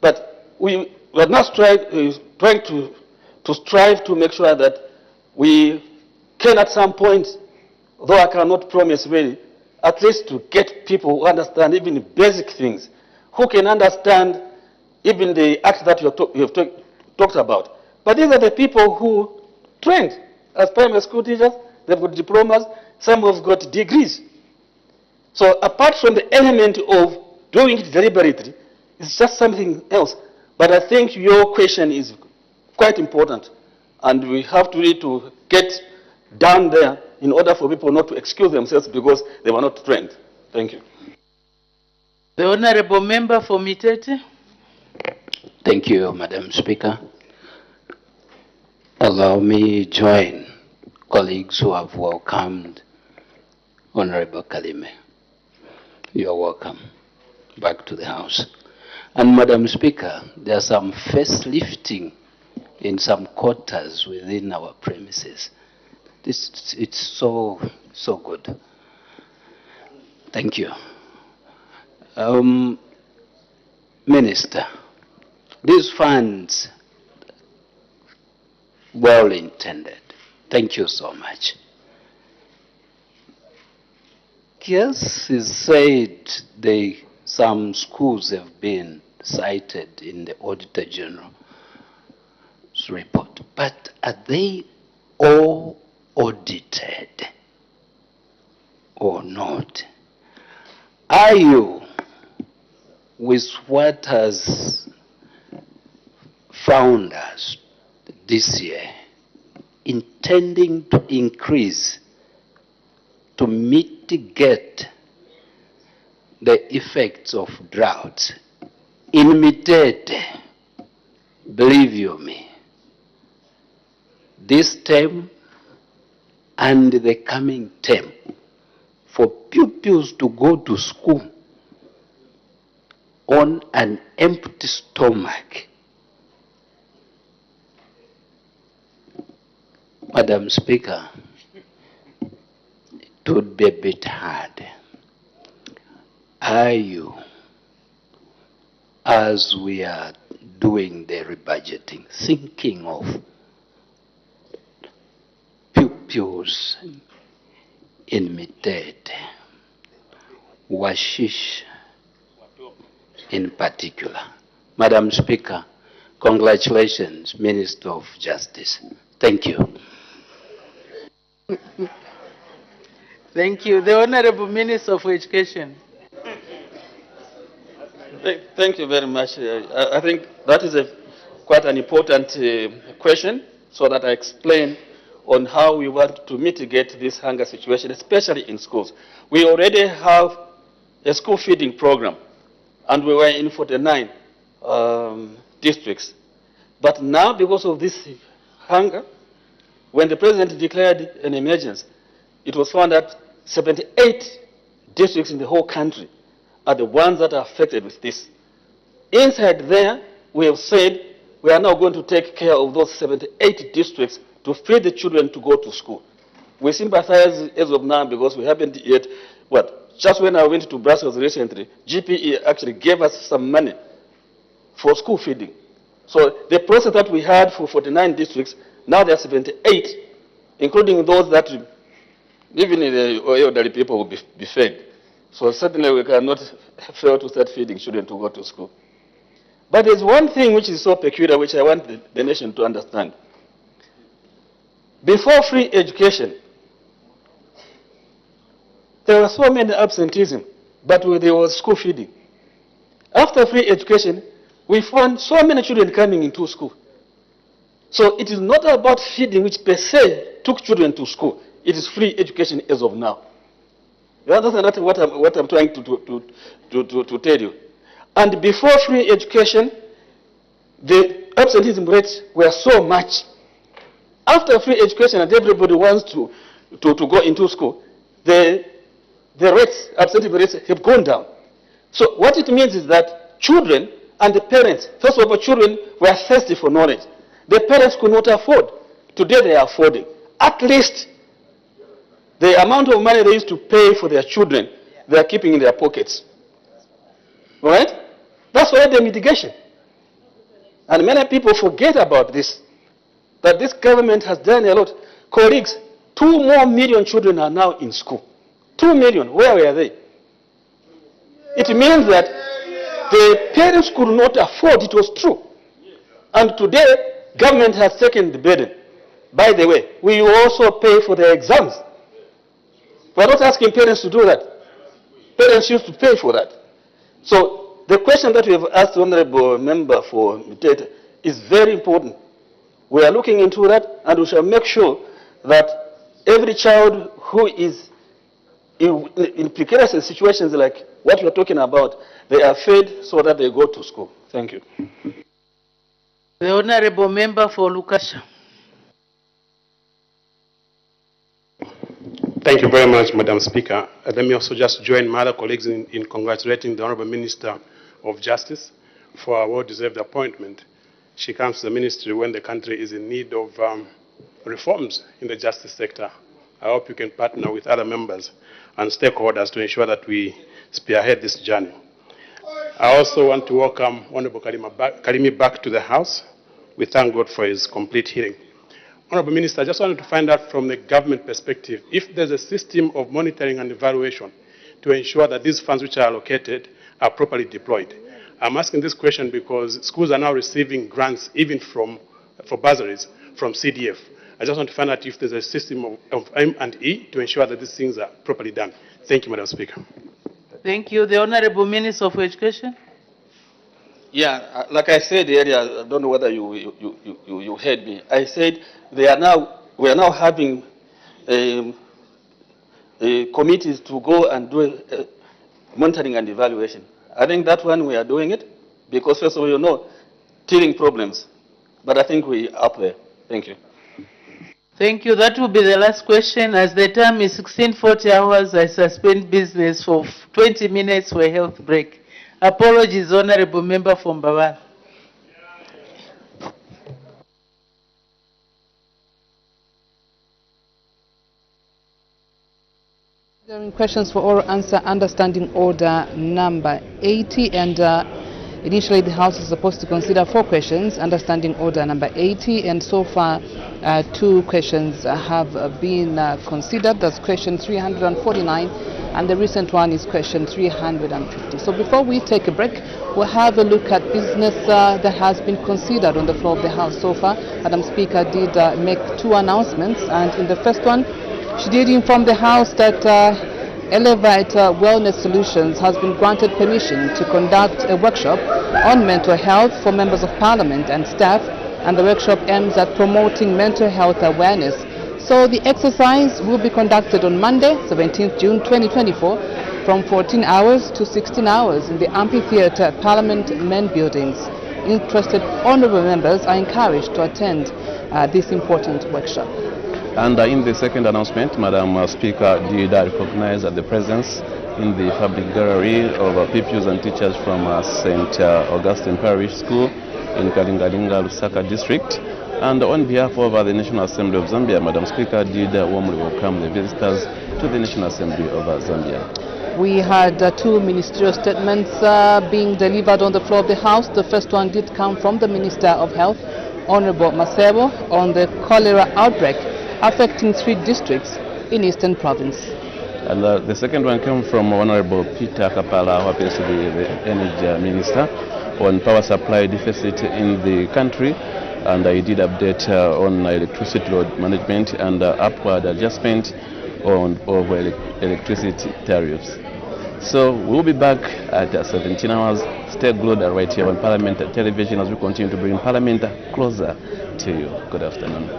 F: But we are now trying to strive to make sure that we can at some point, though I cannot promise really, at least to get people who understand even basic things, who can understand even the act that you have talked about. But these are the people who trained as primary school teachers. They've got diplomas, some have got degrees. So apart from the element of doing it deliberately, it's just something else. But I think your question is quite important, and we have to really to get down there in order for people not to excuse themselves because they were not trained. Thank you.
D: The Honorable Member for Mitete.
N: Thank you, Madam Speaker. Allow me join colleagues who have welcomed Honorable Kalime. You are welcome back to the House. And Madam Speaker, there are some facelifting in some quarters within our premises. It's so good. Thank you. Minister, these funds, well intended. Thank you so much. Yes, it's said some schools have been cited in the Auditor General's report, but are they all audited or not? Are you, with what has found us this year, intending to increase to mitigate the effects of drought, imitate, believe you me, this term and the coming term, for pupils to go to school on an empty stomach? Madam Speaker, it would be a bit hard. Are you, as we are doing the rebudgeting, thinking of pupils in Mited, Washish in particular? Madam Speaker, congratulations, Minister of Justice. Thank you.
D: Thank you. The Honorable Minister for Education.
F: Thank you very much. I think that is quite an important question, so that I explain on how we want to mitigate this hunger situation, especially in schools. We already have a school feeding program, and we were in 49 districts. But now, because of this hunger, when the President declared an emergency, it was found that 78 districts in the whole country are the ones that are affected with this. Inside there, we have said we are now going to take care of those 78 districts to feed the children to go to school. We sympathize as of now because we haven't yet, just when I went to Brussels recently, GPE actually gave us some money for school feeding. So the process that we had for 49 districts, now there are 78, including those that even the elderly people will be fed. So certainly we cannot fail to start feeding children to go to school. But there's one thing which is so peculiar, which I want the nation to understand. Before free education, there were so many absenteeism, but there was school feeding. After free education, we found so many children coming into school. So it is not about feeding which per se took children to school. It is free education as of now. You understand what I'm trying to tell you? And before free education, the absenteeism rates were so much. After free education and everybody wants to go into school, the rates, absenteeism rates have gone down. So what it means is that children and the parents, first of all, children were thirsty for knowledge. The parents could not afford. Today they are affording. At least the amount of money they used to pay for their children, they are keeping in their pockets. All right? That's why the mitigation. And many people forget about this, that this government has done a lot. Colleagues, 2 more million children are now in school. 2 million, where were they? It means that the parents could not afford, it was true. And today, government has taken the burden. By the way, we also pay for their exams. We're not asking parents to do that. Parents used to pay for that. So the question that we have asked the Honorable Member for Mitete is very important. We are looking into that, and we shall make sure that every child who is in precarious situations like what we're talking about, they are fed so that they go to school. Thank you.
D: The Honorable Member for Lukasha.
C: Thank you very much, Madam Speaker. Let me also just join my other colleagues in congratulating the Honorable Minister of Justice for a well-deserved appointment. She comes to the ministry when the country is in need of reforms in the justice sector. I hope you can partner with other members and stakeholders to ensure that we spearhead this journey. I also want to welcome Honorable Karimi back to the House. We thank God for his complete hearing. Honorable Minister, I just wanted to find out from the government perspective if there's a system of monitoring and evaluation to ensure that these funds which are allocated are properly deployed. I'm asking this question because schools are now receiving grants even for bursaries from CDF. I just want to find out if there's a system of M&E to ensure that these things are properly done. Thank you, Madam Speaker.
D: Thank you. The Honorable Minister of Education.
F: Yeah, like I said earlier, I don't know whether you heard me. I said we are now having committees to go and do monitoring and evaluation. I think that one we are doing it because first of all, you know, teething problems. But I think we are up there. Thank you.
D: Thank you. That will be the last question. As the time is 16:40 hours, I suspend business for 20 minutes for a health break. Apologies, Honorable Member from Mbawala.
O: Questions for oral answer, understanding order number 80, and initially the House is supposed to consider 4 questions, understanding order number 80, and so far 2 questions have been considered. That's question 349, and the recent one is question 350. So before we take a break, we'll have a look at business that has been considered on the floor of the House so far. Madam Speaker did make 2 announcements, and in the first one, she did inform the House that Elevate Wellness Solutions has been granted permission to conduct a workshop on mental health for members of Parliament and staff, and the workshop aims at promoting mental health awareness. So the exercise will be conducted on Monday, 17th June 2024, from 14 hours to 16 hours in the Amphitheatre at Parliament main buildings. Interested honourable members are encouraged to attend this important workshop.
P: And in the second announcement, Madam Speaker did recognize the presence in the public gallery of pupils and teachers from St. Augustine Parish School in Kalingalinga, Lusaka district. And on behalf of the National Assembly of Zambia, Madam Speaker did warmly welcome the visitors to the National Assembly of Zambia.
O: We had 2 ministerial statements being delivered on the floor of the House. The first one did come from the Minister of Health, Honorable Masebo, on the cholera outbreak affecting 3 districts in Eastern Province.
P: And the second one came from Honorable Peter Kapala, who happens to be the Energy Minister, on power supply deficit in the country, and he did update on electricity load management and upward adjustment of electricity tariffs. So we'll be back at 17 hours. Stay glued right here on Parliament Television as we continue to bring Parliament closer to you. Good afternoon.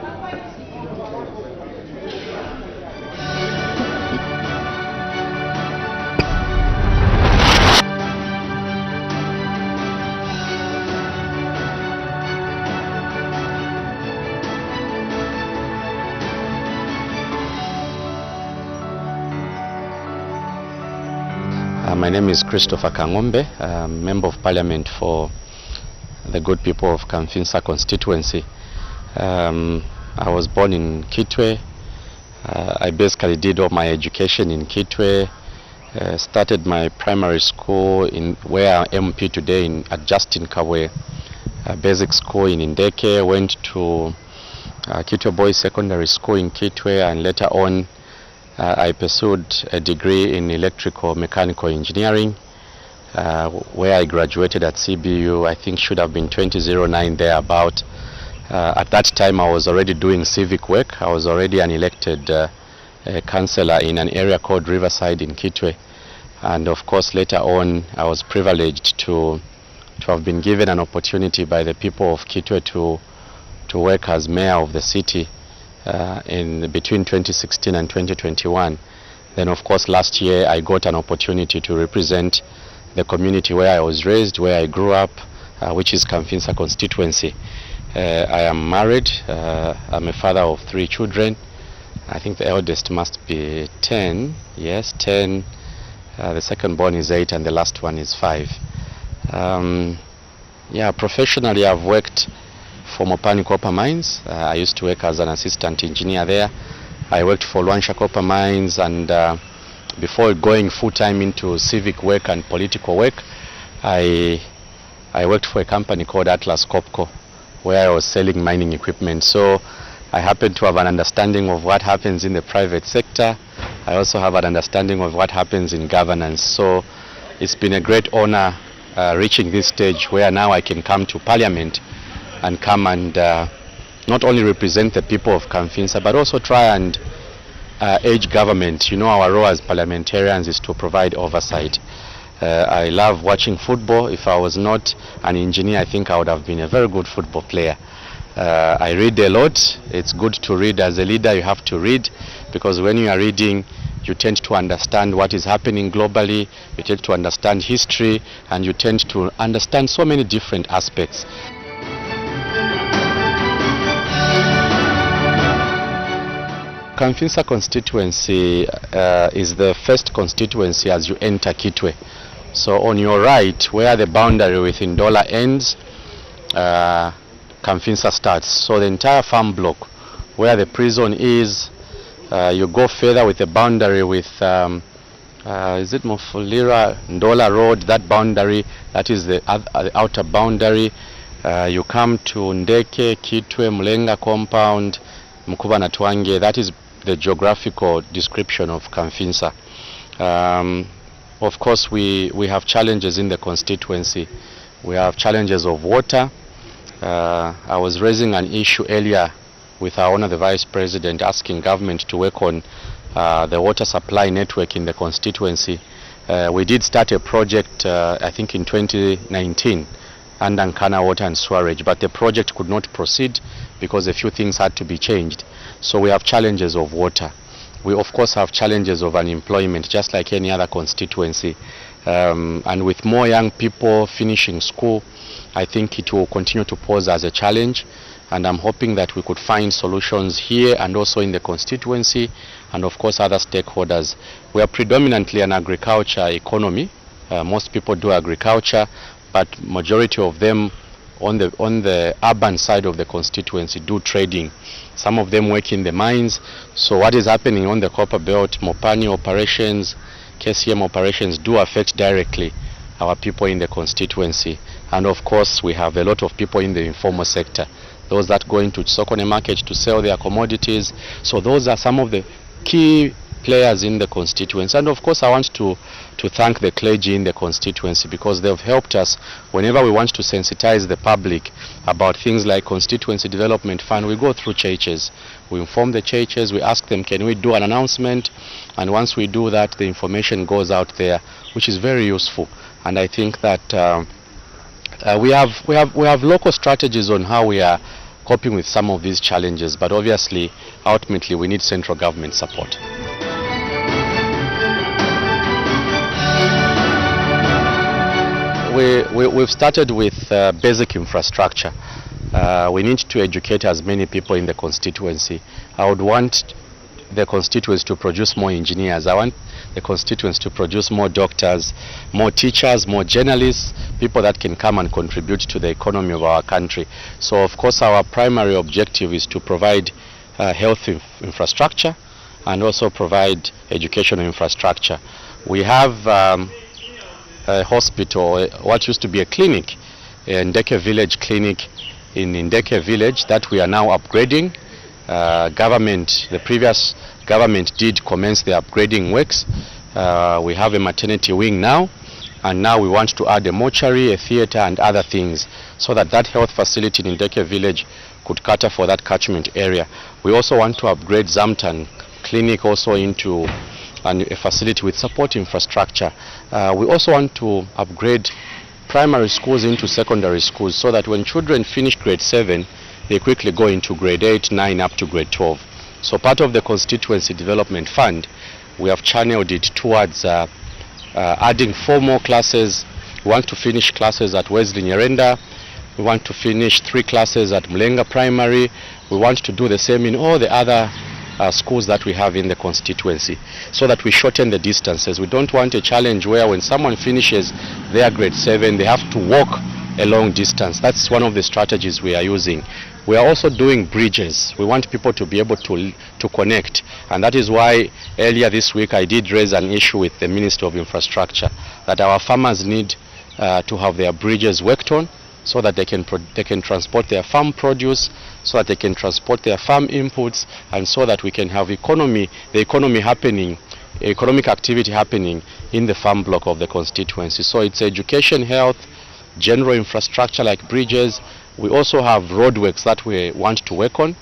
Q: My name is Christopher Kangombe, Member of Parliament for the good people of Kamfinsa constituency. I was born in Kitwe. I basically did all my education in Kitwe. Started my primary school in where I am today at Justin Kawe Basic School in Indeke. Went to Kitwe Boys Secondary School in Kitwe, and later on I pursued a degree in electrical mechanical engineering, where I graduated at CBU. I think should have been 2009 thereabout. At that time I was already doing civic work. I was already an elected councillor in an area called Riverside in Kitwe, and of course later on I was privileged to have been given an opportunity by the people of Kitwe to work as mayor of the city in between 2016 and 2021. Then of course last year I got an opportunity to represent the community where I was raised, where I grew up, which is Kamfinsa constituency. I am married. I'm a father of 3 children. I think the eldest must be 10. Yes, 10. The second born is 8 and the last one is 5. Yeah, professionally I've worked for Mopani Copper Mines. I used to work as an assistant engineer there. I worked for Luansha Copper Mines, and before going full-time into civic work and political work, I worked for a company called Atlas Copco, where I was selling mining equipment. So I happen to have an understanding of what happens in the private sector. I also have an understanding of what happens in governance. So it's been a great honor reaching this stage where now I can come to Parliament and come and not only represent the people of Kamfinsa, but also try and urge government. You know, our role as parliamentarians is to provide oversight. I love watching football. If I was not an engineer, I think I would have been a very good football player. I read a lot. It's good to read. As a leader, you have to read, because when you are reading, you tend to understand what is happening globally, you tend to understand history, and you tend to understand so many different aspects. Kamfinsa constituency is the first constituency as you enter Kitwe. So on your right, where the boundary with Ndola ends, Kamfinsa starts. So the entire farm block, where the prison is, you go further with the boundary with, is it Mufulira, Ndola Road, that boundary, that is the outer boundary. You come to Ndeke, Kitwe, Mlenga compound, Mkuba na Twange, that is the geographical description of Kamfinsa. Of course, we have challenges in the constituency. We have challenges of water. I was raising an issue earlier with our Honour the Vice President, asking government to work on the water supply network in the constituency. We did start a project, I think in 2019, under Nkana Water and Sewerage, but the project could not proceed because a few things had to be changed. So we have challenges of water. We of course have challenges of unemployment, just like any other constituency. And with more young people finishing school, I think it will continue to pose as a challenge. And I'm hoping that we could find solutions here and also in the constituency, and of course other stakeholders. We are predominantly an agriculture economy. Most people do agriculture, but majority of them on the urban side of the constituency do trading. Some of them work in the mines. So what is happening on the copper belt, Mopani operations, KCM operations do affect directly our people in the constituency. And of course we have a lot of people in the informal sector, those that go into Sokone market to sell their commodities. So those are some of the key players in the constituency. And of course I want to thank the clergy in the constituency, because they've helped us whenever we want to sensitize the public about things like constituency development fund. We go through churches, we inform the churches, we ask them, can we do an announcement? And once we do that, the information goes out there, which is very useful. And I think that we have local strategies on how we are coping with some of these challenges, but obviously ultimately we need central government support. We've started with basic infrastructure. We need to educate as many people in the constituency. I would want the constituents to produce more engineers. I want the constituents to produce more doctors, more teachers, more journalists, people that can come and contribute to the economy of our country. So of course our primary objective is to provide health infrastructure and also provide educational infrastructure. We have a hospital, what used to be a clinic, Ndeke Village Clinic in Ndeke Village, that we are now upgrading. The previous government did commence the upgrading works. We have a maternity wing now, and now we want to add a mortuary, a theatre and other things, so that that health facility in Ndeke Village could cater for that catchment area. We also want to upgrade Zamtan Clinic also into a facility with support infrastructure. We also want to upgrade primary schools into secondary schools, so that when children finish grade 7, they quickly go into grade 8, 9 up to grade 12. So part of the constituency development fund, we have channeled it towards adding 4 more classes. We want to finish classes at Wesley Nyerenda. We want to finish 3 classes at Mlenga Primary. We want to do the same in all the other schools that we have in the constituency, so that we shorten the distances. We don't want a challenge where when someone finishes their grade 7, they have to walk a long distance. That's one of the strategies we are using. We are also doing bridges. We want people to be able to connect, and that is why earlier this week I did raise an issue with the Minister of Infrastructure that our farmers need to have their bridges worked on, so that they can transport their farm produce, so that they can transport their farm inputs, and so that we can have the economy happening, economic activity happening in the farm block of the constituency. So it's education, health, general infrastructure like bridges. We also have roadworks that we want to work on,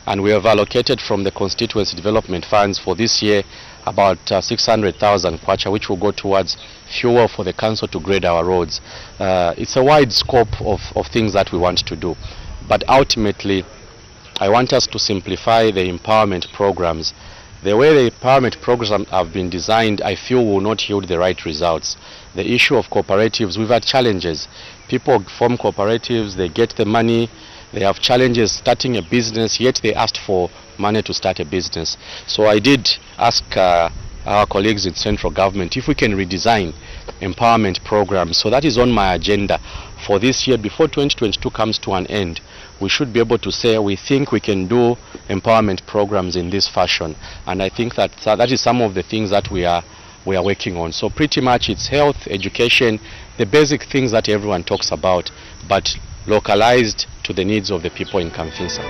Q: and we have allocated from the constituency development funds for this year about 600,000 kwacha, which will go towards fuel for the council to grade our roads. It's a wide scope of things that we want to do, but ultimately I want us to simplify the empowerment programs. The way the empowerment programs have been designed, I feel will not yield the right results. The issue of cooperatives, we've had challenges. People form cooperatives, they get the money, they have challenges starting a business, yet they asked for money to start a business. So I did ask our colleagues in central government if we can redesign empowerment programs. So that is on my agenda for this year. Before 2022 comes to an end, we should be able to say we think we can do empowerment programs in this fashion. And I think that that is some of the things that we are working on. So pretty much it's health, education, the basic things that everyone talks about, but localized to the needs of the people in Kamfinsa.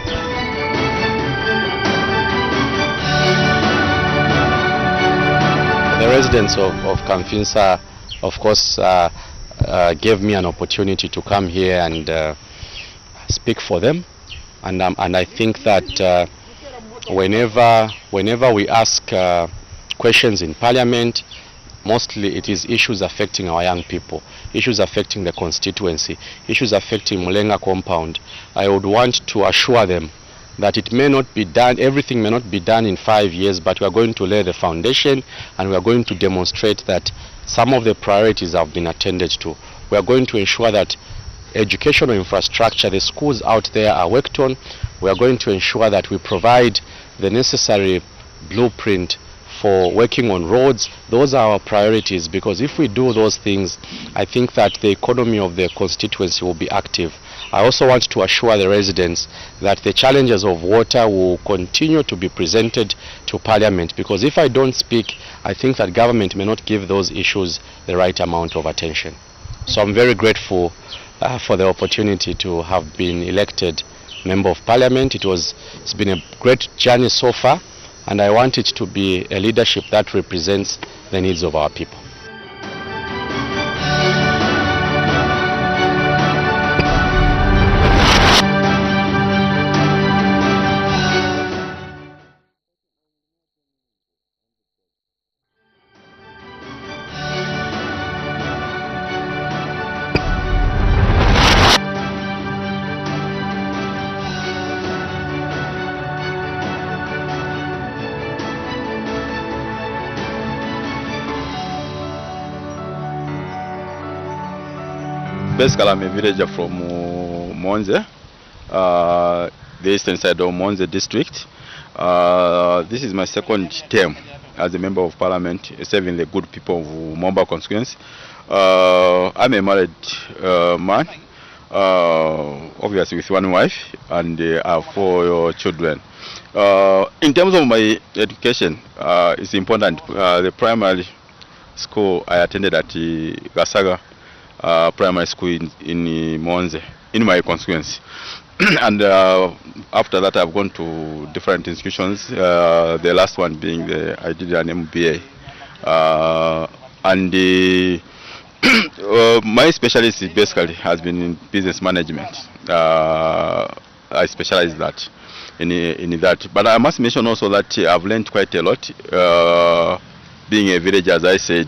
Q: The residents of Kamfinsa, of course, gave me an opportunity to come here and speak for them, and I think that whenever we ask questions in Parliament, mostly it is issues affecting our young people, issues affecting the constituency, issues affecting Mulenga compound. I would want to assure them that it may not be done, everything may not be done in 5 years, but we are going to lay the foundation, and we are going to demonstrate that some of the priorities have been attended to. We are going to ensure that educational infrastructure, the schools out there are worked on. We are going to ensure that we provide the necessary blueprint for working on roads. Those are our priorities, because if we do those things, I think that the economy of the constituency will be active. I also want to assure the residents that the challenges of water will continue to be presented to Parliament, because if I don't speak, I think that government may not give those issues the right amount of attention. So I'm very grateful for the opportunity to have been elected Member of Parliament. It's been a great journey so far, and I want it to be a leadership that represents the needs of our people.
R: Basically, I'm a villager from Monze, the eastern side of Monze district. This is my second term as a member of parliament, serving the good people of Momba constituency. I'm a married man, obviously with one wife, and I have 4 children. In terms of my education, it's important. The primary school I attended at Gasaga primary school in Monze, in my constituency. And after that I've gone to different institutions, the last one being I did an MBA. My specialty basically has been in business management. I specialize in that. But I must mention also that I've learned quite a lot, being a villager, as I said.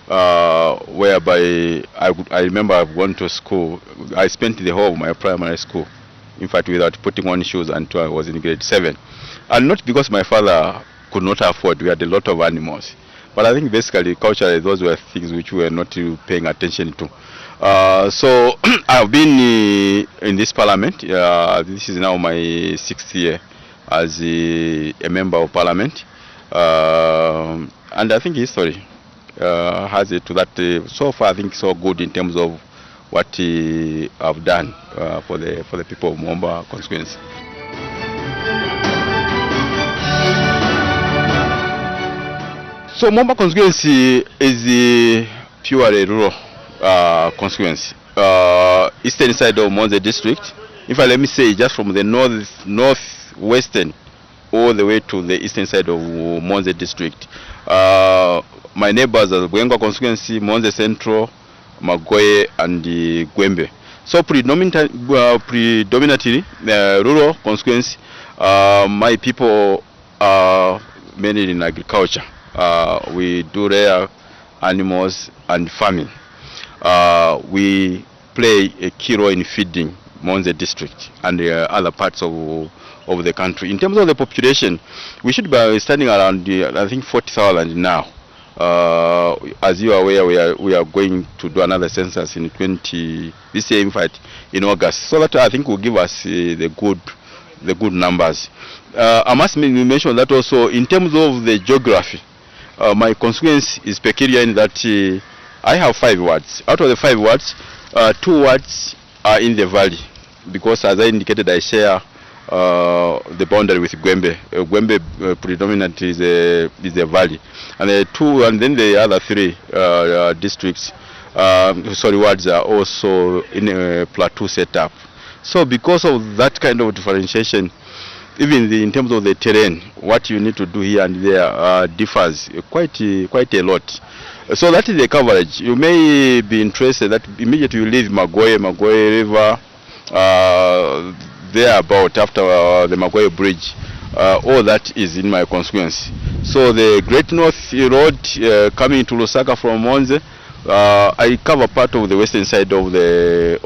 R: Whereby I remember I've gone to school. I spent the whole of my primary school, in fact, without putting on shoes until I was in grade 7. And not because my father could not afford. We had a lot of animals. But I think basically culturally those were things which we were not paying attention to. So I've been in this parliament. This is now my 6th year as a member of parliament. And I think history has it to that. So far I think so good in terms of what I've done for the people of Momba constituency. So Momba constituency is purely rural constituency, eastern side of Monze district. If I let me say, just from the northwestern all the way to the eastern side of Monze district. My neighbors are Bwenga constituency, Monze Central, Magoye, and Gwembe. So predominantly rural constituency. My people are mainly in agriculture. We do rear animals and farming. We play a key role in feeding Monze district and other parts of the country. In terms of the population, we should be standing around, I think, 40,000 now. As you are aware, we are going to do another census in this year, in fact, in August. So that I think will give us the good numbers. I must mention that also in terms of the geography, my constituency is peculiar in that I have 5 wards. Out of the 5 wards, 2 wards are in the valley, because as I indicated, I share the boundary with Gwembe. Gwembe predominantly is a valley, and then the other 3 districts, wards are also in a plateau setup. So because of that kind of differentiation, even in terms of the terrain, what you need to do here and there differs quite a lot. So that is the coverage. You may be interested that immediately you leave Magoye River, there about after the Magoye Bridge, all that is in my constituency. So the Great North Road coming to Lusaka from Monze, I cover part of the western side of the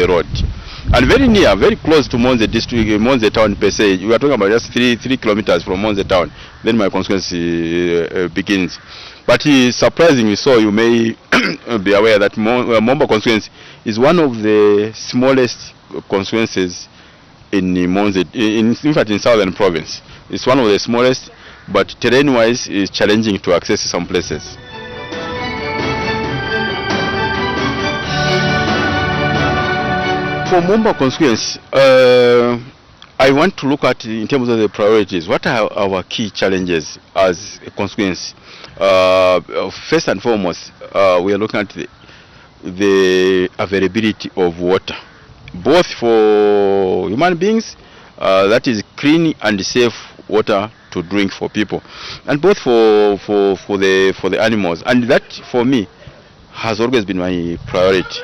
R: road, and very near, very close to Monze district, Monze town per se. We are talking about just 3 kilometers from Monze town. Then my constituency begins. But surprisingly so, you may be aware that Momba constituency is one of the smallest constituencies in Monze, in fact in southern province. It's one of the smallest, but terrain-wise is challenging to access some places. For Momba constituency, I want to look at in terms of the priorities. What are our key challenges as a constituency? First and foremost, we are looking at the availability of water, both for human beings, that is clean and safe water to drink for people, and both for the animals. And that, for me, has always been my priority.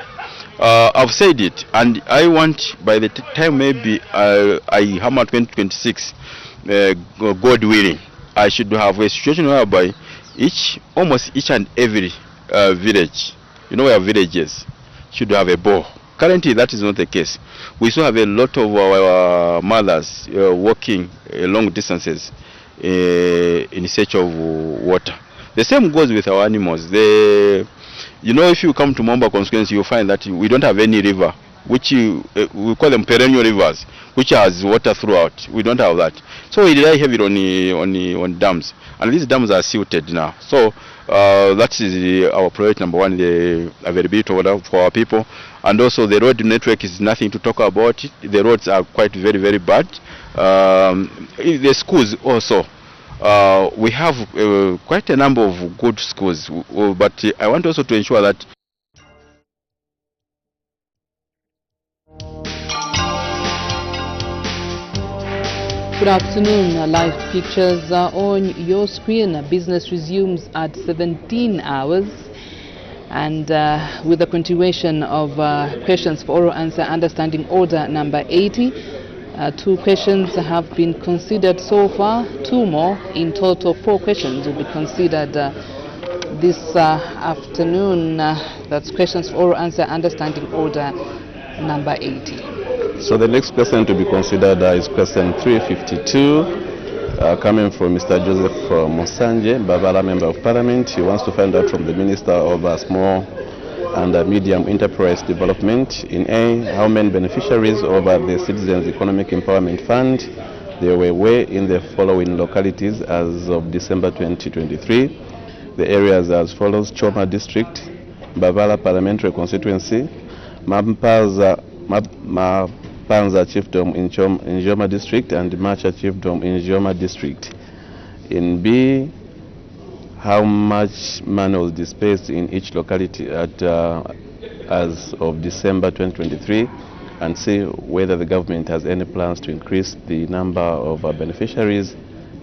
R: I've said it, and I want by the time maybe I am at 2026, God willing, I should have a situation whereby almost each and every village, we have villages, should have a bore. Currently, that is not the case. We still have a lot of our mothers walking long distances in search of water. The same goes with our animals. If you come to Momba constituency, you find that we don't have any river, which we call them perennial rivers, which has water throughout. We don't have that. So we rely heavily on dams, and these dams are silted now. So that is our priority number 1, the availability of water for our people. And also the road network is nothing to talk about. The roads are quite very, very bad. The schools also. We have quite a number of good schools, but I want also to ensure that
O: Good afternoon. Live pictures on your screen. Business resumes at 17 hours. And with the continuation of questions for oral answer, understanding order number 80. 2 questions have been considered so far. 2 more. In total, 4 questions will be considered this afternoon. That's questions for oral answer, understanding order number 80.
P: So the next question to be considered is question 352, coming from Mr. Joseph Mosanje, Bavala Member of Parliament. He wants to find out from the Minister of Small and Medium Enterprise Development, in A, how many beneficiaries of the Citizens Economic Empowerment Fund there were in the following localities as of December 2023. The areas as follows: Choma District, Bavala Parliamentary Constituency, Mapanza Chiefdom in Njoma District, and Macha Chiefdom in Njoma District. In B, how much money was dispersed in each locality at as of December 2023, and see whether the government has any plans to increase the number of beneficiaries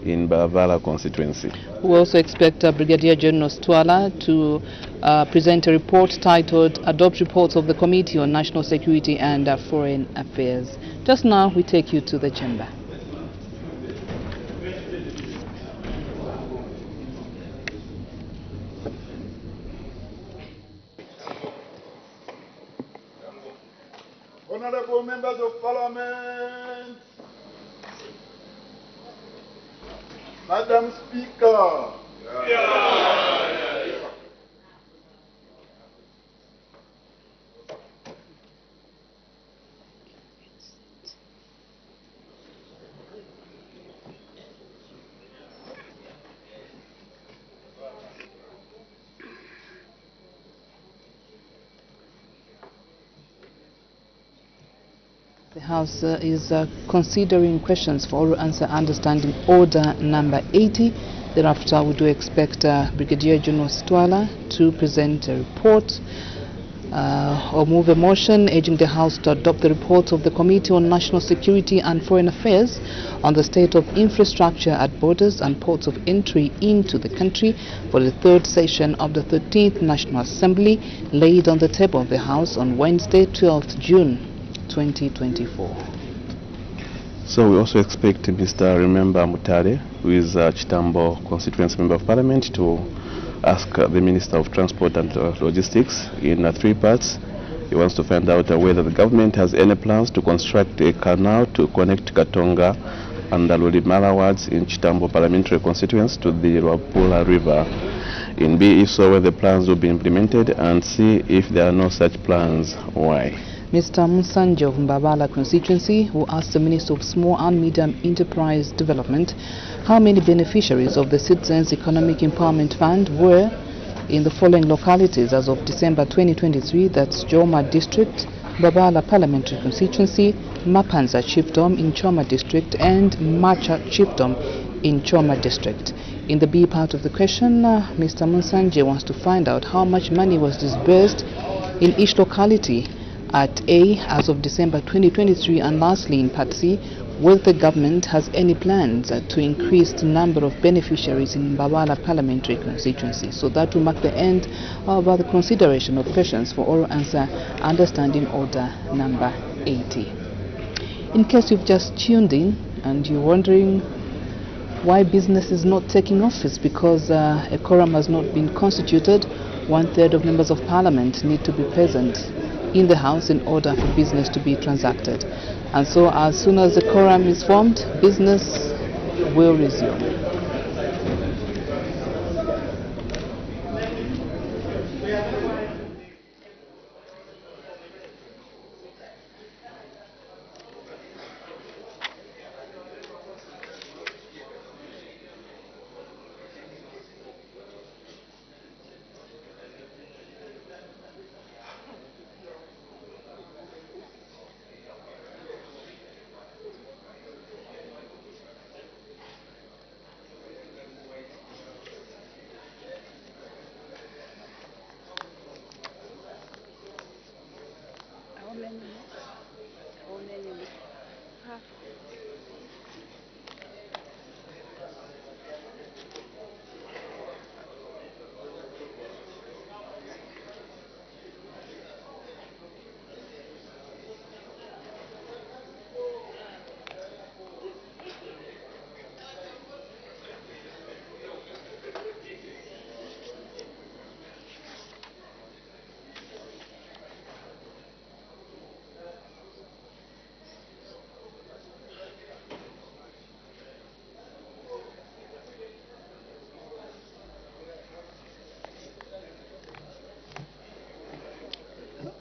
P: in Bavala constituency.
O: We also expect Brigadier General Stwala to present a report titled Adopt Reports of the Committee on National Security and Foreign Affairs. Just now, we take you to the chamber.
A: Honorable members of Parliament, Madam Speaker.
O: The House is considering questions for oral answer understanding order number 80. Thereafter, we do expect Brigadier General Stwala to present a report or move a motion urging the House to adopt the report of the Committee on National Security and Foreign Affairs on the state of infrastructure at borders and ports of entry into the country for the third session of the 13th National Assembly, laid on the table of the House on Wednesday, 12th June 2024.
P: So we also expect Mr. Remember Mutare, who is a Chitambo constituency member of parliament, to ask the Minister of Transport and Logistics in 3 parts. He wants to find out whether the government has any plans to construct a canal to connect Katonga and the Lulimala wards in Chitambo parliamentary constituency to the Rwapula River. In B, if so, whether the plans will be implemented, and C, if there are no such plans, why?
O: Mr. Musanje of Mbabala constituency, who asked the Minister of Small and Medium Enterprise Development how many beneficiaries of the Citizens Economic Empowerment Fund were in the following localities as of December 2023, that's Joma District, Mbabala Parliamentary Constituency, Mapanza Chiefdom in Choma District, and Macha Chiefdom in Choma District. In the B part of the question, Mr. Musanje wants to find out how much money was disbursed in each locality at A as of December 2023, and lastly in Part C, whether the government has any plans to increase the number of beneficiaries in Mbabala parliamentary constituency. So that will mark the end of the consideration of questions for oral answer understanding order number 80. In case you've just tuned in and you're wondering why business is not taking office, because a quorum has not been constituted, 1/3 of members of parliament need to be present in the House in order for business to be transacted. And so as soon as the quorum is formed, business will resume.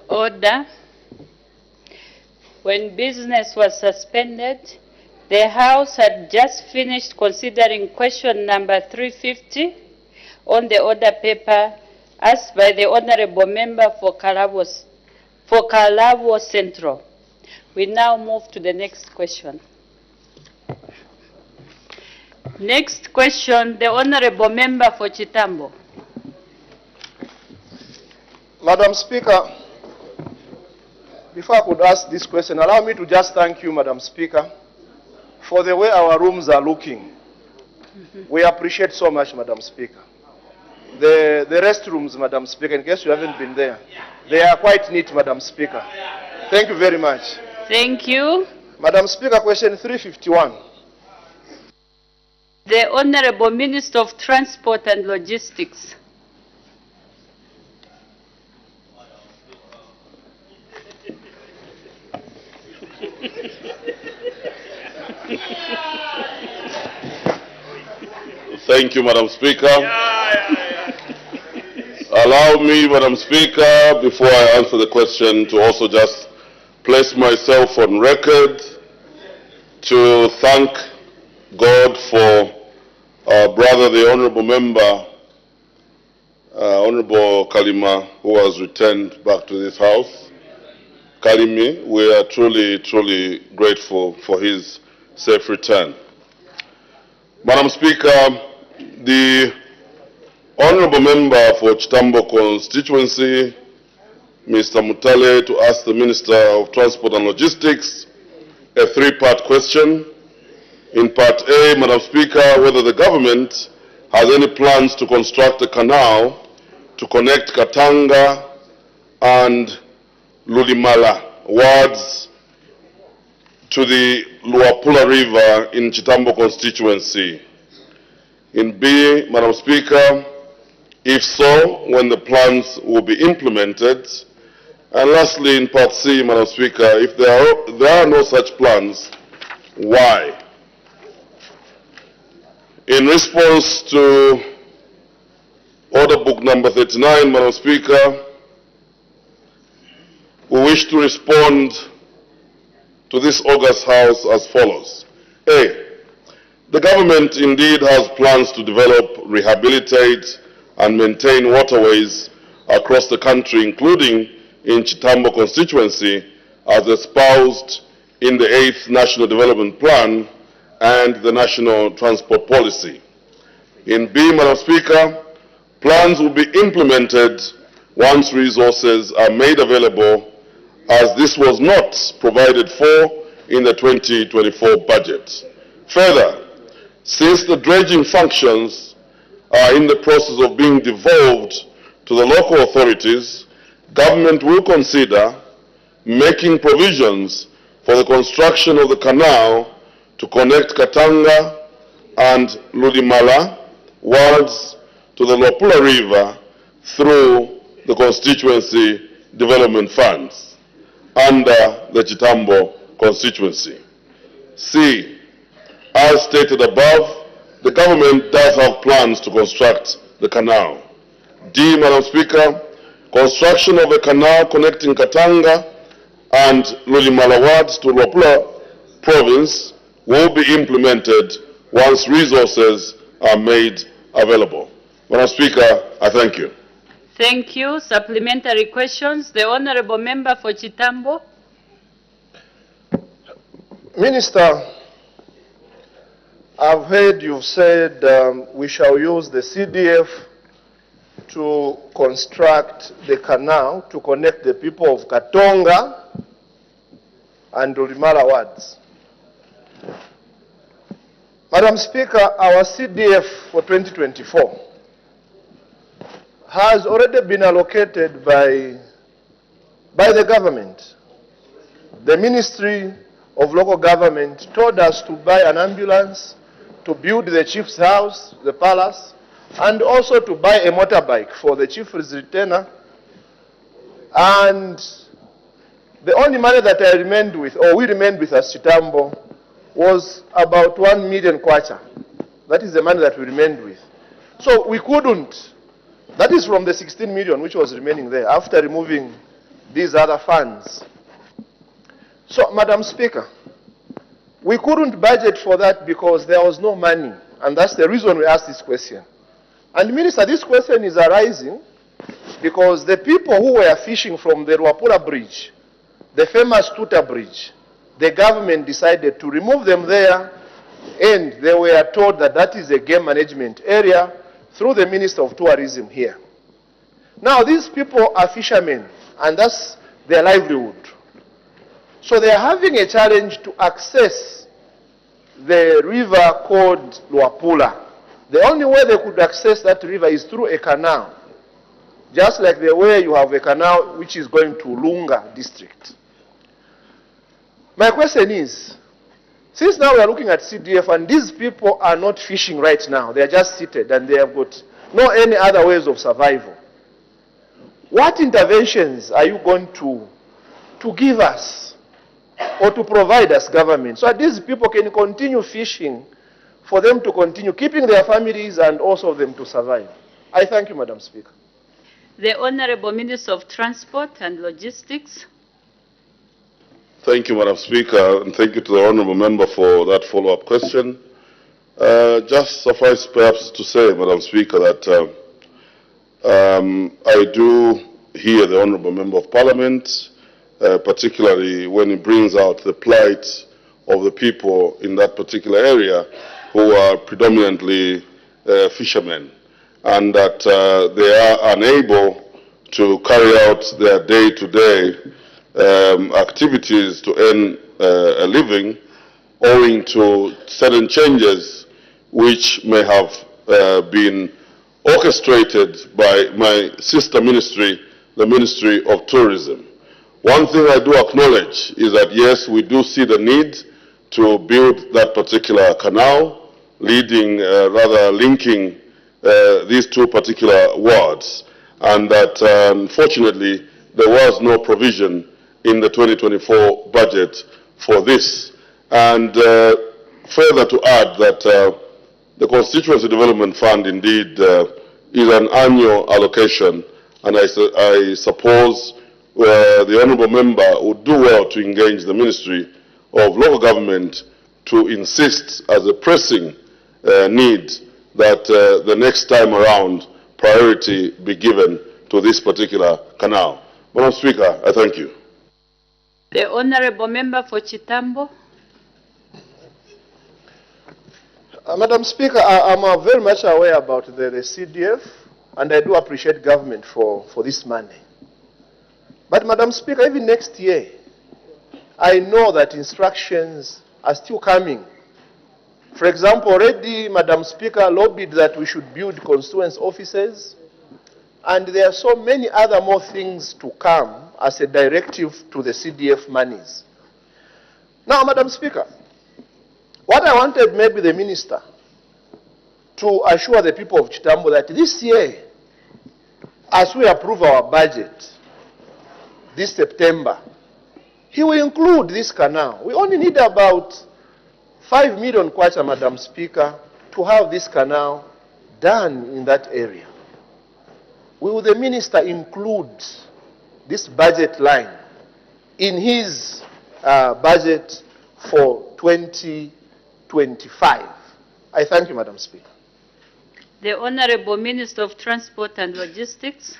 S: Order. When business was suspended, the House had just finished considering question number 350 on the order paper asked by the Honorable Member for Kalabo Central. We now move to the next question. Next question, the Honorable Member for Chitambo.
I: Madam Speaker, before I could ask this question, allow me to just thank you, Madam Speaker, for the way our rooms are looking. We appreciate so much, Madam Speaker. The restrooms, Madam Speaker, in case you haven't been there, they are quite neat, Madam Speaker. Thank you very much.
S: Thank you.
I: Madam Speaker, question 351.
S: The Honorable Minister of Transport and Logistics.
B: Thank you, Madam Speaker. Allow me, Madam Speaker, before I answer the question, to also just place myself on record to thank God for our brother, the Honorable Member, Honorable Kalima, who has returned back to this House. Kalimi, we are truly, truly grateful for his safe return. Madam Speaker, the Honorable Member for Chitambo constituency, Mr. Mutale, to ask the Minister of Transport and Logistics a three-part question. In part A, Madam Speaker, whether the government has any plans to construct a canal to connect Katanga and Lulimala wards to the Luapula River in Chitambo constituency. In B, Madam Speaker, if so, when the plans will be implemented. And lastly, in part C, Madam Speaker, if there are no such plans, why? In response to Order Book number 39, Madam Speaker, we wish to respond to this August House as follows. A, the government indeed has plans to develop, rehabilitate, and maintain waterways across the country, including in Chitambo constituency, as espoused in the 8th National Development Plan and the National Transport Policy. In B, Madam Speaker, plans will be implemented once resources are made available, as this was not provided for in the 2024 budget. Further, since the dredging functions are in the process of being devolved to the local authorities, government will consider making provisions for the construction of the canal to connect Katanga and Ludimala wards to the Luapula River through the constituency development funds under the Chitambo constituency. C, as stated above, the government does have plans to construct the canal. D, Madam Speaker, construction of a canal connecting Katanga and Lulimala wards to Luapula province will be implemented once resources are made available. Madam Speaker, I thank you.
S: Thank you. Supplementary questions. The Honorable Member for Chitambo.
I: Minister, I've heard you've said we shall use the CDF to construct the canal to connect the people of Katonga and Lulimala wards. Madam Speaker, our CDF for 2024 has already been allocated by the government. The Ministry of Local Government told us to buy an ambulance, to build the chief's house, the palace, and also to buy a motorbike for the chief retainer. And the only money that I remained with, or we remained with as Chitambo, was about 1 million kwacha. That is the money that we remained with. So we couldn't, that is from the 16 million which was remaining there after removing these other funds. So, Madam Speaker, we couldn't budget for that because there was no money. And that's the reason we asked this question. And Minister, this question is arising because the people who were fishing from the Luapula Bridge, the famous Tuta Bridge, the government decided to remove them there And they were told that that is a game management area through the Minister of Tourism here. Now these people are fishermen, and that's their livelihood. So they are having a challenge to access the river called Luapula. The only way they could access that river is through a canal, just like the way you have a canal which is going to Lunga district. My question is, since now we are looking at CDF and these people are not fishing right now, they are just seated and they have got no any other ways of survival, what interventions are you going to give us or to provide as government so that these people can continue fishing, for them to continue keeping their families and also them to survive? I thank you, Madam Speaker.
S: The Honorable Minister of Transport and Logistics.
B: Thank you, Madam Speaker, and thank you to the Honourable Member for that follow-up question. Just suffice perhaps to say, Madam Speaker, that I do hear the Honourable Member of Parliament, particularly when he brings out the plight of the people in that particular area who are predominantly fishermen, and that they are unable to carry out their day-to-day activities to earn a living owing to certain changes which may have been orchestrated by my sister ministry, the Ministry of Tourism. One thing I do acknowledge is that yes, we do see the need to build that particular canal, linking these two particular wards, and that unfortunately there was no provision in the 2024 budget for this. And further to add that the Constituency Development Fund indeed is an annual allocation, and I suppose the Honourable Member would do well to engage the Ministry of Local Government to insist as a pressing need that the next time around priority be given to this particular canal. Madam Speaker, I thank you.
S: The Honourable Member for Chitambo.
I: Madam Speaker, I'm very much aware about the CDF, and I do appreciate government for this money. But Madam Speaker, even next year, I know that instructions are still coming. For example, already Madam Speaker lobbied that we should build constituency offices, and there are so many other more things to come as a directive to the CDF monies. Now, Madam Speaker, what I wanted maybe the Minister to assure the people of Chitambo that this year, as we approve our budget this September, he will include this canal. We only need about 5 million kwacha, Madam Speaker, to have this canal done in that area. Will the Minister include this budget line in his budget for 2025? I thank you, Madam Speaker.
S: The Honourable Minister of Transport and Logistics.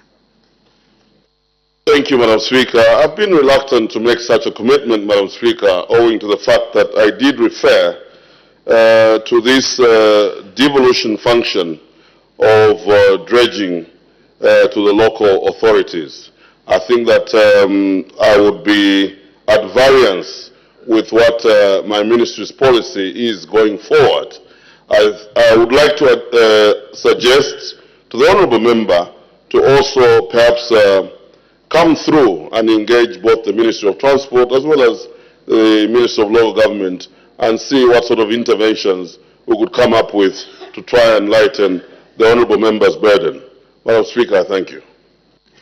B: Thank you, Madam Speaker. I've been reluctant to make such a commitment, Madam Speaker, owing to the fact that I did refer to this devolution function of dredging to the local authorities. I think that I would be at variance with what my ministry's policy is going forward. I would like to suggest to the Honourable Member to also perhaps come through and engage both the Ministry of Transport as well as the Ministry of Local Government and see what sort of interventions we could come up with to try and lighten the Honourable Member's burden. Madam Speaker, I thank you.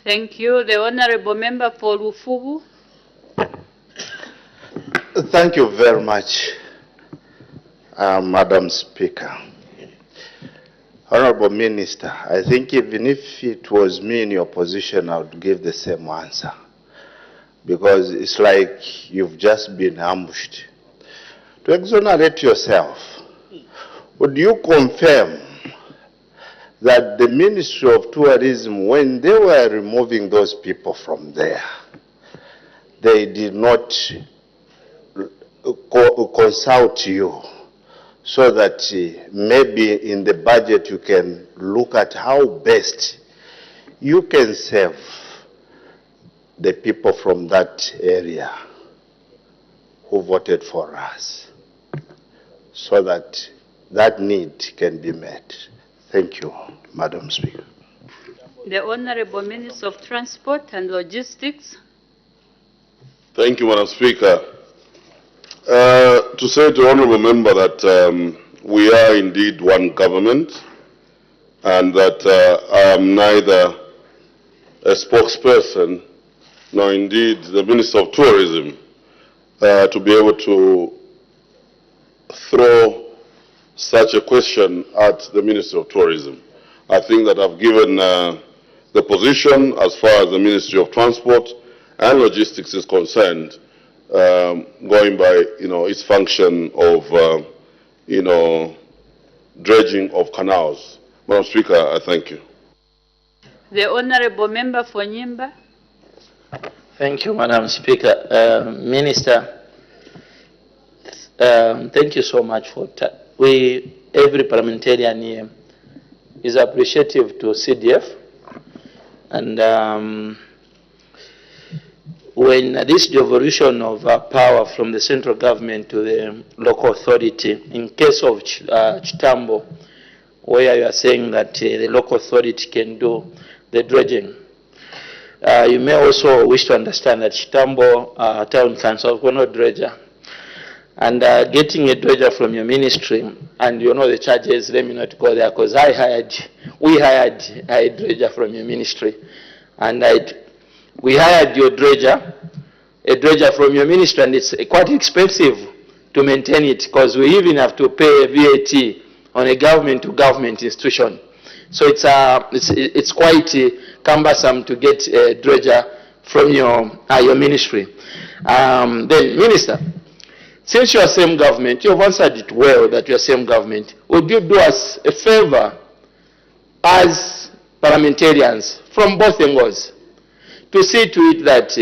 S: Thank you. The Honourable Member for Lufubu.
J: Thank you very much, Madam Speaker. Honorable Minister, I think even if it was me in your position, I would give the same answer. Because it's like you've just been ambushed. To exonerate yourself, would you confirm that the Ministry of Tourism, when they were removing those people from there, they did not consult you so that maybe in the budget you can look at how best you can serve the people from that area who voted for us, so that that need can be met. Thank you, Madam Speaker.
S: The Honorable Minister of Transport and Logistics.
B: Thank you, Madam Speaker. To say to the Honourable Member that we are indeed one government, and that I am neither a spokesperson nor indeed the Minister of Tourism to be able to throw such a question at the Ministry of Tourism. I think that I've given the position as far as the Ministry of Transport and Logistics is concerned, going by its function of dredging of canals. Madam Speaker, I thank you.
S: The Honorable Member for Nyimba.
W: Thank you, Madam Speaker. Minister, thank you so much for every parliamentarian here is appreciative to CDF, and when this devolution of power from the central government to the local authority, in case of Chitambo, where you are saying that the local authority can do the dredging, you may also wish to understand that Chitambo Town Council was no dredger. And getting a dredger from your ministry, and you know the charges, let me not go there, because we hired a dredger from your ministry. And we hired your dredger, a dredger from your ministry, and it's quite expensive to maintain it, because we even have to pay VAT on a government-to-government institution. So it's quite cumbersome to get a dredger from your ministry. Then, Minister, since you are same government, you have answered it well that you are same government. Would you do us a favor as parliamentarians from both angles to see to it that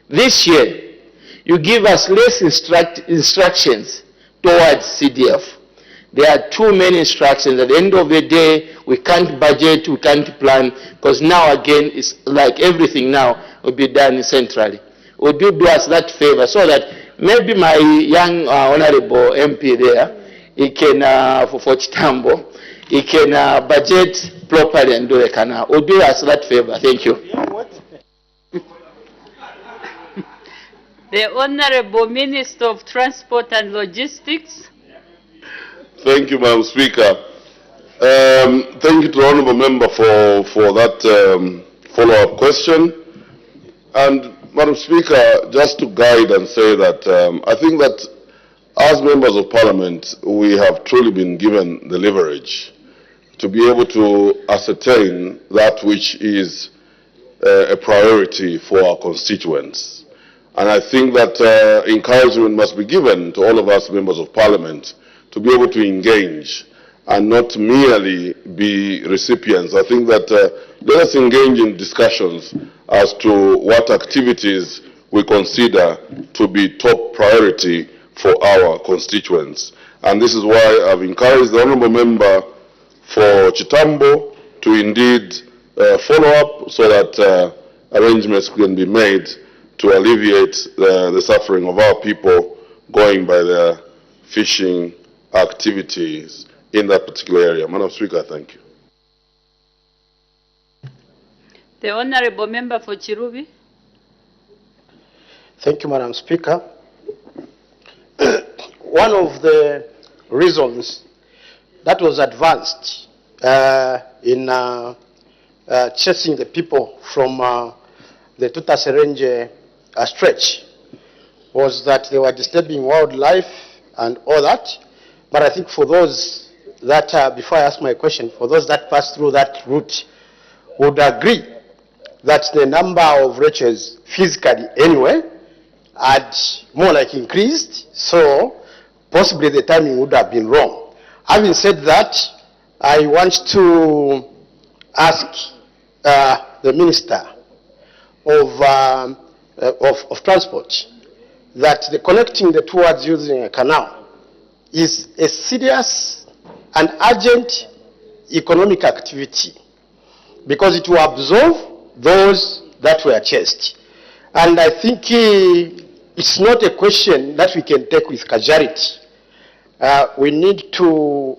W: this year you give us less instructions towards CDF? There are too many instructions. At the end of the day, we can't budget, we can't plan, because now again, it's like everything now will be done centrally. Would you do us that favor so that maybe my young honorable MP there, he can, for Chitambo, he can budget properly and do the canal. Would you do us that favor? Thank you.
S: The Honorable Minister of Transport and Logistics.
B: Thank you, Madam Speaker. Thank you to the Honourable Member for that follow-up question. And Madam Speaker, just to guide and say that I think that as members of Parliament, we have truly been given the leverage to be able to ascertain that which is a priority for our constituents. And I think that encouragement must be given to all of us members of Parliament to be able to engage and not merely be recipients. I think that let us engage in discussions as to what activities we consider to be top priority for our constituents. And this is why I've encouraged the Honourable Member for Chitambo to indeed follow up so that arrangements can be made to alleviate the suffering of our people going by their fishing activities in that particular area. Madam Speaker, thank you.
S: The Honorable Member for Chirubi.
L: Thank you, Madam Speaker. One of the reasons that was advanced in chasing the people from the Tutaserenje stretch was that they were disturbing wildlife and all that. But I think for those that, before I ask my question, for those that pass through that route would agree that the number of wretches physically anyway had more like increased, so possibly the timing would have been wrong. Having said that, I want to ask the Minister of Transport that the connecting the two words using a canal is a serious and urgent economic activity because it will absorb those that were chased. And I think it's not a question that we can take with casualty. We need to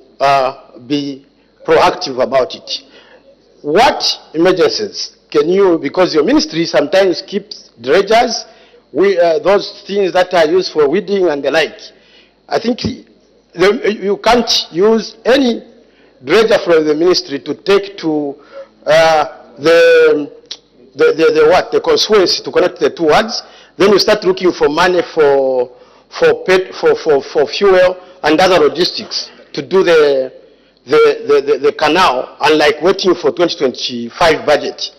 L: be proactive about it. What emergencies can you, because your ministry sometimes keeps dredgers, those things that are used for weeding and the like. I think you can't use any dredger from the ministry to take to the constituency to connect the two wards. Then you start looking for money for fuel and other logistics to do the canal, unlike waiting for 2025 budget.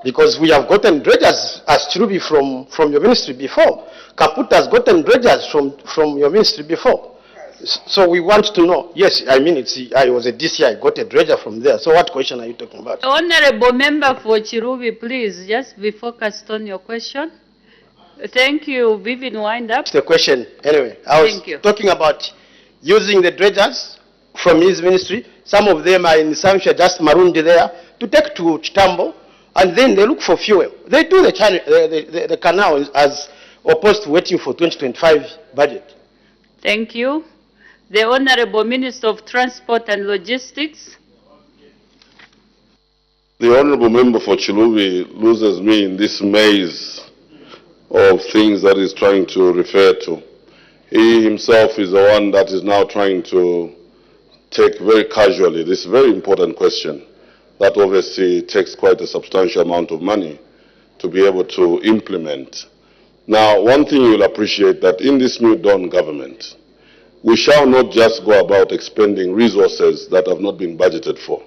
L: Because we have gotten dredgers as Chirubi from your ministry before. Kaput has gotten dredgers from your ministry before. So we want to know. Yes, I mean, I was a DC, I got a dredger from there. So what question are you talking about?
S: Honorable member for Chirubi, please, just be focused on your question. Thank you, Vivian, wind up.
L: The question, anyway, I was talking about using the dredgers from his ministry. Some of them are in Zambia, just marooned there, to take to Chitambo, and then they look for fuel. They do the canal as opposed to waiting for 2025 budget.
S: Thank you. The Honorable Minister of Transport and Logistics.
B: The Honorable Member for Chilubi loses me in this maze of things that he's trying to refer to. He himself is the one that is now trying to take very casually this very important question that obviously takes quite a substantial amount of money to be able to implement. Now, one thing you'll appreciate that in this new Dawn government, we shall not just go about expending resources that have not been budgeted for.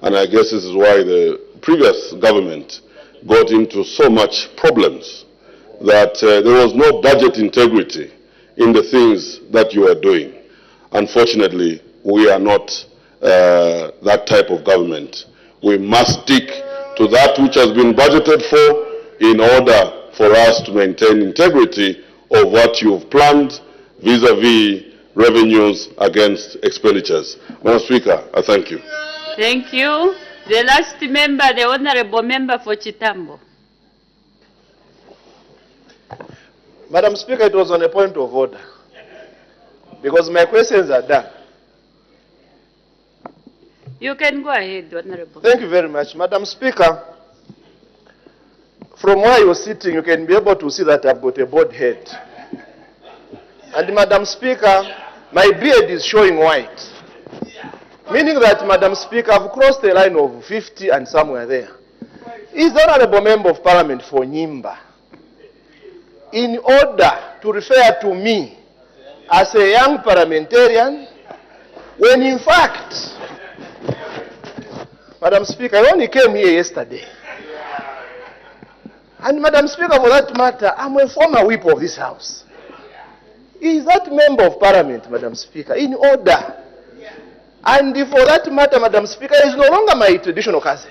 B: And I guess this is why the previous government got into so much problems, that there was no budget integrity in the things that you are doing. Unfortunately, we are not that type of government. We must stick to that which has been budgeted for in order for us to maintain integrity of what you've planned vis-a-vis revenues against expenditures. Madam Speaker, I thank you.
S: Thank you. The last member, the Honorable Member for Chitambo.
I: Madam Speaker, it was on a point of order, because my questions are done.
S: You can go ahead, Honorable.
I: Thank you very much. Madam Speaker, from where you're sitting, you can be able to see that I've got a bald head. And Madam Speaker, my beard is showing white. Meaning that, Madam Speaker, I've crossed the line of 50 and somewhere there. Is the Honorable Member of Parliament for Nyimba in order to refer to me as a young parliamentarian, when in fact, Madam Speaker, I only came here yesterday. And Madam Speaker, for that matter, I'm a former whip of this House. Is that Member of Parliament, Madam Speaker, in order? And for that matter, Madam Speaker, is no longer my traditional cousin.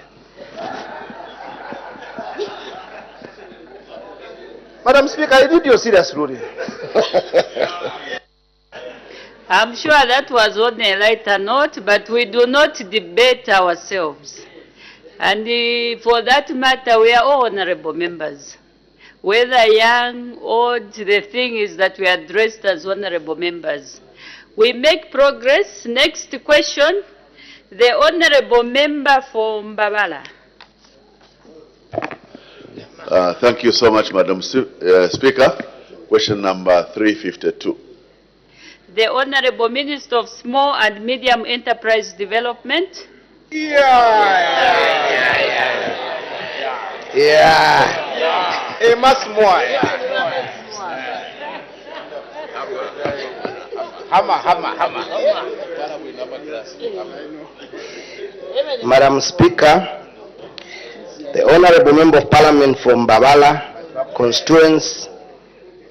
I: Madam Speaker, I need your serious ruling.
S: I'm sure that was on a lighter note, but we do not debate ourselves. And for that matter, we are all honorable members. Whether young, old, the thing is that we are addressed as honorable members. We make progress. Next question, the honorable member for Mbabala.
H: Thank you so much, Madam Speaker. Question number 352.
S: The Honorable Minister of Small and Medium Enterprise Development.
W: Madam Speaker, the Honorable Member of Parliament from Babala constituency,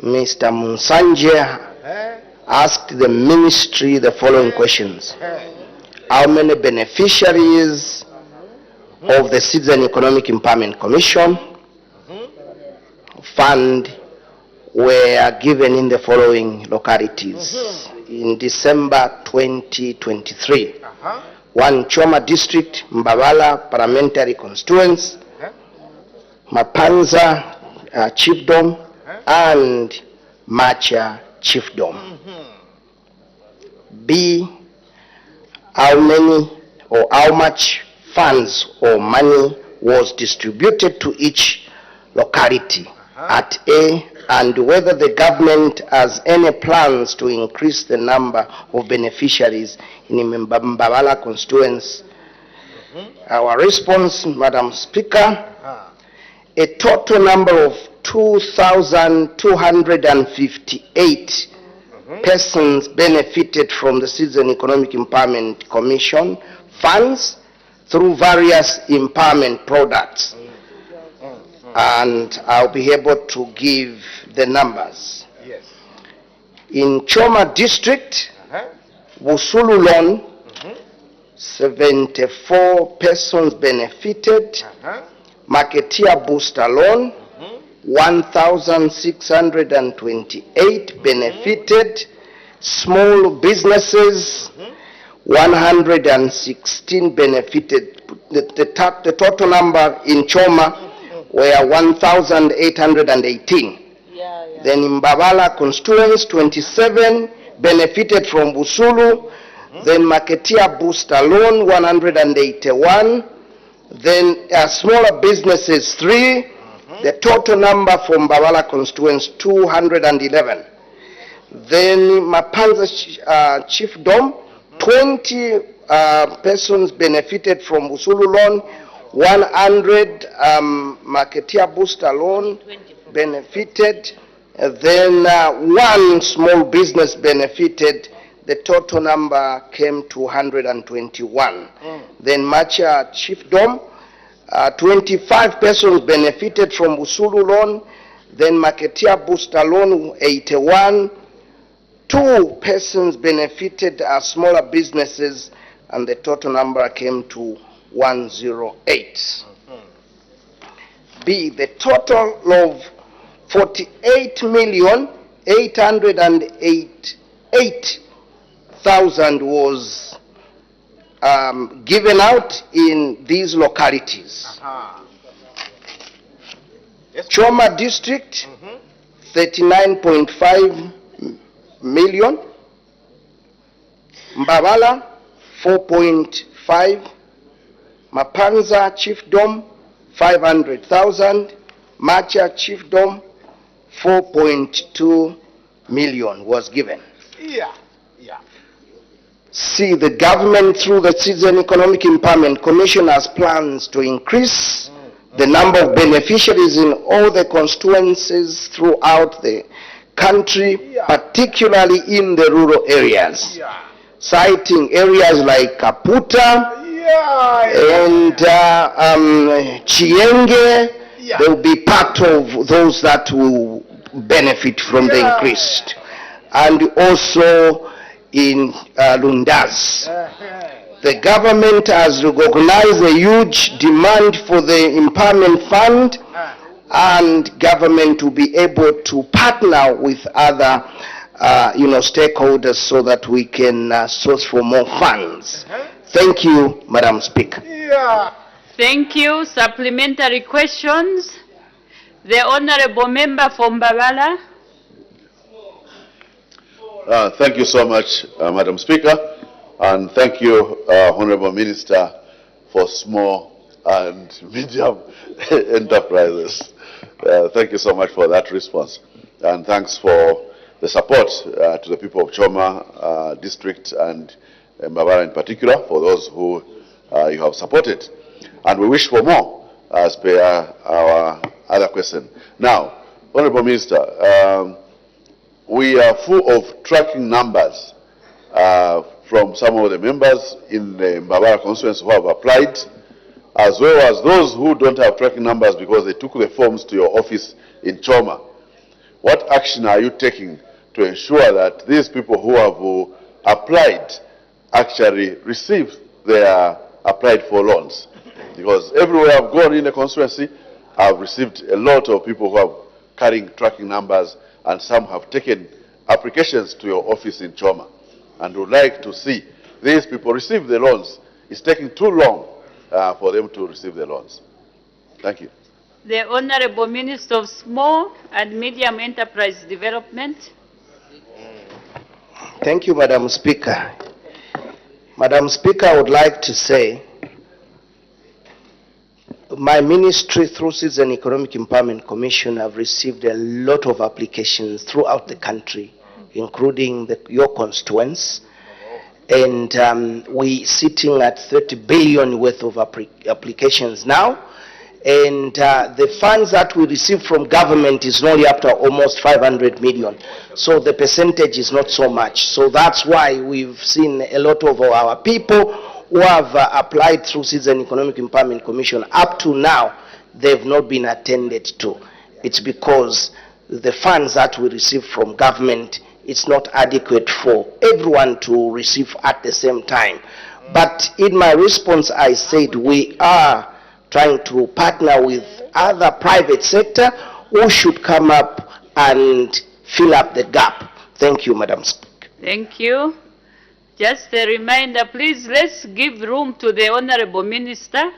W: Mr. Munsanje, asked the ministry the following questions. How many beneficiaries of the Citizen Economic Empowerment Commission Fund
E: were given in the following localities in December 2023. One, Choma District, Mbabala Parliamentary Constituency, Mapanza Chiefdom, and Macha Chiefdom. B, how many or how much funds or money was distributed to each locality at A, and whether the government has any plans to increase the number of beneficiaries in Mbabala constituency. Our response, Madam Speaker, a total number of 2,258 persons benefited from the Citizen Economic Empowerment Commission funds through various empowerment products. And I'll be able to give the numbers.
A: Yes.
E: In Choma District, Busulu loan, 74 persons benefited. Marketeer booster loan, 1,628 benefited. Small businesses, 116 benefited. The total number in Choma were 1,818. Then in Mbabala constituents, 27 benefited from Busulu. Then Marketeer booster loan, 181. Then smaller businesses, 3. The total number from Mbabala constituents, 211. Then Mapanza Chiefdom, 20 persons benefited from Busulu loan. 100 Marketeer booster loan benefited. Then one small business benefited. The total number came to 121. Then Macha Chiefdom, 25 persons benefited from Busulu loan. Then Marketeer booster loan, 81. 2 persons benefited as smaller businesses, and the total number came to 108. B, the total of 48,808,000 was given out in these localities. Choma District, 39.5 million. Mbabala, 4.5. Mapanza Chiefdom, 500,000. Macha Chiefdom, 4.2 million was given.
A: Yeah.
E: See, the government through the Citizen Economic Empowerment Commission has plans to increase the number of beneficiaries in all the constituencies throughout the country, particularly in the rural areas, citing areas like Kaputa and Chienge. They will be part of those that will benefit from the increased. And also in Lundas. The government has recognized a huge demand for the empowerment fund, and government will be able to partner with other stakeholders so that we can source for more funds. Thank you, Madam Speaker.
S: Thank you. Supplementary questions. The Honorable Member from Mbabala.
H: Thank you so much, Madam Speaker, and thank you, Honorable Minister, for small and medium enterprises. Thank you so much for that response, and thanks for the support to the people of Choma District and Mbabala in particular, for those who you have supported. And we wish for more, as per our other question. Now, Honorable Minister, we are full of tracking numbers from some of the members in the Mbabala constituency who have applied, as well as those who don't have tracking numbers because they took the forms to your office in Choma. What action are you taking to ensure that these people who have applied actually receive their applied for loans? Because everywhere I've gone in the constituency, I've received a lot of people who are carrying tracking numbers and some have taken applications to your office in Choma and would like to see these people receive the loans. It's taking too long for them to receive the loans. Thank you.
S: The Honorable Minister of Small and Medium Enterprise Development.
E: Thank you, Madam Speaker. Madam Speaker, I would like to say my ministry through Citizen Economic Empowerment Commission have received a lot of applications throughout the country, including your constituents. And we're sitting at 30 billion worth of applications now. And the funds that we receive from government is only up to almost 500 million. So the percentage is not so much. So that's why we've seen a lot of our people who have applied through Citizen Economic Empowerment Commission. Up to now, they've not been attended to. It's because the funds that we receive from government, it's not adequate for everyone to receive at the same time. But in my response, I said we are trying to partner with other private sector who should come up and fill up the gap. Thank you, Madam Speaker.
S: Thank you. Just a reminder, please, let's give room to the Honorable Minister.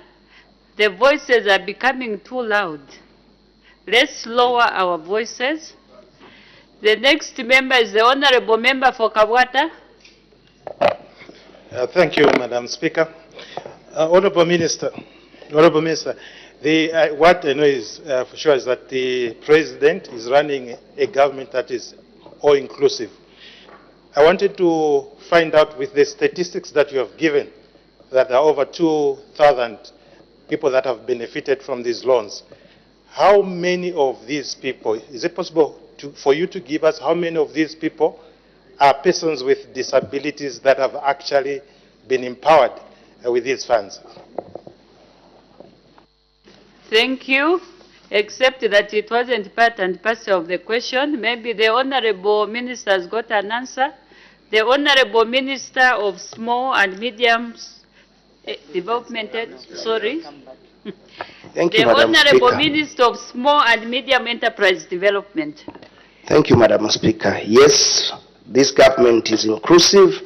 S: The voices are becoming too loud. Let's lower our voices. The next member is the Honorable Member for Kabwata.
K: Thank you, Madam Speaker. Honorable Minister, what I know is for sure is that the President is running a government that is all-inclusive. I wanted to find out, with the statistics that you have given, that there are over 2,000 people that have benefited from these loans. How many of these people, is it possible for you to give us how many of these people are persons with disabilities that have actually been empowered with these funds?
S: Thank you. Except that it wasn't part and parcel of the question. Maybe the Honorable Minister has got an answer. The Honorable Minister of Small and Medium Development, sorry.
E: Thank you,
S: The
E: Madam
S: Honorable
E: Speaker.
S: Minister of Small and Medium Enterprise Development.
E: Thank you, Madam Speaker. Yes, this government is inclusive,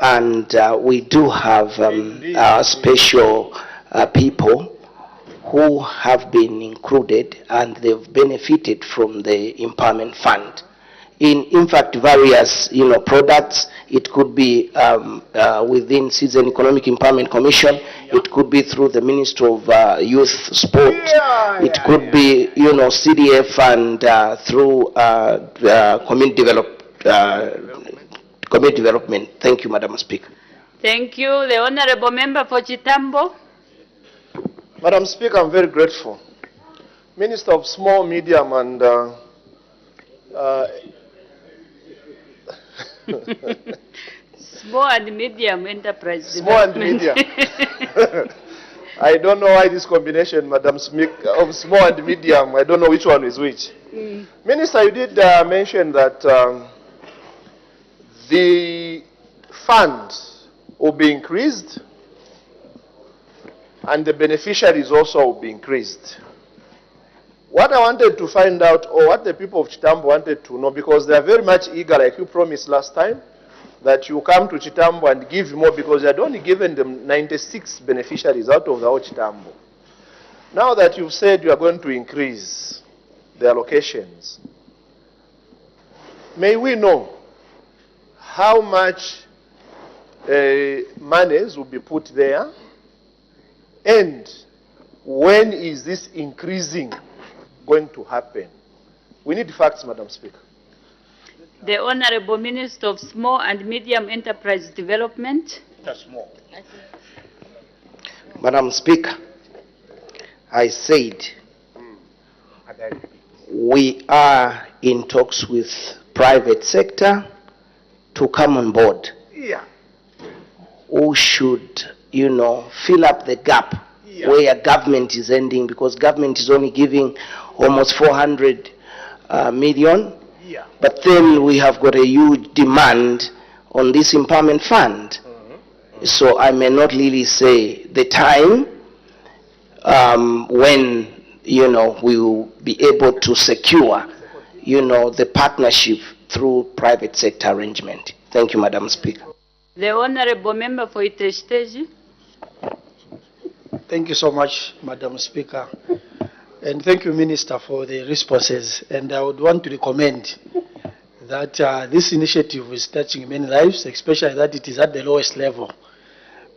E: and we do have special people who have been included, and they've benefited from the empowerment fund. In fact, various products. It could be within Citizen Economic Empowerment Commission. It could be through the Ministry of Youth Sport. It could be CDF and through community development. Thank you, Madam Speaker.
S: Thank you. The Honorable Member for Chitambo.
I: Madam Speaker, I'm very grateful. Minister of Small, Medium and
S: Small and Medium Enterprise
I: Small and Medium. I don't know why this combination, Madam Speaker, of small and medium, I don't know which one is which. Minister, you did mention that the fund will be increased and the beneficiaries also will be increased. What I wanted to find out, or what the people of Chitambo wanted to know, because they are very much eager, like you promised last time, that you come to Chitambo and give more, because you had only given them 96 beneficiaries out of the whole Chitambo. Now that you've said you are going to increase the allocations, may we know how much monies will be put there, and when is this increasing going to happen? We need facts, Madam Speaker.
S: The Honorable Minister of Small and Medium Enterprise Development.
E: Madam Speaker, I said we are in talks with private sector to come on board.
I: Yeah.
E: Who should, fill up the gap where government is ending, because government is only giving almost 400 million.
I: Yeah.
E: But then we have got a huge demand on this empowerment fund. So I may not really say the time when, we will be able to secure, the partnership through private sector arrangement. Thank you, Madam Speaker.
S: The Honorable Member for Iteshiteji.
L: Thank you so much, Madam Speaker. And thank you, Minister, for the responses. And I would want to recommend that this initiative is touching many lives, especially that it is at the lowest level.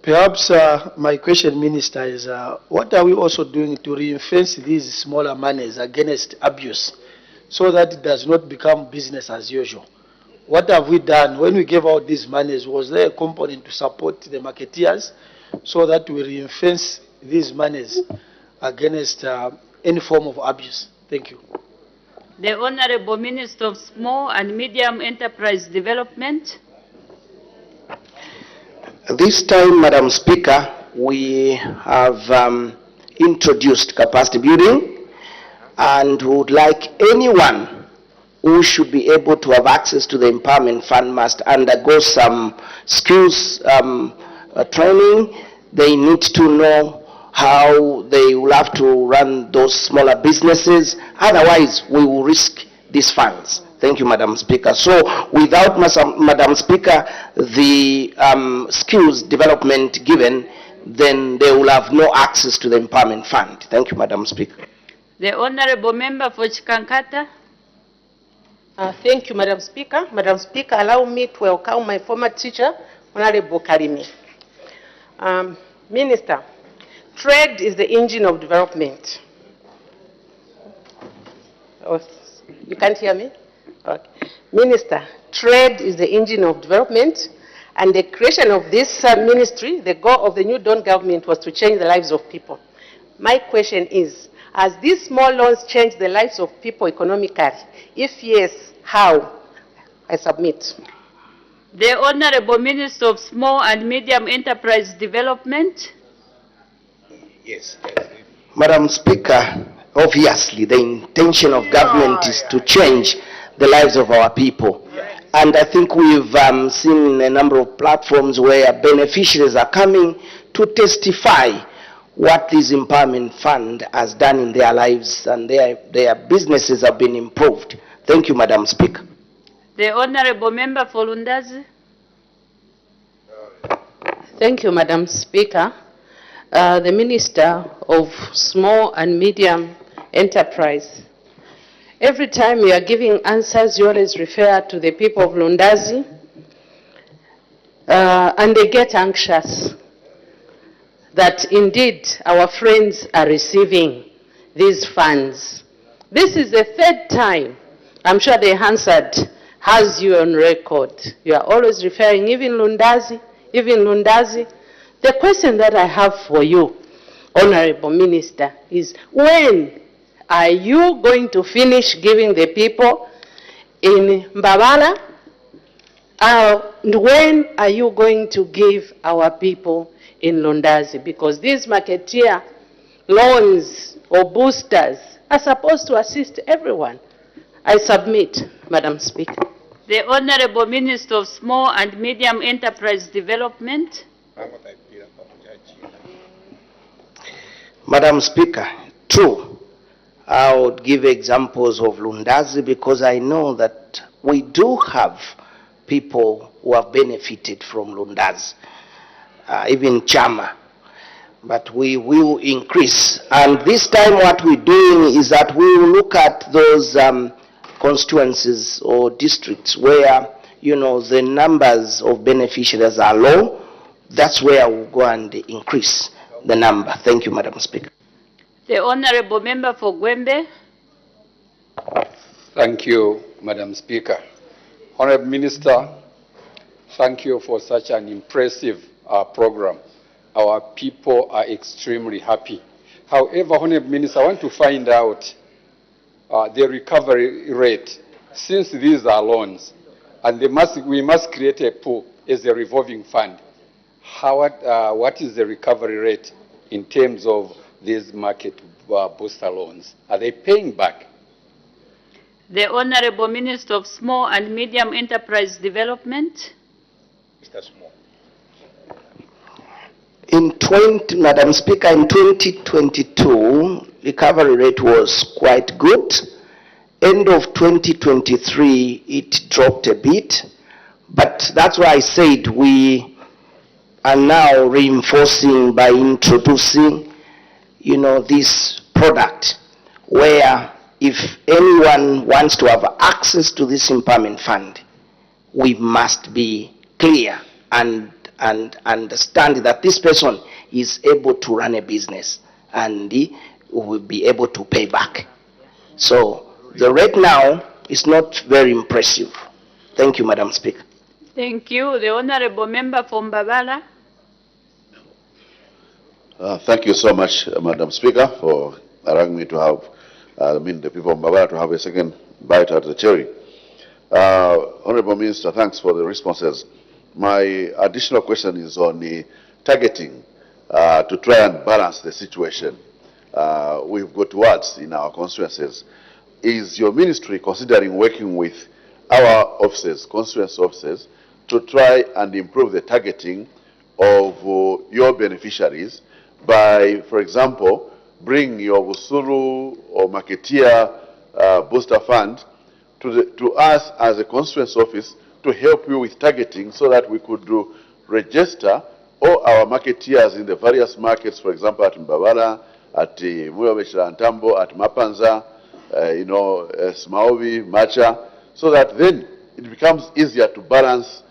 L: Perhaps my question, Minister, is what are we also doing to reinforce these smaller monies against abuse so that it does not become business as usual? What have we done when we gave out these monies? Was there a component to support the marketeers so that we reinforce these monies against any form of abuse? Thank you.
S: The Honorable Minister of Small and Medium Enterprise Development.
E: This time, Madam Speaker, we have introduced capacity building and would like anyone who should be able to have access to the empowerment fund must undergo some skills training. They need to know how they will have to run those smaller businesses. Otherwise, we will risk these funds. Thank you, Madam Speaker. So without, Madam Speaker, the skills development given, then they will have no access to the empowerment fund. Thank you, Madam Speaker.
S: The Honorable Member for Chikankata.
M: Thank you, Madam Speaker. Madam Speaker, allow me to welcome my former teacher, Honorable Kalime. Minister, trade is the engine of development. Oh, you can't hear me? Okay. Minister, trade is the engine of development, and the creation of this ministry, the goal of the New Dawn government was to change the lives of people. My question is, has these small loans changed the lives of people economically? If yes, how? I submit.
S: The Honorable Minister of Small and Medium Enterprise Development.
E: Yes. Madam Speaker, obviously the intention of government is to change the lives of our people. And I think we've seen a number of platforms where beneficiaries are coming to testify what this empowerment fund has done in their lives, and their businesses have been improved. Thank you, Madam Speaker.
S: The Honorable Member for Lundazi.
M: Thank you, Madam Speaker. The Minister of Small and Medium Enterprise. Every time you are giving answers, you always refer to the people of Lundazi, and they get anxious that indeed our friends are receiving these funds. This is the third time. I'm sure they answered, has you on record. You are always referring, even Lundazi. The question that I have for you, Honorable Minister, is when are you going to finish giving the people in Mbabala? And when are you going to give our people in Lundazi? Because these marketeer loans or boosters are supposed to assist everyone. I submit, Madam Speaker.
S: The Honorable Minister of Small and Medium Enterprise Development.
E: Madam Speaker, true. I would give examples of Lundazi because I know that we do have people who have benefited from Lundazi, even Chama. But we will increase. And this time what we're doing is that we will look at those constituencies or districts where, the numbers of beneficiaries are low. That's where we'll go and increase the number. Thank you, Madam Speaker.
S: The Honorable Member for Gwembe.
T: Thank you, Madam Speaker. Honorable Minister, thank you for such an impressive program. Our people are extremely happy. However, Honorable Minister, I want to find out the recovery rate, since these are loans, and we must create a pool as a revolving fund. What is the recovery rate in terms of these market booster loans? Are they paying back?
S: The Honorable Minister of Small and Medium Enterprise Development.
T: Mr. Small.
E: Madam Speaker, in 2022, recovery rate was quite good. end of 2023, it dropped a bit, but that's why I said we are now reinforcing by introducing, this product where if anyone wants to have access to this empowerment fund, we must be clear and understand that this person is able to run a business and he will be able to pay back. So the rate now is not very impressive. Thank you, Madam Speaker.
S: Thank you. The Honorable Member from Mbabala.
H: Thank you so much, Madam Speaker, for allowing me to have, the people of Mbabala to have a second bite at the cherry. Honorable Minister, thanks for the responses. My additional question is on the targeting to try and balance the situation. We've got words in our constituencies. Is your ministry considering working with our offices, constituency offices, to try and improve the targeting of your beneficiaries by, for example, bring your Busuru or Marketeer Booster Fund to us as a constituency office to help you with targeting so that we could register all our marketeers in the various markets, for example, at Mbabala, at Muyobeshira Ntambo, at Mapanza, Smaovi, Macha, so that then it becomes easier to balance.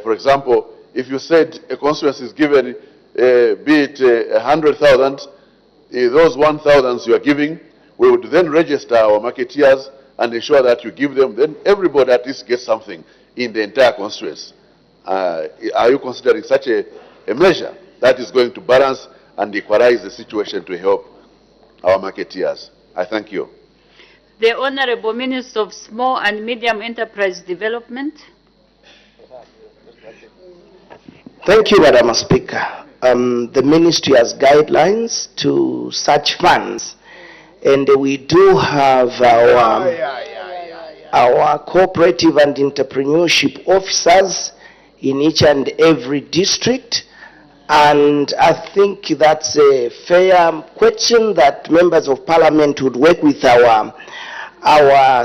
H: For example, if you said a constituency is given, be it 100,000, those 1,000 you are giving, we would then register our marketeers and ensure that you give them, then everybody at least gets something in the entire constituency. Are you considering such a measure that is going to balance and equalize the situation to help our marketeers? I thank you.
S: The Honorable Minister of Small and Medium Enterprise Development.
E: Thank you, Madam Speaker. The ministry has guidelines to such funds, and we do have our cooperative and entrepreneurship officers in each and every district. And I think that's a fair question that members of parliament would work with our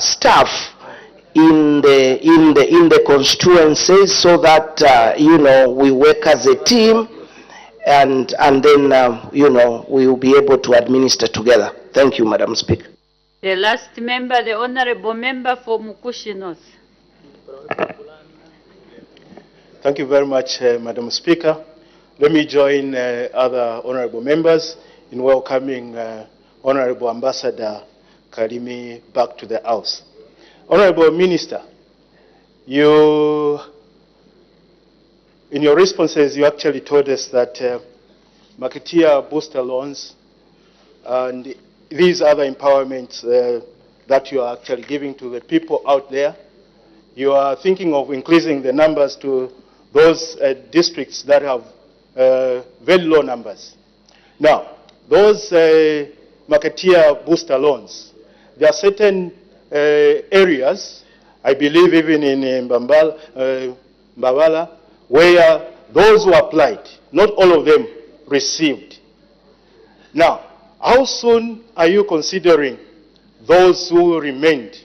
E: staff in the constituencies so that we work as a team and then we will be able to administer together. Thank you, Madam Speaker.
S: The last member, the Honorable Member for Mukushi North.
K: Thank you very much, Madam Speaker. Let me join other honorable members in welcoming Honorable Ambassador Kalimi back to the House. Honorable Minister, in your responses, you actually told us that Marketeer booster loans and these other empowerments that you are actually giving to the people out there, you are thinking of increasing the numbers to those districts that have very low numbers. Now, those Marketeer booster loans, there are certain areas, I believe even in Mbabala, where those who applied, not all of them received. Now, how soon are you considering those who remained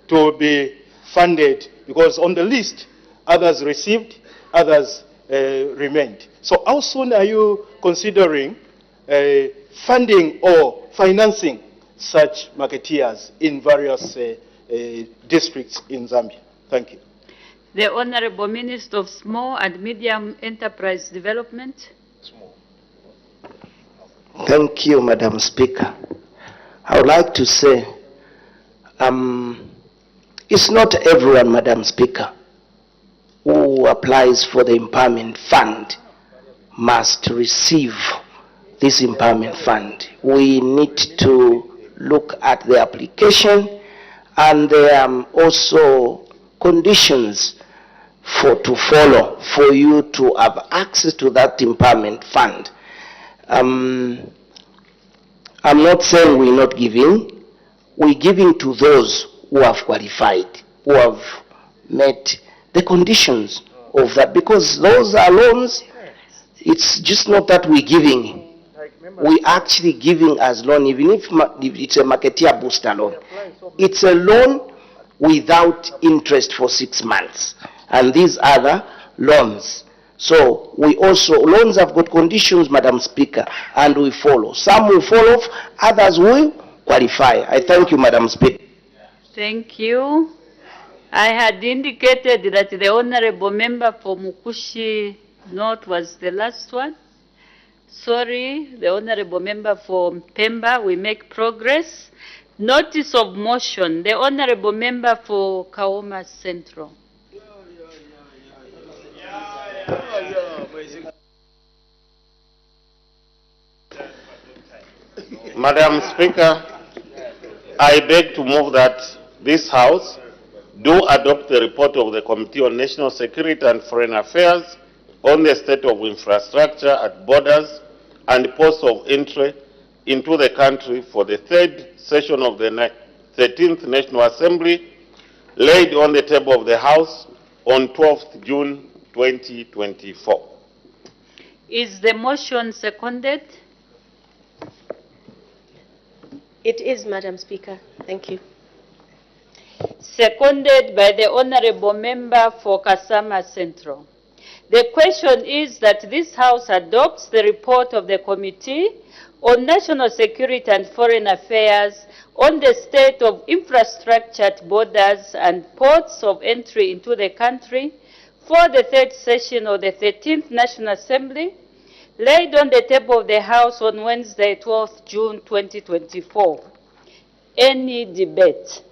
K: to be funded? Because on the list, others received, others remained. So how soon are you considering funding or financing such marketeers in various districts in Zambia? Thank you.
S: The Honorable Minister of Small and Medium Enterprise Development.
E: Thank you, Madam Speaker. I would like to say, it's not everyone, Madam Speaker, who applies for the empowerment fund must receive this empowerment fund. We need to look at the application, and there are also conditions to follow for you to have access to that empowerment fund. I'm not saying we're not giving. We're giving to those who have qualified, who have met the conditions of that, because those are loans. It's just not that we're giving we actually giving as loan, even if it's a marketeer booster loan. It's a loan without interest for 6 months. And these are the loans. So we also, loans have got conditions, Madam Speaker, and we follow. Some will fall off, others will qualify. I thank you, Madam Speaker.
S: Thank you. I had indicated that the honorable member for Mukushi North was the last one. Sorry, the honorable member for Pemba, we make progress. Notice of motion, the honorable member for Kaoma Central.
G: Madam Speaker, I beg to move that this House do adopt the report of the Committee on National Security and Foreign Affairs on the state of infrastructure at borders and ports of entry into the country for the third session of the 13th National Assembly, laid on the table of the House on 12th June 2024.
S: Is the motion seconded?
U: It is, Madam Speaker. Thank you.
S: Seconded by the honorable member for Kasama Central. The question is that this House adopts the report of the Committee on National Security and Foreign Affairs on the state of infrastructure at borders and ports of entry into the country for the third session of the 13th National Assembly, laid on the table of the House on Wednesday, 12th June 2024. Any debate?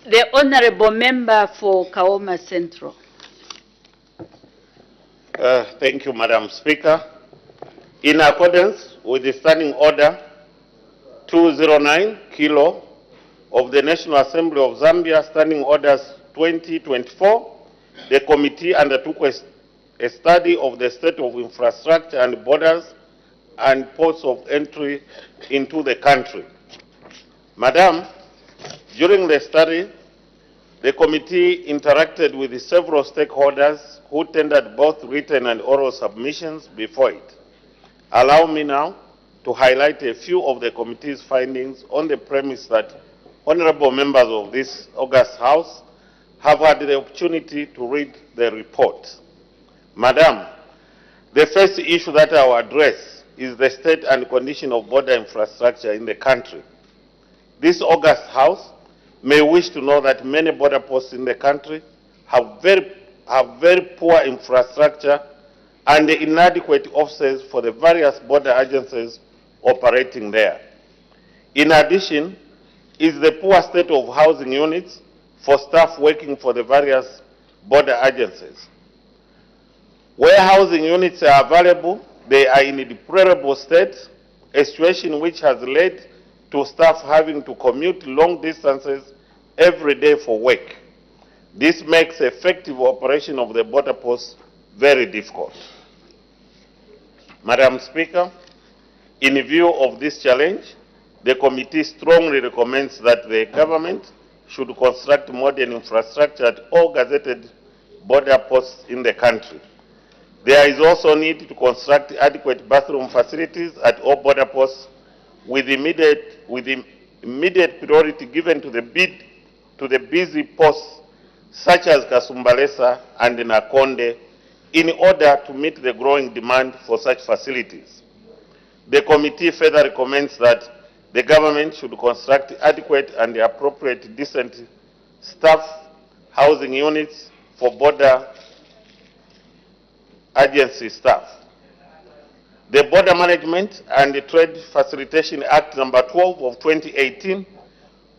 S: The honorable member for Kaoma Central.
G: Thank you, Madam Speaker. In accordance with the Standing Order 209 Kilo of the National Assembly of Zambia, Standing Orders 2024, the committee undertook a study of the state of infrastructure and borders and ports of entry into the country. Madam, during the study, the committee interacted with the several stakeholders who tendered both written and oral submissions before it. Allow me now to highlight a few of the committee's findings on the premise that honorable members of this august House have had the opportunity to read the report. Madam, the first issue that I will address is the state and condition of border infrastructure in the country. This august House may wish to know that many border posts in the country have very poor infrastructure and inadequate officers for the various border agencies operating there. In addition, is the poor state of housing units for staff working for the various border agencies. Where housing units are available, they are in a deplorable state, a situation which has led to staff having to commute long distances every day for work. This makes effective operation of the border posts very difficult. Madam Speaker, in view of this challenge, the committee strongly recommends that the government should construct modern infrastructure at all gazetted border posts in the country. There is also need to construct adequate bathroom facilities at all border posts with immediate priority given to the busy posts such as Kasumbalesa and Nakonde in order to meet the growing demand for such facilities. The committee further recommends that the government should construct adequate and appropriate decent staff housing units for border agency staff. The Border Management and the Trade Facilitation Act No. 12 of 2018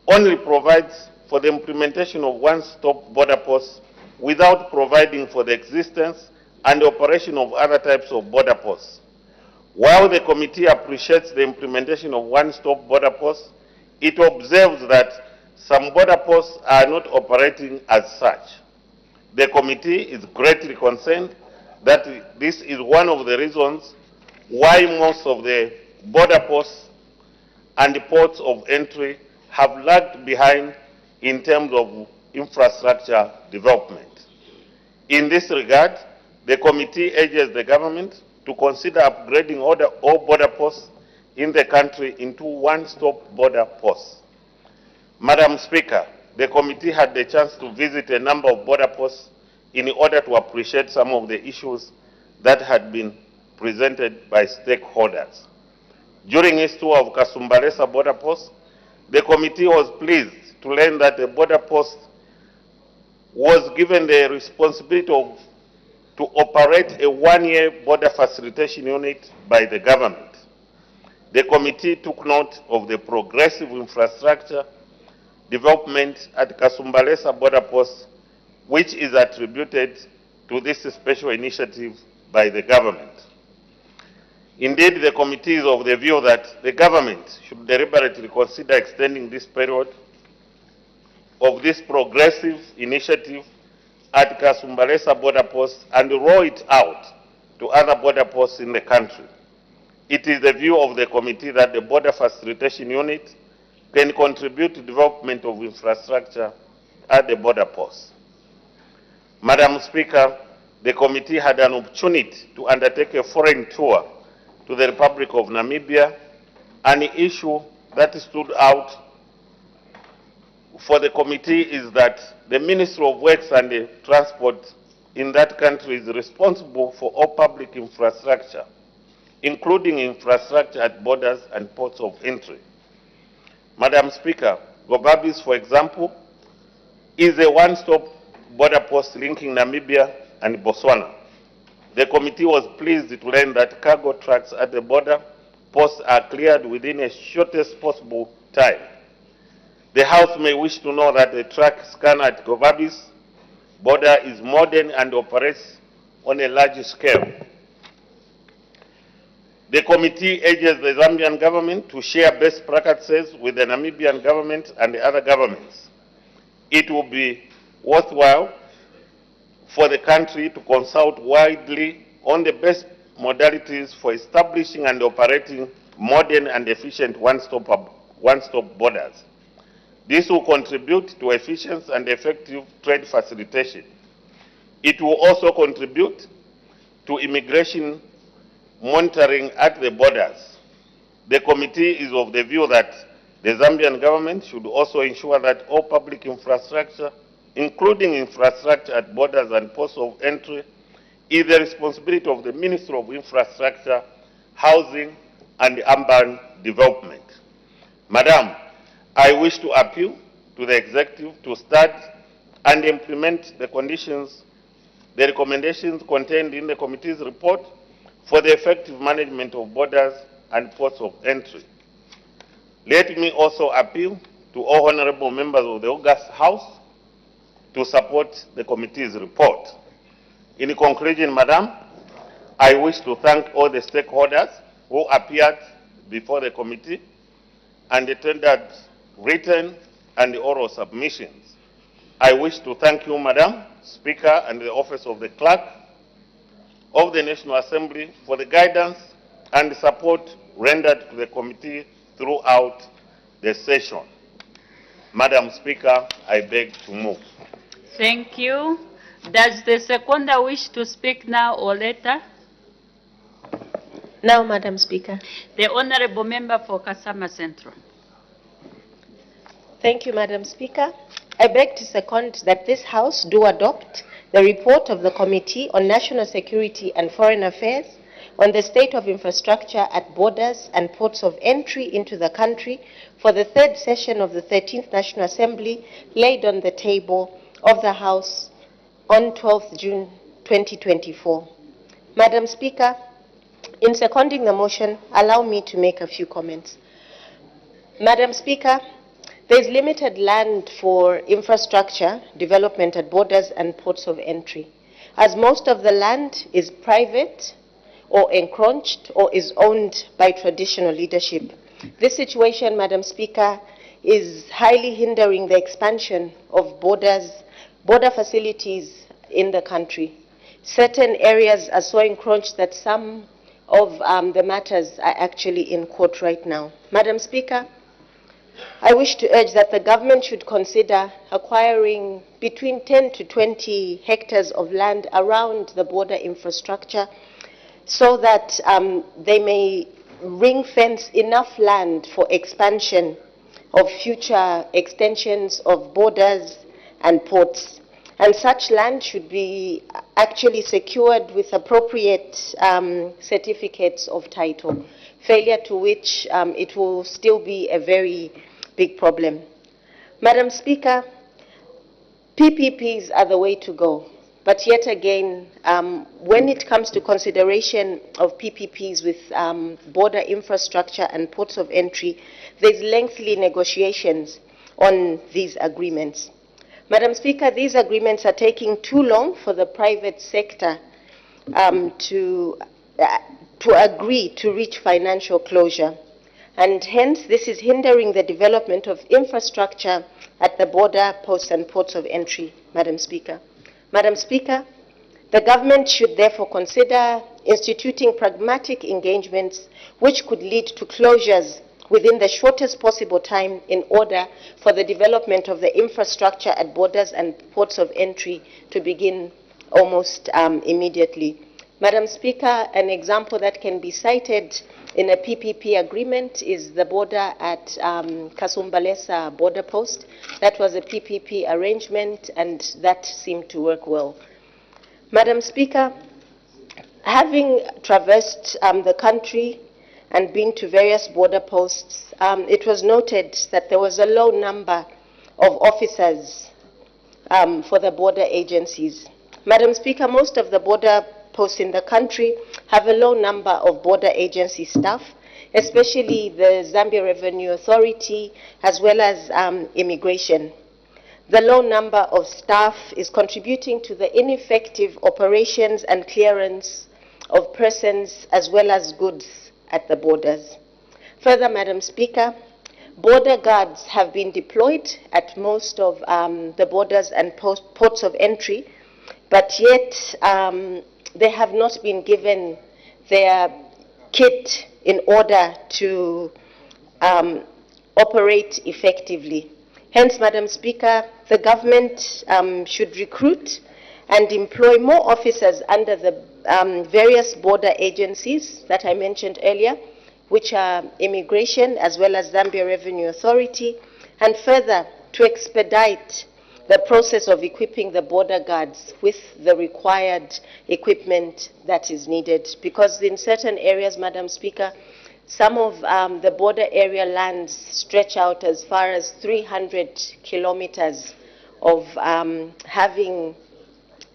G: only provides for the implementation of one-stop border posts without providing for the existence and operation of other types of border posts. While the committee appreciates the implementation of one-stop border posts, it observes that some border posts are not operating as such. The committee is greatly concerned that this is one of the reasons why most of the border posts and the ports of entry have lagged behind in terms of infrastructure development. In this regard, the committee urges the government to consider upgrading all border posts in the country into one-stop border posts. Madam Speaker, the committee had the chance to visit a number of border posts in order to appreciate some of the issues that had been presented by stakeholders. During its tour of Kasumbalesa border post, the committee was pleased to learn that the border post was given the responsibility to operate a one-year border facilitation unit by the government. The committee took note of the progressive infrastructure development at Kasumbalesa border post, which is attributed to this special initiative by the government. Indeed, the committee is of the view that the government should deliberately consider extending this period of this progressive initiative at Kasumbalesa border post and roll it out to other border posts in the country. It is the view of the committee that the border facilitation unit can contribute to development of infrastructure at the border posts. Madam Speaker, the committee had an opportunity to undertake a foreign tour to the Republic of Namibia. An issue that stood out for the committee is that the Ministry of Works and Transport in that country is responsible for all public infrastructure, including infrastructure at borders and ports of entry. Madam Speaker, Gobabis, for example, is a one-stop border post linking Namibia and Botswana. The committee was pleased to learn that cargo trucks at the border posts are cleared within a shortest possible time. The House may wish to know that the truck scanner at Gobabis border is modern and operates on a large scale. The committee urges the Zambian government to share best practices with the Namibian government and the other governments. It will be worthwhile for the country to consult widely on the best modalities for establishing and operating modern and efficient one-stop borders. This will contribute to efficient and effective trade facilitation. It will also contribute to immigration monitoring at the borders. The committee is of the view that the Zambian government should also ensure that all public infrastructure, including infrastructure at borders and ports of entry, is the responsibility of the Ministry of Infrastructure, Housing and Urban Development. Madam, I wish to appeal to the executive to start and implement the recommendations contained in the committee's report for the effective management of borders and ports of entry. Let me also appeal to all honorable members of the August House to support the committee's report. In conclusion, Madam, I wish to thank all the stakeholders who appeared before the committee and tendered written and oral submissions. I wish to thank you, Madam Speaker, and the Office of the Clerk of the National Assembly for the guidance and support rendered to the committee throughout the session. Madam Speaker, I beg to move.
S: Thank you. Does the seconder wish to speak now or later?
U: Now, Madam Speaker.
S: The Honorable Member for Kasama Central.
U: Thank you, Madam Speaker. I beg to second that this House do adopt the report of the Committee on National Security and Foreign Affairs on the state of infrastructure at borders and ports of entry into the country for the third session of the 13th National Assembly laid on the table of the House on 12th June 2024. Madam Speaker, in seconding the motion, allow me to make a few comments. Madam Speaker, there is limited land for infrastructure development at borders and ports of entry, as most of the land is private or encroached or is owned by traditional leadership. This situation, Madam Speaker, is highly hindering the expansion of border facilities in the country. Certain areas are so encroached that some of the matters are actually in court right now. Madam Speaker, I wish to urge that the government should consider acquiring between 10 to 20 hectares of land around the border infrastructure so that they may ring-fence enough land for expansion of future extensions of borders and ports. And such land should be actually secured with appropriate certificates of title, failure to which it will still be a very big problem. Madam Speaker, PPPs are the way to go. But yet again, when it comes to consideration of PPPs with border infrastructure and ports of entry, there's lengthy negotiations on these agreements. Madam Speaker, these agreements are taking too long for the private sector to agree to reach financial closure. And hence, this is hindering the development of infrastructure at the border posts and ports of entry, Madam Speaker. Madam Speaker, the government should therefore consider instituting pragmatic engagements which could lead to closures within the shortest possible time in order for the development of the infrastructure at borders and ports of entry to begin almost immediately. Madam Speaker, an example that can be cited in a PPP agreement is the border at Kasumbalesa border post. That was a PPP arrangement and that seemed to work well. Madam Speaker, having traversed the country and been to various border posts, it was noted that there was a low number of officers for the border agencies. Madam Speaker, most of the border posts in the country have a low number of border agency staff, especially the Zambia Revenue Authority as well as immigration. The low number of staff is contributing to the ineffective operations and clearance of persons as well as goods at the borders. Further, Madam Speaker, border guards have been deployed at most of the borders and ports of entry, but yet they have not been given their kit in order to operate effectively. Hence, Madam Speaker, the government should recruit and employ more officers under the various border agencies that I mentioned earlier, which are immigration as well as Zambia Revenue Authority, and further to expedite the process of equipping the border guards with the required equipment that is needed. Because in certain areas, Madam Speaker, some of the border area lands stretch out as far as 300 kilometers of having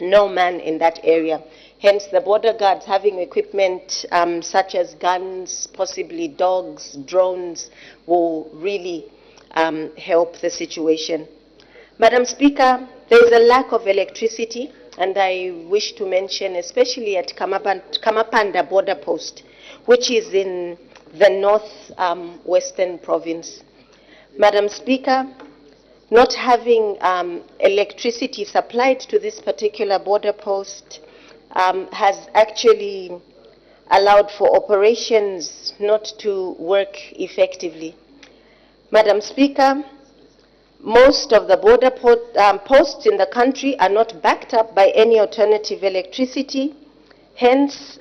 U: no man in that area. Hence, the border guards having equipment such as guns, possibly dogs, drones, will really help the situation. Madam Speaker, there is a lack of electricity, and I wish to mention especially at Kamapanda border post, which is in the north-western province. Madam Speaker, not having electricity supplied to this particular border post has actually allowed for operations not to work effectively. Madam Speaker, most of the border posts in the country are not backed up by any alternative electricity. Hence,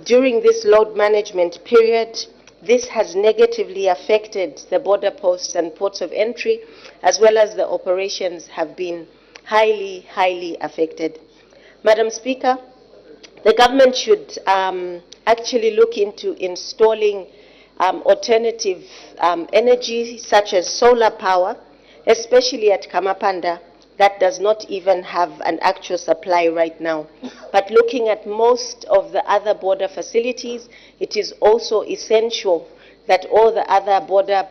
U: during this load management period, this has negatively affected the border posts and ports of entry, as well as the operations have been highly, highly affected. Madam Speaker, the government should actually look into installing alternative energy such as solar power, especially at Kamapanda, that does not even have an actual supply right now. But looking at most of the other border facilities, it is also essential that all the other border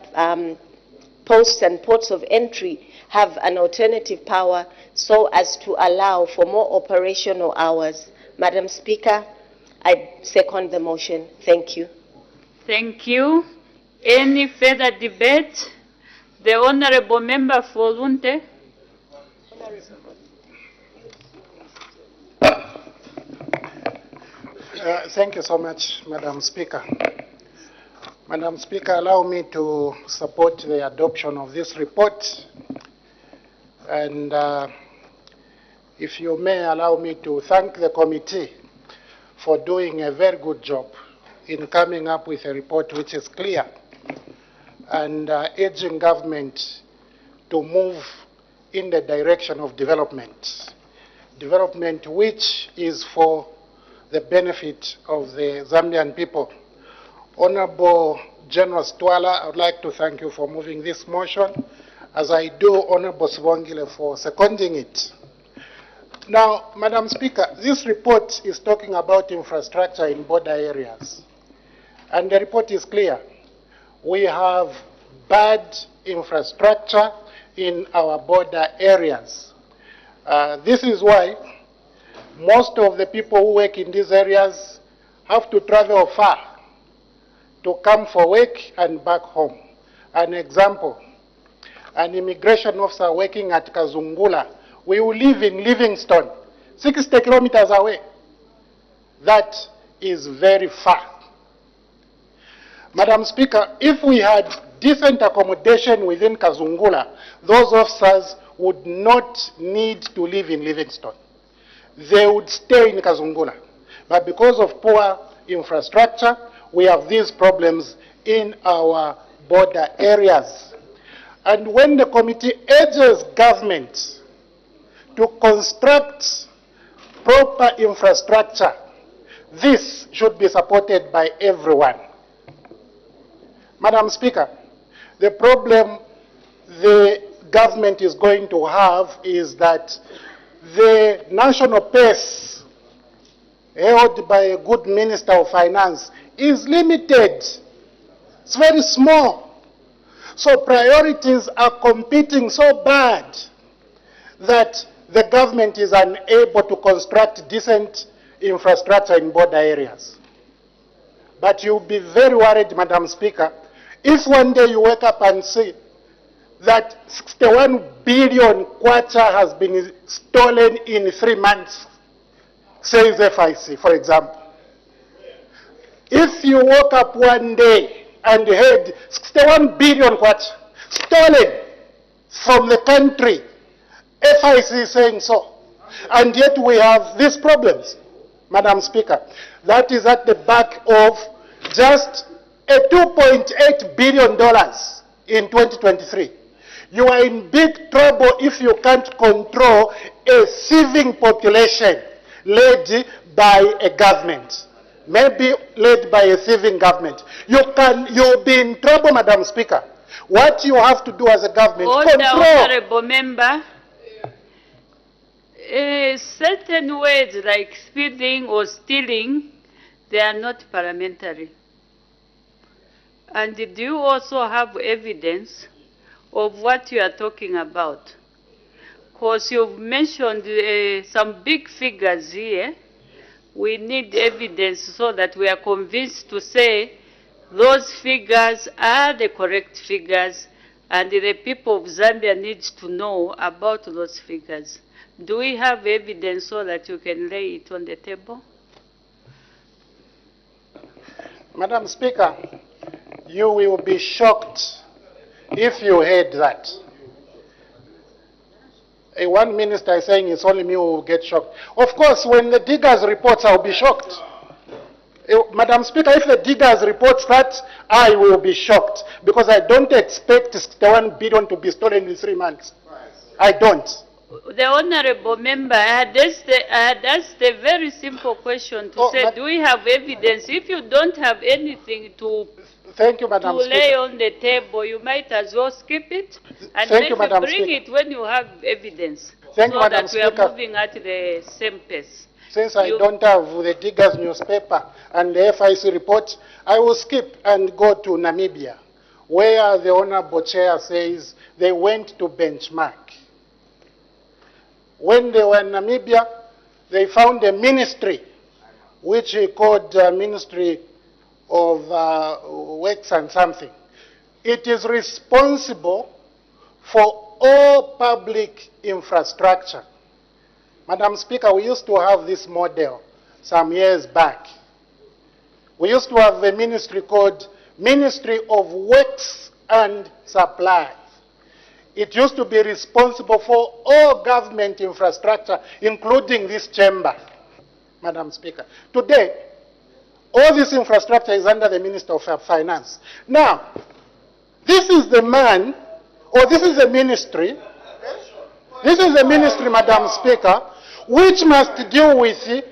U: posts and ports of entry have an alternative power so as to allow for more operational hours. Madam Speaker, I second the motion. Thank you.
S: Thank you. Any further debate? The Honorable Member for Lunte.
C: Thank you so much, Madam Speaker. Madam Speaker, allow me to support the adoption of this report. And if you may allow me to thank the committee for doing a very good job in coming up with a report which is clear and urging government to move in the direction of development. Development which is for the benefit of the Zambian people. Honorable General Stwala, I would like to thank you for moving this motion, as I do Honorable Sibongile for seconding it. Now, Madam Speaker, this report is talking about infrastructure in border areas. And the report is clear. We have bad infrastructure in our border areas. This is why most of the people who work in these areas have to travel far to come for work and back home. An example, an immigration officer working at Kazungula, we will live in Livingstone, 60 kilometers away. That is very far. Madam Speaker, if we had decent accommodation within Kazungula, those officers would not need to live in Livingstone. They would stay in Kazungula. But because of poor infrastructure, we have these problems in our border areas. And when the committee urges government to construct proper infrastructure, this should be supported by everyone. Madam Speaker, the problem the government is going to have is that the national pace held by a good Minister of Finance is limited. It's very small. So priorities are competing so bad that the government is unable to construct decent infrastructure in border areas. But you'll be very worried, Madam Speaker, if one day you wake up and see that 61 billion kwacha has been stolen in 3 months, says FIC, for example. If you woke up one day and heard 61 billion kwacha stolen from the country, FIC is saying so, and yet we have these problems, Madam Speaker. That is at the back of just a $2.8 billion in 2023. You are in big trouble if you can't control a thieving population led by a government, maybe led by a thieving government. You'll be in trouble, Madam Speaker. What you have to do as a government, control.
S: Honorable Member. Certain words like speeding or stealing, they are not parliamentary. And do you also have evidence of what you are talking about? Because you've mentioned some big figures here. We need evidence so that we are convinced to say those figures are the correct figures, and the people of Zambia need to know about those figures. Do we have evidence so that you can lay it on the table?
C: Madam Speaker, you will be shocked if you heard that. One minister is saying it's only me who will get shocked. Of course, when the diggers reports, I'll be shocked. Madam Speaker, if the diggers reports that, I will be shocked, because I don't expect 61 billion to be stolen in 3 months. I don't.
S: The Honorable Member, I had asked a very simple question to say, do we have evidence? If you don't have anything to
C: Thank you, Madam
S: lay
C: Speaker.
S: on the table, you might as well skip it and
C: Thank you,
S: maybe
C: Madam
S: bring
C: Speaker.
S: it when you have evidence,
C: Thank
S: so
C: you, Madam
S: that we are
C: Speaker.
S: moving at the same pace.
C: Since I don't have the diggers newspaper and the FIC report, I will skip and go to Namibia, where the Honorable Chair says they went to benchmark. When they were in Namibia, they found a ministry, which he called Ministry of Works and something. It is responsible for all public infrastructure. Madam Speaker, we used to have this model some years back. We used to have a ministry called Ministry of Works and Supplies. It used to be responsible for all government infrastructure, including this chamber, Madam Speaker. Today, All this infrastructure is under the Minister of Finance. Now, this is the man, or this is a ministry, Madam Speaker, which must deal with a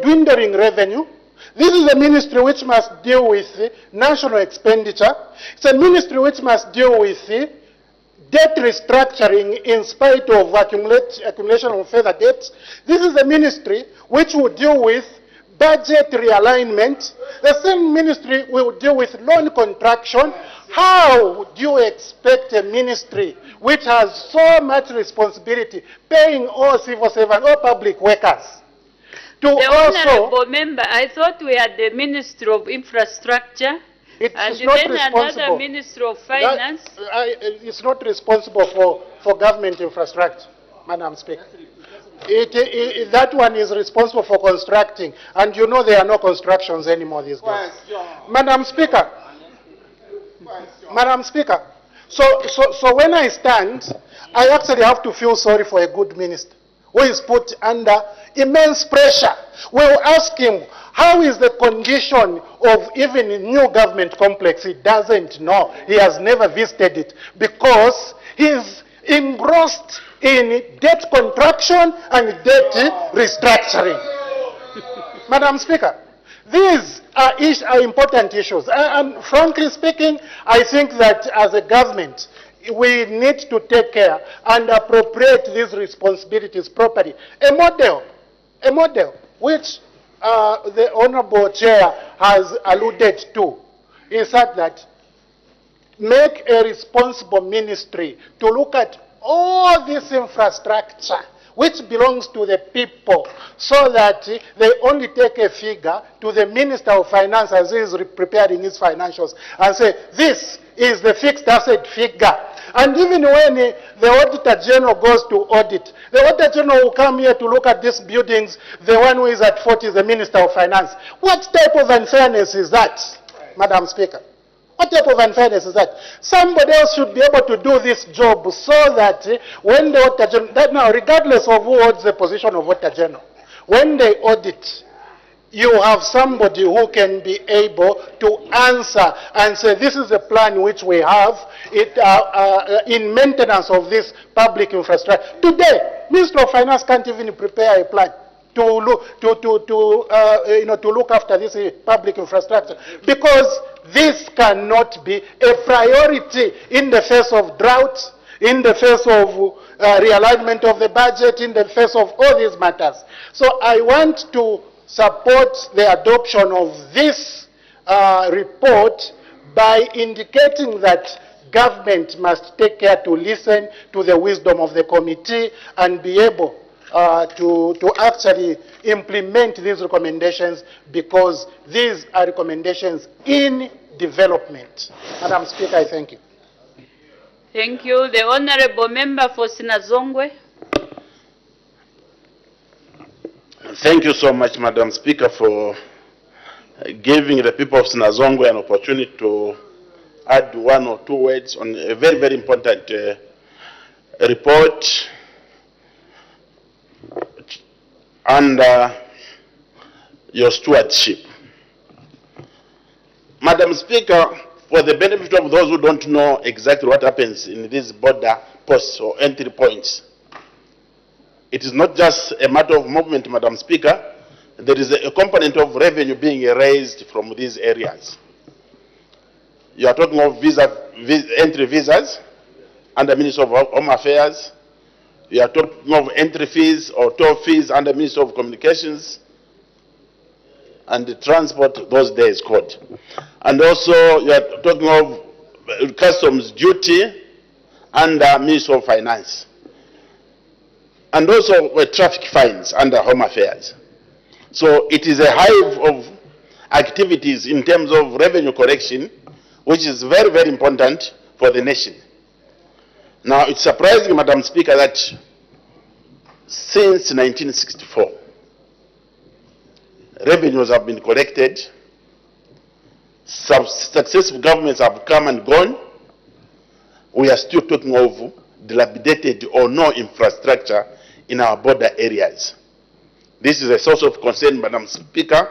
C: dwindling revenue. This is a ministry which must deal with national expenditure. It's a ministry which must deal with debt restructuring in spite of accumulation of further debts. This is a ministry which will deal with budget realignment. The same ministry will deal with loan contraction. How do you expect a ministry which has so much responsibility, paying all civil servants, all public workers, to
S: the
C: also...
S: Honorable Member, I thought we had the Minister of Infrastructure and then another Minister of Finance.
C: It's not responsible for government infrastructure, Madam Speaker. That one is responsible for constructing, and you know there are no constructions anymore these days. Madam Speaker, so when I stand, I actually have to feel sorry for a good minister who is put under immense pressure. We'll ask him, how is the condition of even a new government complex? He doesn't know. He has never visited it because he's engrossed in debt contraction and debt restructuring. Madam Speaker, these are important issues. And frankly speaking, I think that as a government, we need to take care and appropriate these responsibilities properly. A model which the Honorable Chair has alluded to is that make a responsible ministry to look at all this infrastructure which belongs to the people, so that they only take a figure to the Minister of Finance as he is preparing his financials and say, this is the fixed asset figure. And even when the Auditor General goes to audit, the Auditor General will come here to look at these buildings, the one who is at fault is the Minister of Finance. What type of unfairness is that, Madam Speaker? What type of unfairness is that? Somebody else should be able to do this job so that when the Auditor General, that now regardless of who holds the position of Auditor General, when they audit, you have somebody who can be able to answer and say, this is the plan which we have in maintenance of this public infrastructure. Today, Minister of Finance can't even prepare a plan to look after this public infrastructure, because this cannot be a priority in the face of drought, in the face of realignment of the budget, in the face of all these matters. So I want to support the adoption of this report by indicating that government must take care to listen to the wisdom of the committee and be able to actually implement these recommendations, because these are recommendations in development. Madam Speaker, I thank you.
S: Thank you. The Honorable Member for Sinazongwe.
B: Thank you so much, Madam Speaker, for giving the people of Sinazongwe an opportunity to add one or two words on a very, very important report under your stewardship. Madam Speaker, for the benefit of those who don't know exactly what happens in these border posts or entry points, it is not just a matter of movement, Madam Speaker. There is a component of revenue being raised from these areas. You are talking of entry visas under Ministry of Home Affairs. You are talking of entry fees or toll fees under Ministry of Communications and the transport, those days code. And also you are talking of customs duty under Ministry of Finance. And also traffic fines under Home Affairs. So it is a hive of activities in terms of revenue collection, which is very, very important for the nation. Now, it's surprising, Madam Speaker, that since 1964, revenues have been collected, successive governments have come and gone. We are still talking of dilapidated or no infrastructure in our border areas. This is a source of concern, Madam Speaker.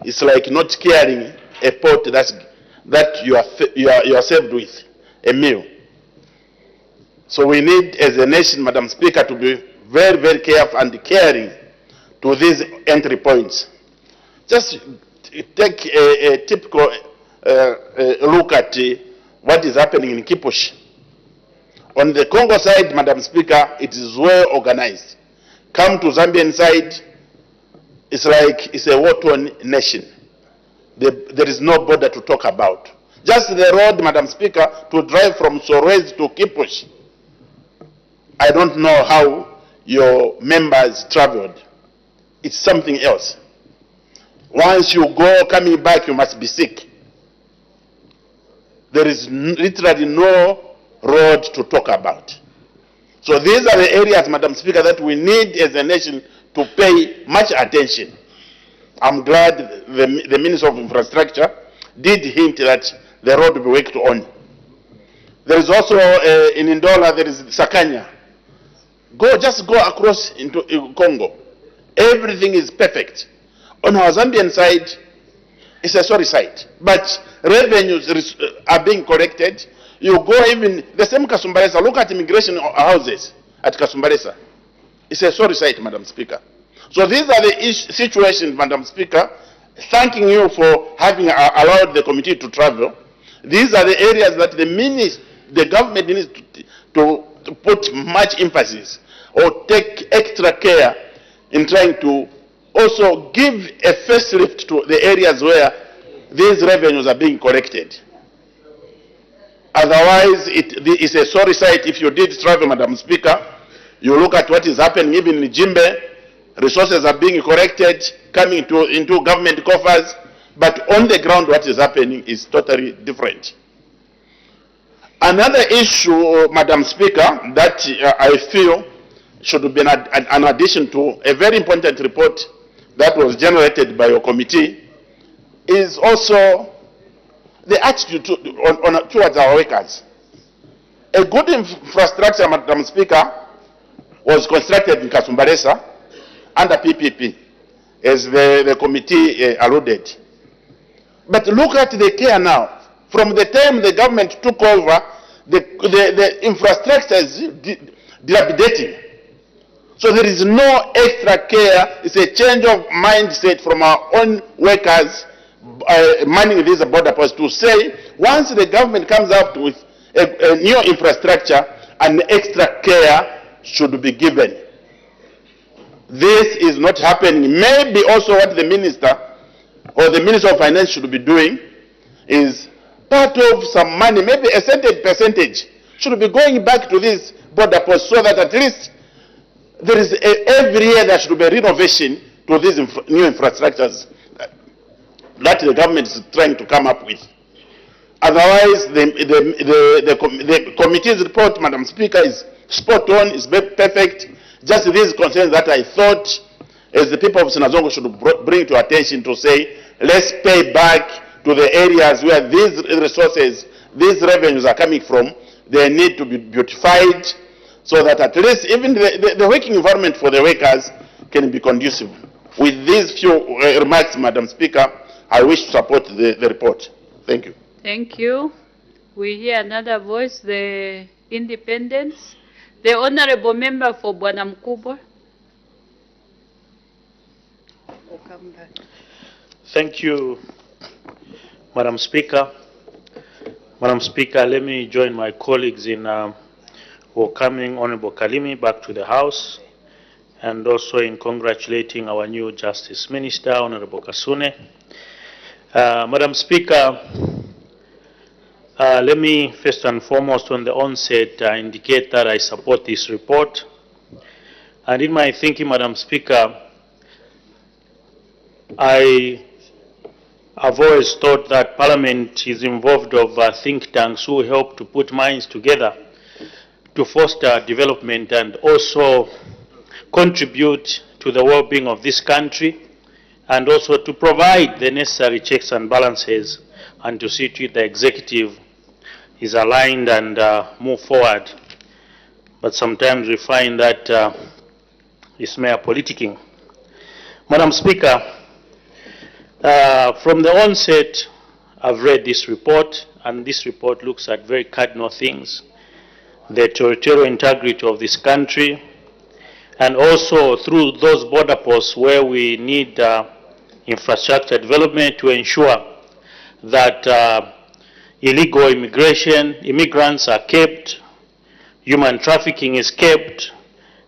F: It's like not carrying a pot that you are served with, a meal. So we need, as a nation, Madam Speaker, to be very, very careful and caring to these entry points. Just take a typical look at what is happening in Kipushi. On the Congo side, Madam Speaker, it is well organized. Come to Zambian side, it's like it's a war-torn nation. There is no border to talk about. Just the road, Madam Speaker, to drive from Sorwezi to Kipushi. I don't know how your members traveled. It's something else. Once you go, coming back, you must be sick. There is literally no road to talk about. So these are the areas, Madam Speaker, that we need as a nation to pay much attention. I'm glad the Minister of Infrastructure did hint that the road will be worked on. There is also in Ndola, there is Sakanya. Just go across into Congo. Everything is perfect. On our Zambian side, it's a sorry sight. But revenues are being collected. You go even, the same Kasumbalesa, look at immigration houses at Kasumbalesa. It's a sorry sight, Madam Speaker. So these are the situations, Madam Speaker, thanking you for having allowed the committee to travel. These are the areas that the government needs to put much emphasis or take extra care in trying to also give a facelift to the areas where these revenues are being collected. Otherwise, it's a sorry sight. If you did travel, Madam Speaker, you look at what is happening even in Jimbe, resources are being collected, coming into government coffers, but on the ground what is happening is totally different. Another issue, Madam Speaker, that I feel should be an addition to a very important report that was generated by your committee is also the attitude towards our workers. A good infrastructure, Madam Speaker, was constructed in Kasumbalesa under PPP, as the committee alluded. But look at the care now. From the time the government took over, the infrastructure is dilapidating. So there is no extra care. It's a change of mindset from our own workers manning these border posts to say, once the government comes up with a new infrastructure, an extra care should be given. This is not happening. Maybe also what the minister or the Minister of Finance should be doing is part of some money, maybe a certain percentage, should be going back to this border post so that at least there is every year there should be a renovation to these new infrastructures that the government is trying to come up with. Otherwise, the committee's report, Madam Speaker, is spot on, is perfect. Just these concerns that I thought, as the people of Sinazongo should bring to attention to say, let's pay back to the areas where these resources, these revenues are coming from. They need to be beautified so that at least even the working environment for the workers can be conducive. With these few remarks, Madam Speaker, I wish to support the report. Thank you.
S: Thank you. We hear another voice, the independents. The Honorable Member for Bwana Mkubwa.
N: Thank you, Madam Speaker. Madam Speaker, let me join my colleagues in welcoming Honorable Kalimi back to the House, and also in congratulating our new Justice Minister, Honorable Kasune. Madam Speaker, let me first and foremost on the onset indicate that I support this report. And in my thinking, Madam Speaker, I have always thought that Parliament is involved of think tanks who help to put minds together to foster development and also contribute to the well-being of this country, and also to provide the necessary checks and balances and to see to it the executive is aligned and move forward. But sometimes we find that it's mere politicking. Madam Speaker, From the onset, I've read this report, and this report looks at very cardinal things: the territorial integrity of this country, and also through those border posts where we need infrastructure development to ensure that illegal immigrants are kept, human trafficking is kept,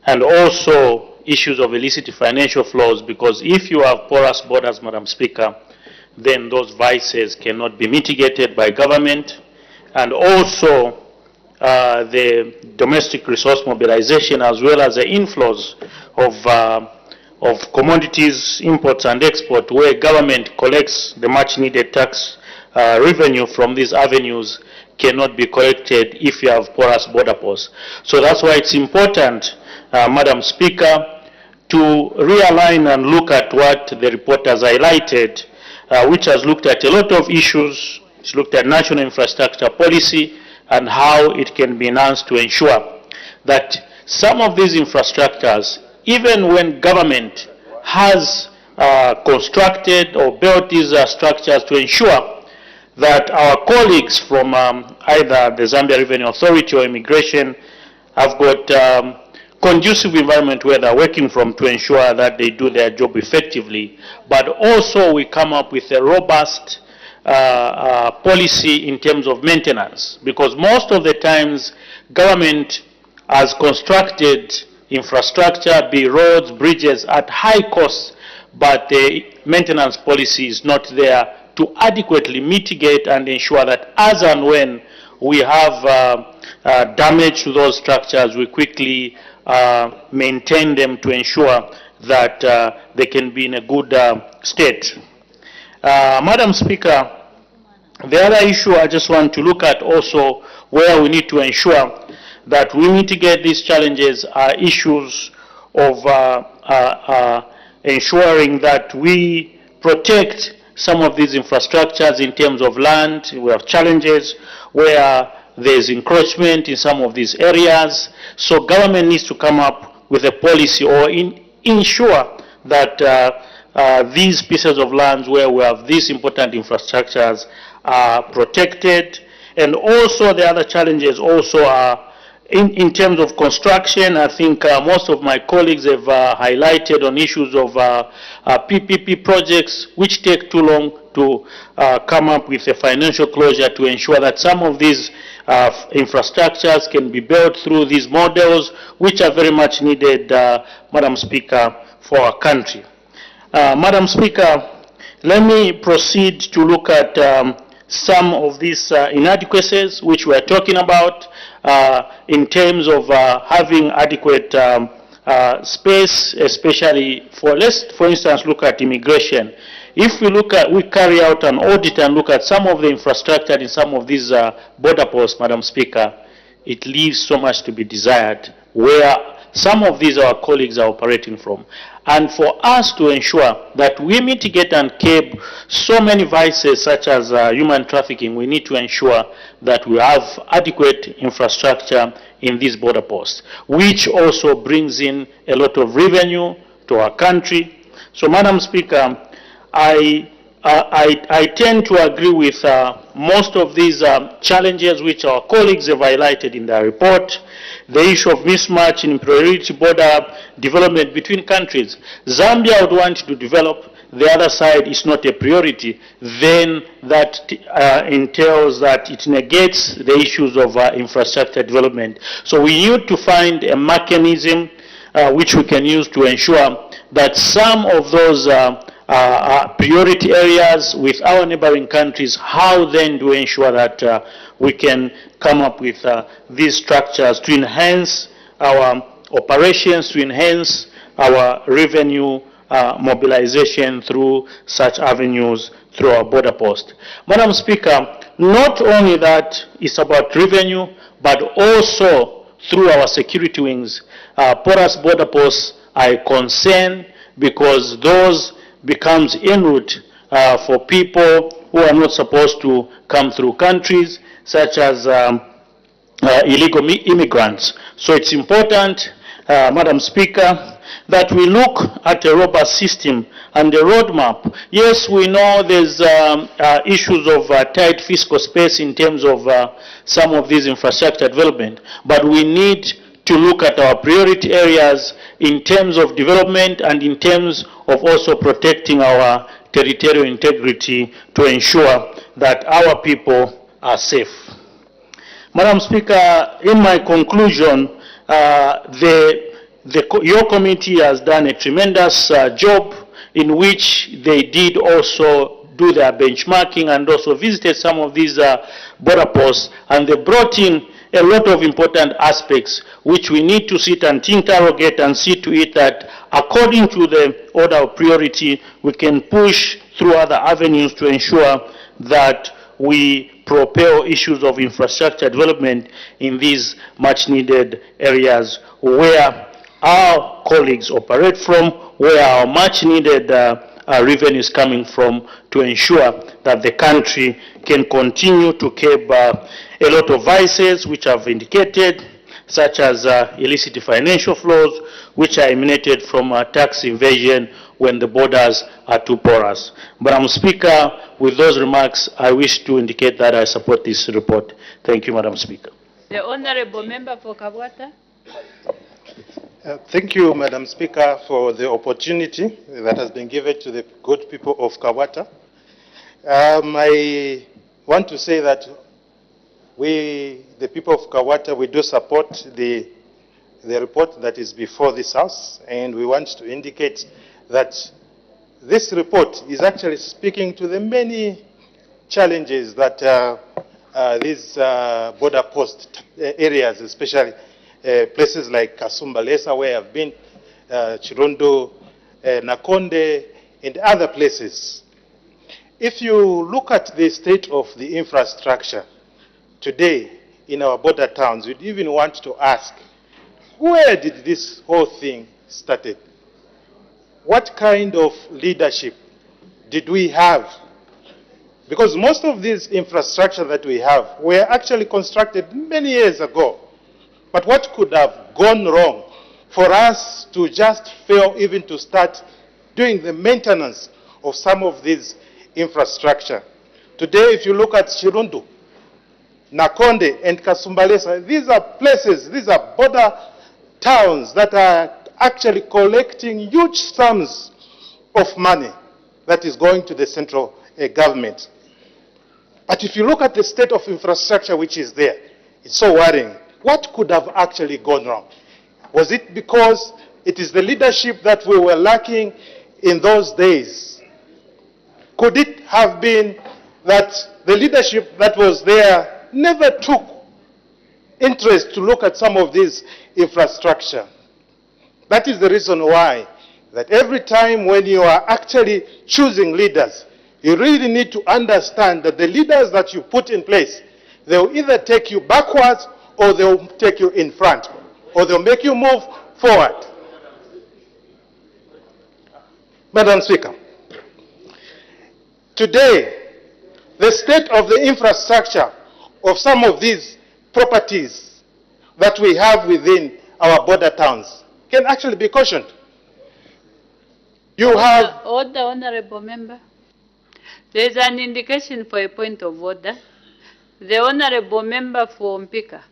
N: and also issues of illicit financial flows, because if you have porous borders, Madam Speaker, then those vices cannot be mitigated by government, and also the domestic resource mobilization as well as the inflows of commodities, imports and export, where government collects the much needed tax revenue from these avenues, cannot be collected if you have porous border posts. So that's why it's important, Madam Speaker, to realign and look at what the report has highlighted, which has looked at a lot of issues. It's looked at national infrastructure policy and how it can be enhanced to ensure that some of these infrastructures, even when government has constructed or built these structures, to ensure that our colleagues from either the Zambia Revenue Authority or immigration have got conducive environment where they're working from, to ensure that they do their job effectively. But also we come up with a robust policy in terms of maintenance, because most of the times government has constructed infrastructure, be roads, bridges, at high cost, but the maintenance policy is not there to adequately mitigate and ensure that as and when we have damage to those structures, we quickly maintain them to ensure that they can be in a good state. Madam Speaker, the other issue I just want to look at also, where we need to ensure that we mitigate these challenges, are issues of ensuring that we protect some of these infrastructures in terms of land. We have challenges where there's encroachment in some of these areas. So government needs to come up with a policy or ensure that these pieces of lands where we have these important infrastructures are protected. And also the other challenges also are in terms of construction. I think most of my colleagues have highlighted on issues of PPP projects, which take too long to come up with a financial closure to ensure that some of these infrastructures can be built through these models, which are very much needed, Madam Speaker, for our country. Madam Speaker, let me proceed to look at some of these inadequacies which we are talking about in terms of having adequate space, especially for, let's for instance look at immigration. If we carry out an audit and look at some of the infrastructure in some of these border posts, Madam Speaker, it leaves so much to be desired where some of these our colleagues are operating from. And for us to ensure that we mitigate and curb so many vices such as human trafficking, we need to ensure that we have adequate infrastructure in these border posts, which also brings in a lot of revenue to our country. So, Madam Speaker, I tend to agree with most of these challenges which our colleagues have highlighted in their report. The issue of mismatch in priority border development between countries. Zambia would want to develop, the other side is not a priority, then that entails that it negates the issues of infrastructure development. So we need to find a mechanism which we can use to ensure that some of those priority areas with our neighboring countries, how then do we ensure that we can come up with these structures to enhance our operations, to enhance our revenue mobilization through such avenues through our border post. Madam Speaker, not only that it's about revenue, but also through our security wings. Porous border posts are a concern because those becomes en route for people who are not supposed to come through countries, such as illegal immigrants. So it's important Madam Speaker, that we look at a robust system and a roadmap. Yes, we know there's issues of tight fiscal space in terms of some of these infrastructure development, but we need to look at our priority areas in terms of development and in terms of also protecting our territorial integrity to ensure that our people are safe. Madam Speaker, in my conclusion, your committee has done a tremendous job in which they did also do their benchmarking and also visited some of these border posts, and they brought in a lot of important aspects which we need to sit and interrogate and see to it that according to the order of priority we can push through other avenues to ensure that we propel issues of infrastructure development in these much needed areas where our colleagues operate from, where our much needed revenue is coming from, to ensure that the country can continue to curb a lot of vices which I've indicated, such as illicit financial flows, which are emanated from tax evasion when the borders are too porous. Madam Speaker, with those remarks, I wish to indicate that I support this report. Thank you, Madam Speaker.
S: The Honorable Member for Kabwata.
K: Thank you, Madam Speaker, for the opportunity that has been given to the good people of Kabwata. I want to say that we, the people of Kabwata, we do support the report that is before this House, and we want to indicate that this report is actually speaking to the many challenges that these border post areas, especially places like Kasumbalesa, where I've been, Chirondo, Nakonde, and other places. If you look at the state of the infrastructure today in our border towns, you'd even want to ask, where did this whole thing started? What kind of leadership did we have? Because most of these infrastructure that we have were actually constructed many years ago. But what could have gone wrong for us to just fail even to start doing the maintenance of some of these infrastructure? Today, if you look at Chirundu, Nakonde, and Kasumbalesa, these are places, these are border towns that are actually collecting huge sums of money that is going to the central government. But if you look at the state of infrastructure which is there, it's so worrying. What could have actually gone wrong? Was it because it is the leadership that we were lacking in those days? Could it have been that the leadership that was there never took interest to look at some of these infrastructure? That is the reason why that every time when you are actually choosing leaders, you really need to understand that the leaders that you put in place, they will either take you backwards or they will take you in front, or they'll make you move forward. Madam Speaker, today, the state of the infrastructure of some of these properties that we have within our border towns can actually be cautioned. You have...
S: Order, Honorable Member. There is an indication for a point of order. The Honorable Member for Mpika.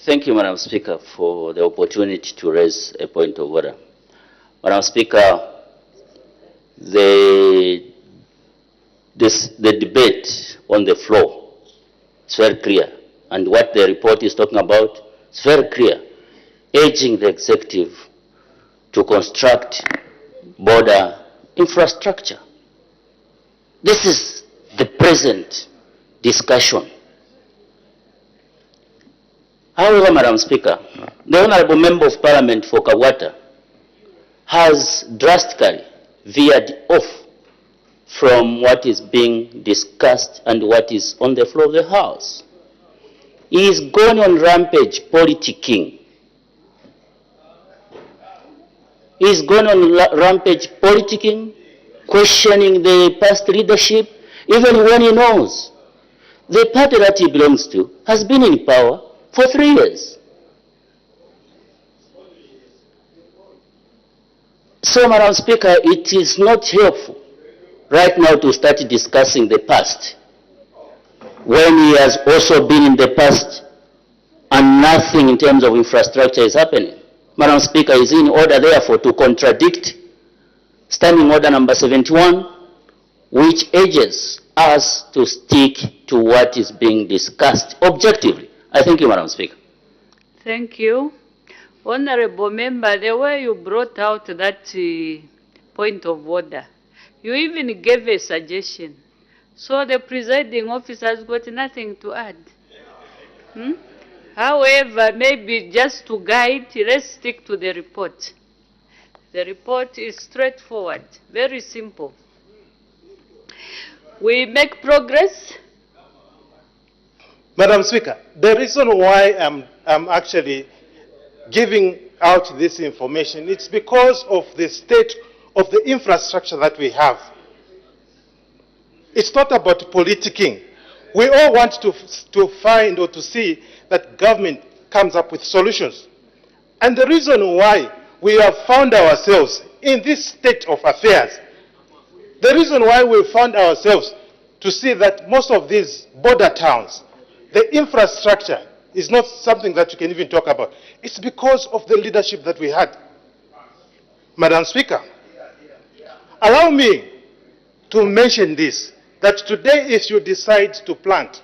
D: Thank you, Madam Speaker, for the opportunity to raise a point of order. Madam Speaker, the debate on the floor is very clear, and what the report is talking about is very clear, urging the executive to construct border infrastructure. This is the present discussion. However, Madam Speaker, the Honourable Member of Parliament for Kabwata has drastically veered off from what is being discussed and what is on the floor of the House. He is going on rampage politicking. He is going on rampage politicking, questioning the past leadership, even when he knows the party that he belongs to has been in power for 3 years. So, Madam Speaker, it is not helpful right now to start discussing the past when he has also been in the past and nothing in terms of infrastructure is happening. Madam Speaker, is in order therefore to contradict Standing Order number 71, which urges us to stick to what is being discussed objectively. I thank you, Madam Speaker.
S: Thank you. Honorable Member, the way you brought out that point of order, you even gave a suggestion. So the presiding officer has got nothing to add. However, maybe just to guide, let's stick to the report. The report is straightforward, very simple. We make progress.
K: Madam Speaker, the reason why I'm actually giving out this information, it's because of the state of the infrastructure that we have. It's not about politicking. We all want to find or to see that government comes up with solutions. And the reason why we have found ourselves in this state of affairs, the reason why we found ourselves to see that most of these border towns, the infrastructure is not something that you can even talk about. It's because of the leadership that we had. Madam Speaker, allow me to mention this, that today if you decide to plant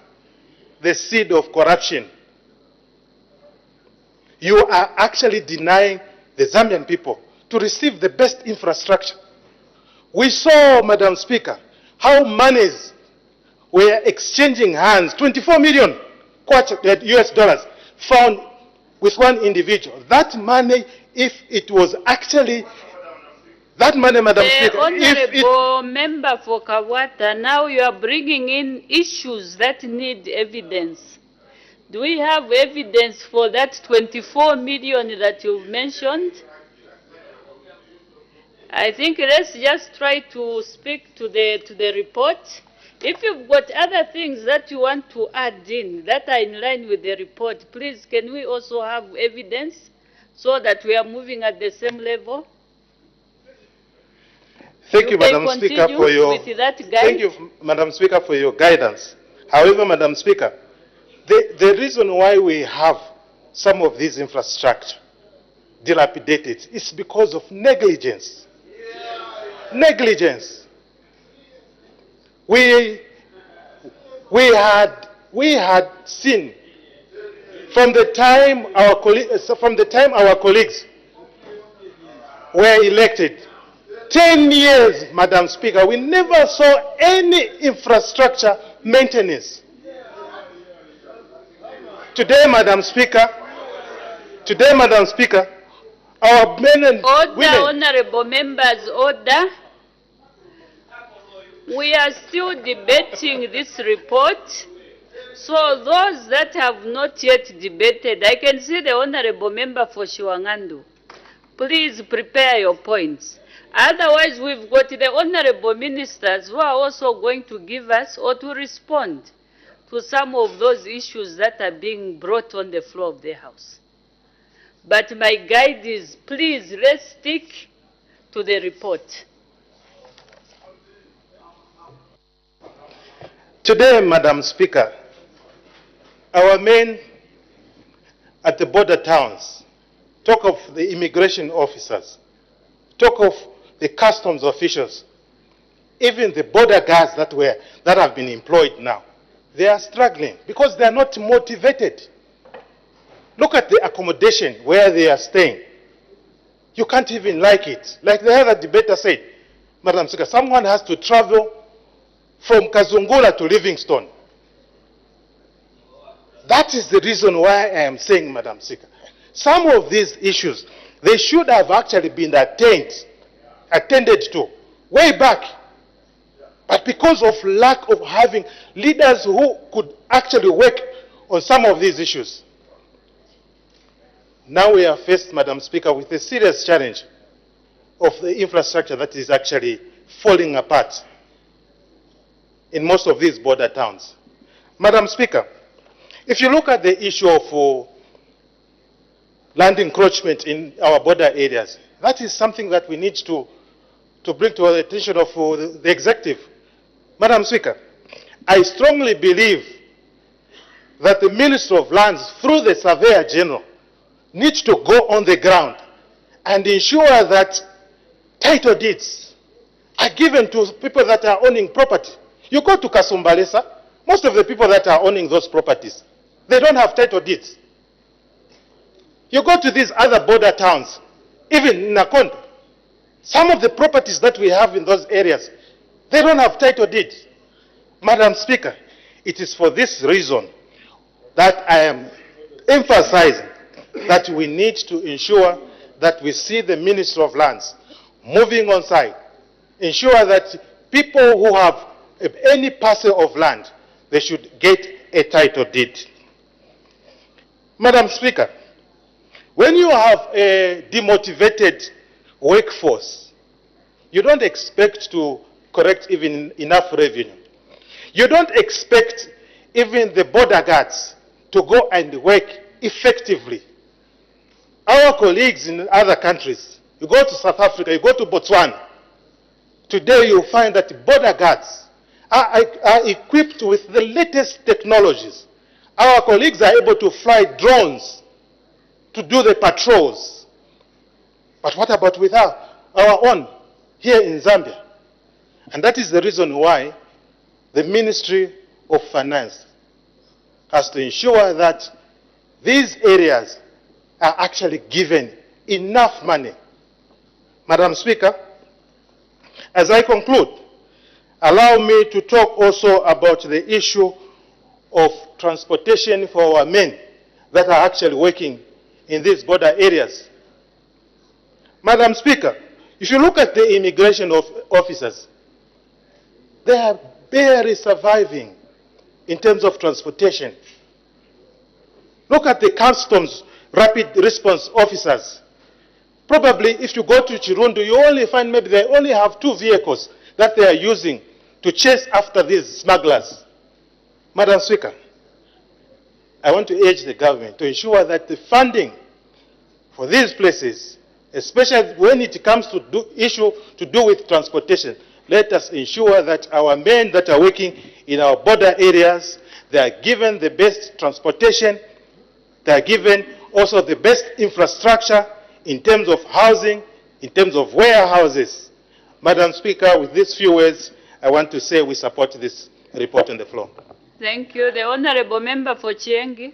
K: the seed of corruption, you are actually denying the Zambian people to receive the best infrastructure. We saw, Madam Speaker, how monies were exchanging hands, 24 million US dollars found with one individual. That money, if it was actually, that money, Madam Speaker,
S: Honorable Member for Kawata, now you are bringing in issues that need evidence. Do we have evidence for that 24 million that you've mentioned? I think let's just try to speak to the report. If you've got other things that you want to add in that are in line with the report, please can we also have evidence so that we are moving at the same level?
K: Thank you, Madam Speaker, for your thank you, Madam Speaker, for your guidance. However, Madam Speaker, the reason why we have some of these infrastructure dilapidated is because of negligence. Negligence. We had seen from the time our colleagues were elected, 10 years, Madam Speaker, we never saw any infrastructure maintenance. Today, Madam Speaker, our men and women...
S: Honorable members, order. We are still debating this report. So those that have not yet debated, I can see the Honorable Member for Shiwangandu. Please prepare your points. Otherwise, we've got the Honorable Ministers who are also going to give us or to respond to some of those issues that are being brought on the floor of the House. But my guide is, please, let's stick to the report.
K: Today, Madam Speaker, our men at the border towns talk of the immigration officers, talk of the customs officials, even the border guards that have been employed now. They are struggling because they are not motivated. Look at the accommodation where they are staying. You can't even like it. Like the other debater said, Madam Speaker, someone has to travel from Kazungula to Livingstone. That is the reason why I am saying, Madam Speaker, some of these issues, they should have actually been attended to way back. But because of lack of having leaders who could actually work on some of these issues, now we are faced, Madam Speaker, with a serious challenge of the infrastructure that is actually falling apart in most of these border towns. Madam Speaker, if you look at the issue of land encroachment in our border areas. That is something that we need to bring to the attention of the executive. Madam Speaker, I strongly believe that the Minister of Lands, through the Surveyor General, needs to go on the ground and ensure that title deeds are given to people that are owning property. You go to Kasumbalesa, most of the people that are owning those properties, they don't have title deeds. You go to these other border towns, even in Nakondo, some of the properties that we have in those areas, they don't have title deeds. Madam Speaker, it is for this reason that I am emphasizing that we need to ensure that we see the Minister of Lands moving on site, ensure that people who have any parcel of land, they should get a title deed. Madam Speaker, when you have a demotivated workforce, you don't expect to collect even enough revenue. You don't expect even the border guards to go and work effectively. Our colleagues in other countries, you go to South Africa, you go to Botswana, today you'll find that border guards are equipped with the latest technologies. Our colleagues are able to fly drones to do the patrols. But what about with our own here in Zambia? And that is the reason why the Ministry of Finance has to ensure that these areas are actually given enough money. Madam Speaker, as I conclude, allow me to talk also about the issue of transportation for our men that are actually working in these border areas. Madam Speaker, if you look at the immigration officers, they are barely surviving in terms of transportation. Look at the customs rapid response officers. Probably if you go to Chirundu, you only find maybe they only have 2 vehicles that they are using to chase after these smugglers. Madam Speaker, I want to urge the government to ensure that the funding for these places, especially when it comes to issue to do with transportation, let us ensure that our men that are working in our border areas, they are given the best transportation, they are given also the best infrastructure in terms of housing, in terms of warehouses. Madam Speaker, with these few words, I want to say we support this report on the floor.
S: Thank you. The Honorable Member for Chiengi.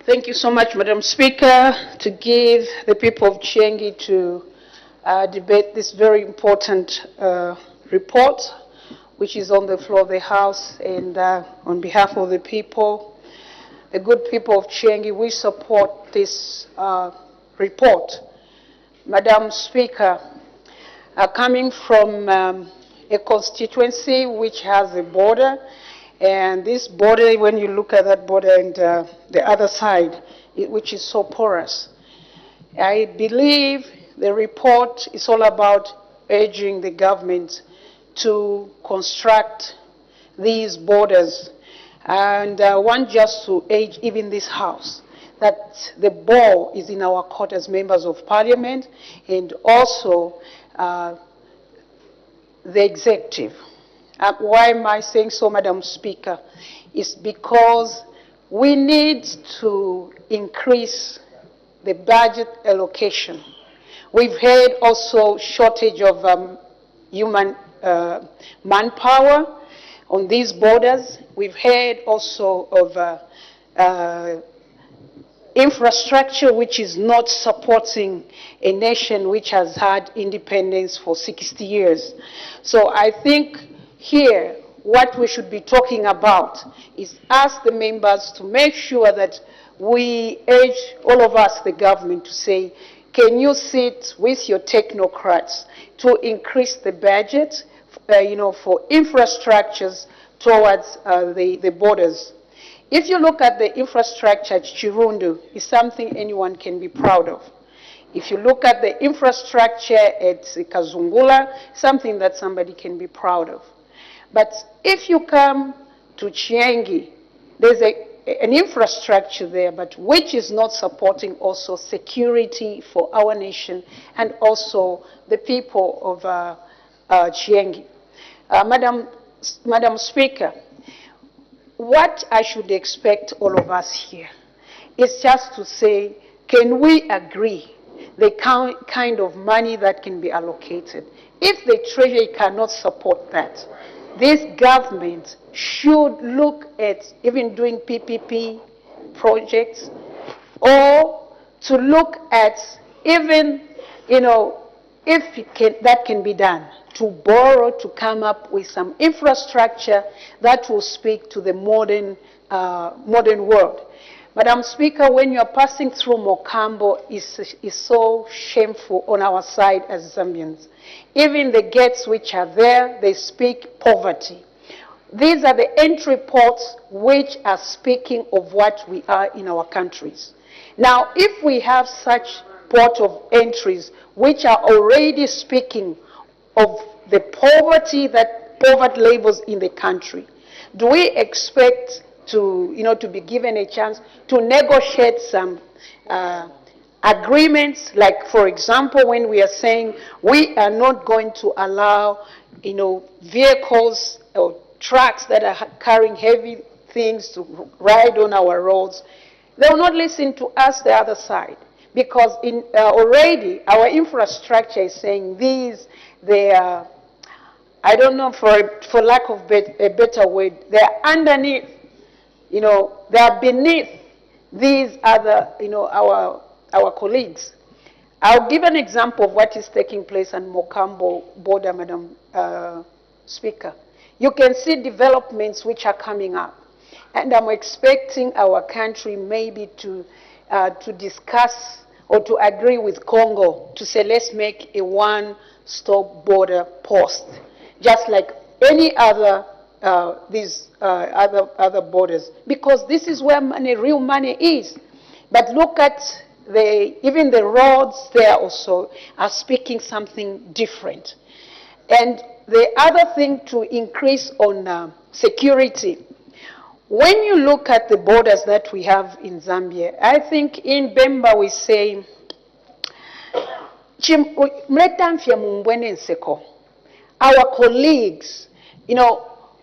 Q: Thank you so much, Madam Speaker, to give the people of Chiengi to debate this very important report, which is on the floor of the House. And on behalf of the people, the good people of Chiengi, we support this report. Madam Speaker, coming from a constituency which has a border, and this border, when you look at that border and the other side, which is so porous, I believe the report is all about urging the government to construct these borders. And I want just to urge even this House that the ball is in our court as members of Parliament, and also the executive. Why am I saying so, Madam Speaker? It's because we need to increase the budget allocation. We've had also shortage of human manpower on these borders. We've had also of infrastructure which is not supporting a nation which has had independence for 60 years. So I think here what we should be talking about is ask the members to make sure that we urge all of us, the government, to say, can you sit with your technocrats to increase the budget for infrastructures towards the borders? If you look at the infrastructure at Chirundu, it's something anyone can be proud of. If you look at the infrastructure at Kazungula, something that somebody can be proud of. But if you come to Chiengi, there's a an infrastructure there, but which is not supporting also security for our nation and also the people of Chiengi. Madam Speaker, what I should expect all of us here is just to say, can we agree the kind of money that can be allocated? If the Treasury cannot support that, this government should look at even doing PPP projects, or to look at even, if that can be done, to borrow, to come up with some infrastructure that will speak to the modern world. Madam Speaker, when you are passing through Mokambo, is so shameful on our side as Zambians. Even the gates which are there, they speak poverty. These are the entry ports which are speaking of what we are in our countries. Now, if we have such port of entries which are already speaking of the poverty levels in the country, do we expect to be given a chance to negotiate some agreements, like, for example, when we are saying we are not going to allow, vehicles or trucks that are carrying heavy things to ride on our roads? They will not listen to us, the other side, because already our infrastructure is saying they are, I don't know, for lack of a better word, they are underneath, they are beneath these other, our colleagues. I'll give an example of what is taking place on Mokambo border, Madam Speaker. You can see developments which are coming up. And I'm expecting our country maybe to discuss or to agree with Congo to say, let's make a one-stop border post, just like any other other borders, because this is where real money is. But look at even the roads there also are speaking something different. And the other thing to increase on security, when you look at the borders that we have in Zambia, I think in Bemba we say, our colleagues,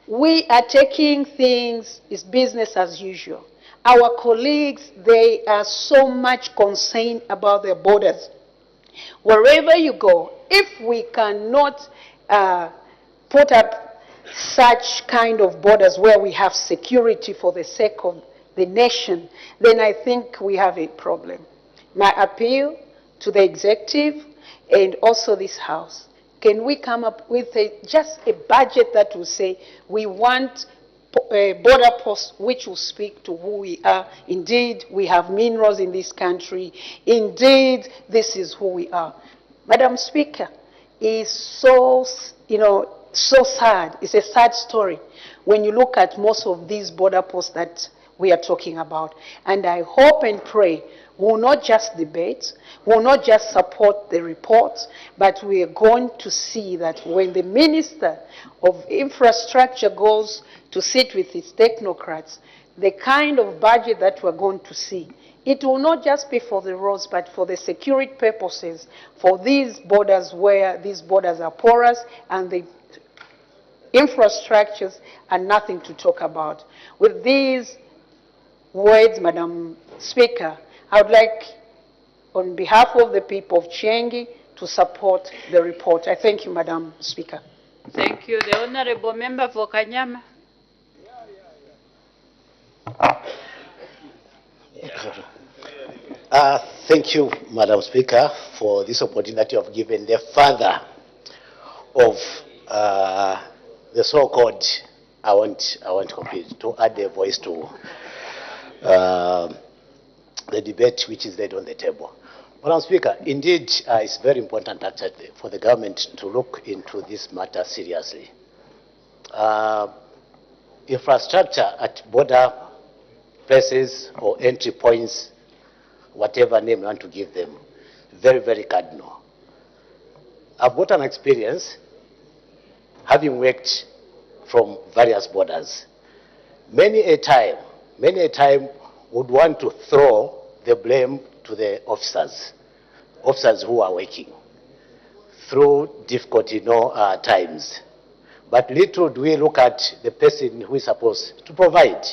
Q: we are taking things, it's business as usual. Our colleagues, they are so much concerned about their borders. Wherever you go, if we cannot put up such kind of borders where we have security for the sake of the nation, then I think we have a problem. My appeal to the executive and also this House, can we come up with just a budget that will say we want a border post which will speak to who we are. Indeed, we have minerals in this country. Indeed, this is who we are. Madam Speaker, it's so, so sad. It's a sad story when you look at most of these border posts that we are talking about. And I hope and pray we will not just debate, we will not just support the report, but we are going to see that when the Minister of Infrastructure goes to sit with his technocrats, the kind of budget that we're going to see, it will not just be for the roads, but for the security purposes, for these borders where these borders are porous and the infrastructures are nothing to talk about. With these words, Madam Speaker, I would like, on behalf of the people of Chiengi, to support the report. I thank you, Madam Speaker.
S: Thank you. The Honorable Member for Kanyama.
P: Thank you, Madam Speaker, for this opportunity of giving the father of the so-called, I want to add a voice to the debate which is laid on the table. Madam Speaker, indeed, it's very important actually for the government to look into this matter seriously. Infrastructure at border places or entry points, whatever name you want to give them, very, very cardinal. I've got an experience having worked from various borders. Many a time many a time would want to throw the blame to the officers who are working through difficult times. But little do we look at the person who is supposed to provide.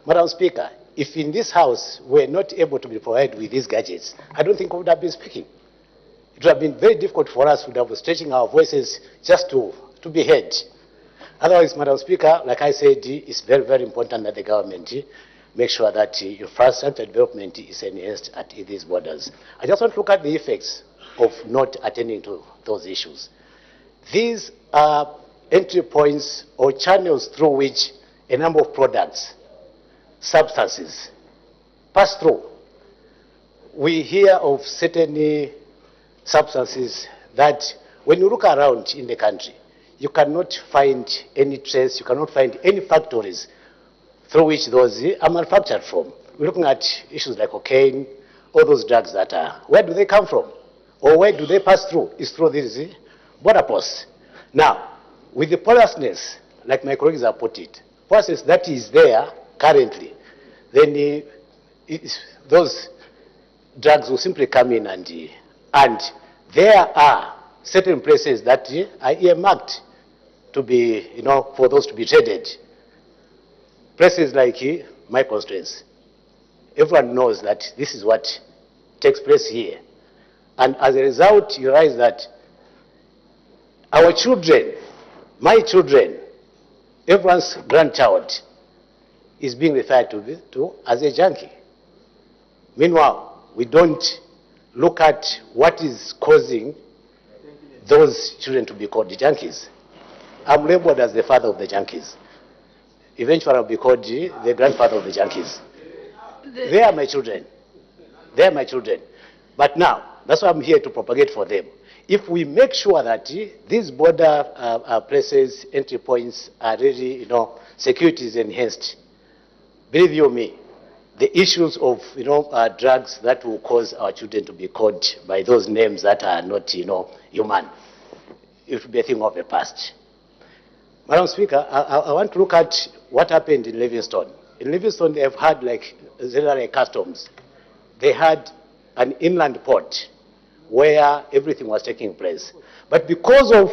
P: Madam Speaker, if in this House we're not able to be provided with these gadgets, I don't think we would have been speaking. It would have been very difficult for us to have been stretching our voices just to be heard. Otherwise, Madam Speaker, like I said, it's very, very important that the government make sure that infrastructure development is enhanced at these borders. I just want to look at the effects of not attending to those issues. These are entry points or channels through which a number of products, substances, pass through. We hear of certain substances that when you look around in the country, you cannot find any trace, you cannot find any factories through which those are manufactured from. We're looking at issues like cocaine, all those drugs that are, where do they come from? Or where do they pass through? It's through these border posts. Now, with the poriousness, like my colleagues have put it, poriousness that is there currently, then those drugs will simply come in and there are certain places that are earmarked to be, for those to be traded. Places like my constraints. Everyone knows that this is what takes place here. And as a result, you realize that our children, my children, everyone's grandchild is being referred to as a junkie. Meanwhile, we don't look at what is causing those children to be called the junkies. I'm labeled as the father of the junkies. Eventually I'll be called the grandfather of the junkies. They are my children. They are my children. But now, that's why I'm here to propagate for them. If we make sure that these border places, entry points are really, security is enhanced, believe you me, the issues of, drugs that will cause our children to be called by those names that are not, human, it will be a thing of the past. Madam Speaker, I want to look at what happened in Livingstone. In Livingstone, they have had like customs. They had an inland port where everything was taking place. But because of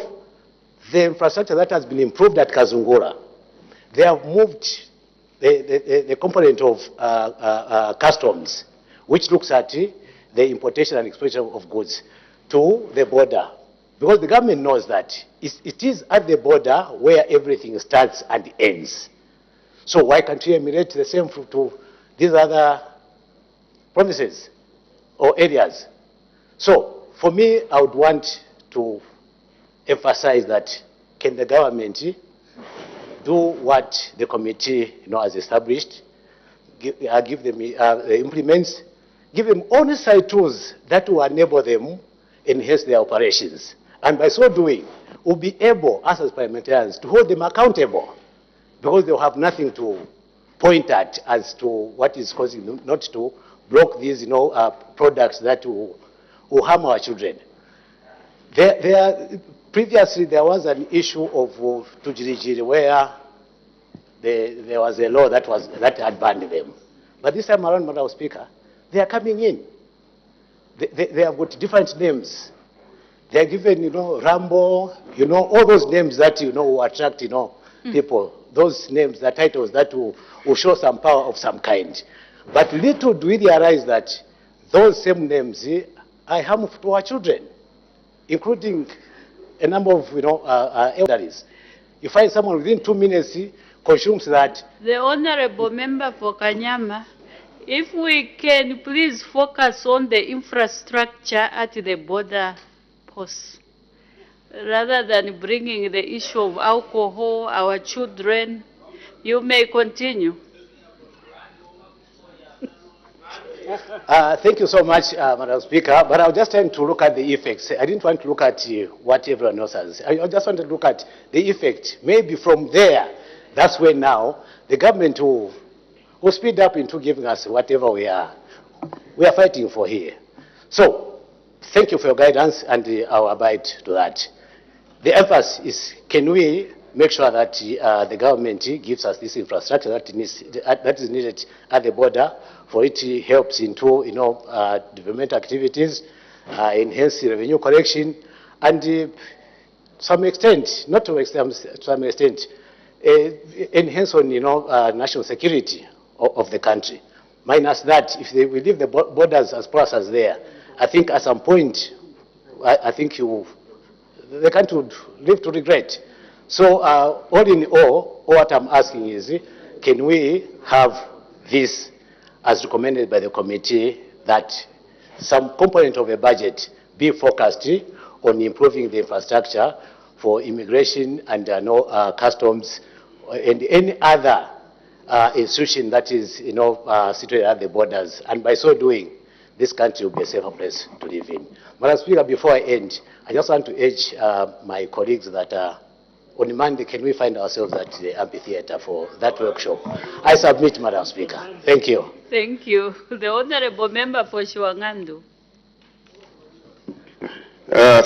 P: the infrastructure that has been improved at Kazungura, they have moved the component of customs, which looks at the importation and exportation of goods, to the border. Because the government knows that it is at the border where everything starts and ends. So why can't we emulate the same to these other provinces or areas? So for me, I would want to emphasize that can the government do what the committee has established, give them implements, give them all necessary tools that will enable them enhance their operations. And by so doing, we'll be able, us as parliamentarians, to hold them accountable, because they'll have nothing to point at as to what is causing them not to block these products that will harm our children. Previously, there was an issue of Tujirijiri where there was a law that had banned them. But this time around, Madam Speaker, they are coming in. They have got different names. They are given, Rambo, all those names that, will attract, people. Those names, the titles that will show some power of some kind. But little do we realize that those same names are harmful to our children, including a number of, elderlies. You find someone within 2 minutes consumes that.
S: The Honorable Member for Kanyama, if we can please focus on the infrastructure at the border posts, rather than bringing the issue of alcohol, our children. You may continue.
P: Thank you so much, Madam Speaker, but I was just trying to look at the effects. I didn't want to look at what everyone else has. I just want to look at the effect. Maybe from there, that's when now the government will speed up into giving us whatever we are fighting for here. So, thank you for your guidance, and I will abide to that. The emphasis is, can we make sure that the government gives us this infrastructure that is needed at the border, for it helps into development activities, enhance revenue collection, and some extent, not to some extent, enhance on national security of the country. Minus that, if we leave the borders as porous as there, I think at some point, I think the country would live to regret. So all in all, what I'm asking is, can we have this as recommended by the committee, that some component of a budget be focused on improving the infrastructure for immigration and customs and any other institution that is situated at the borders, and by so doing, this country will be a safer place to live in. Madam Speaker, before I end, I just want to urge my colleagues that on Monday, can we find ourselves at the amphitheater for that workshop? I submit, Madam Speaker. Thank you.
S: Thank you. The Honorable Member for Shiwangandu.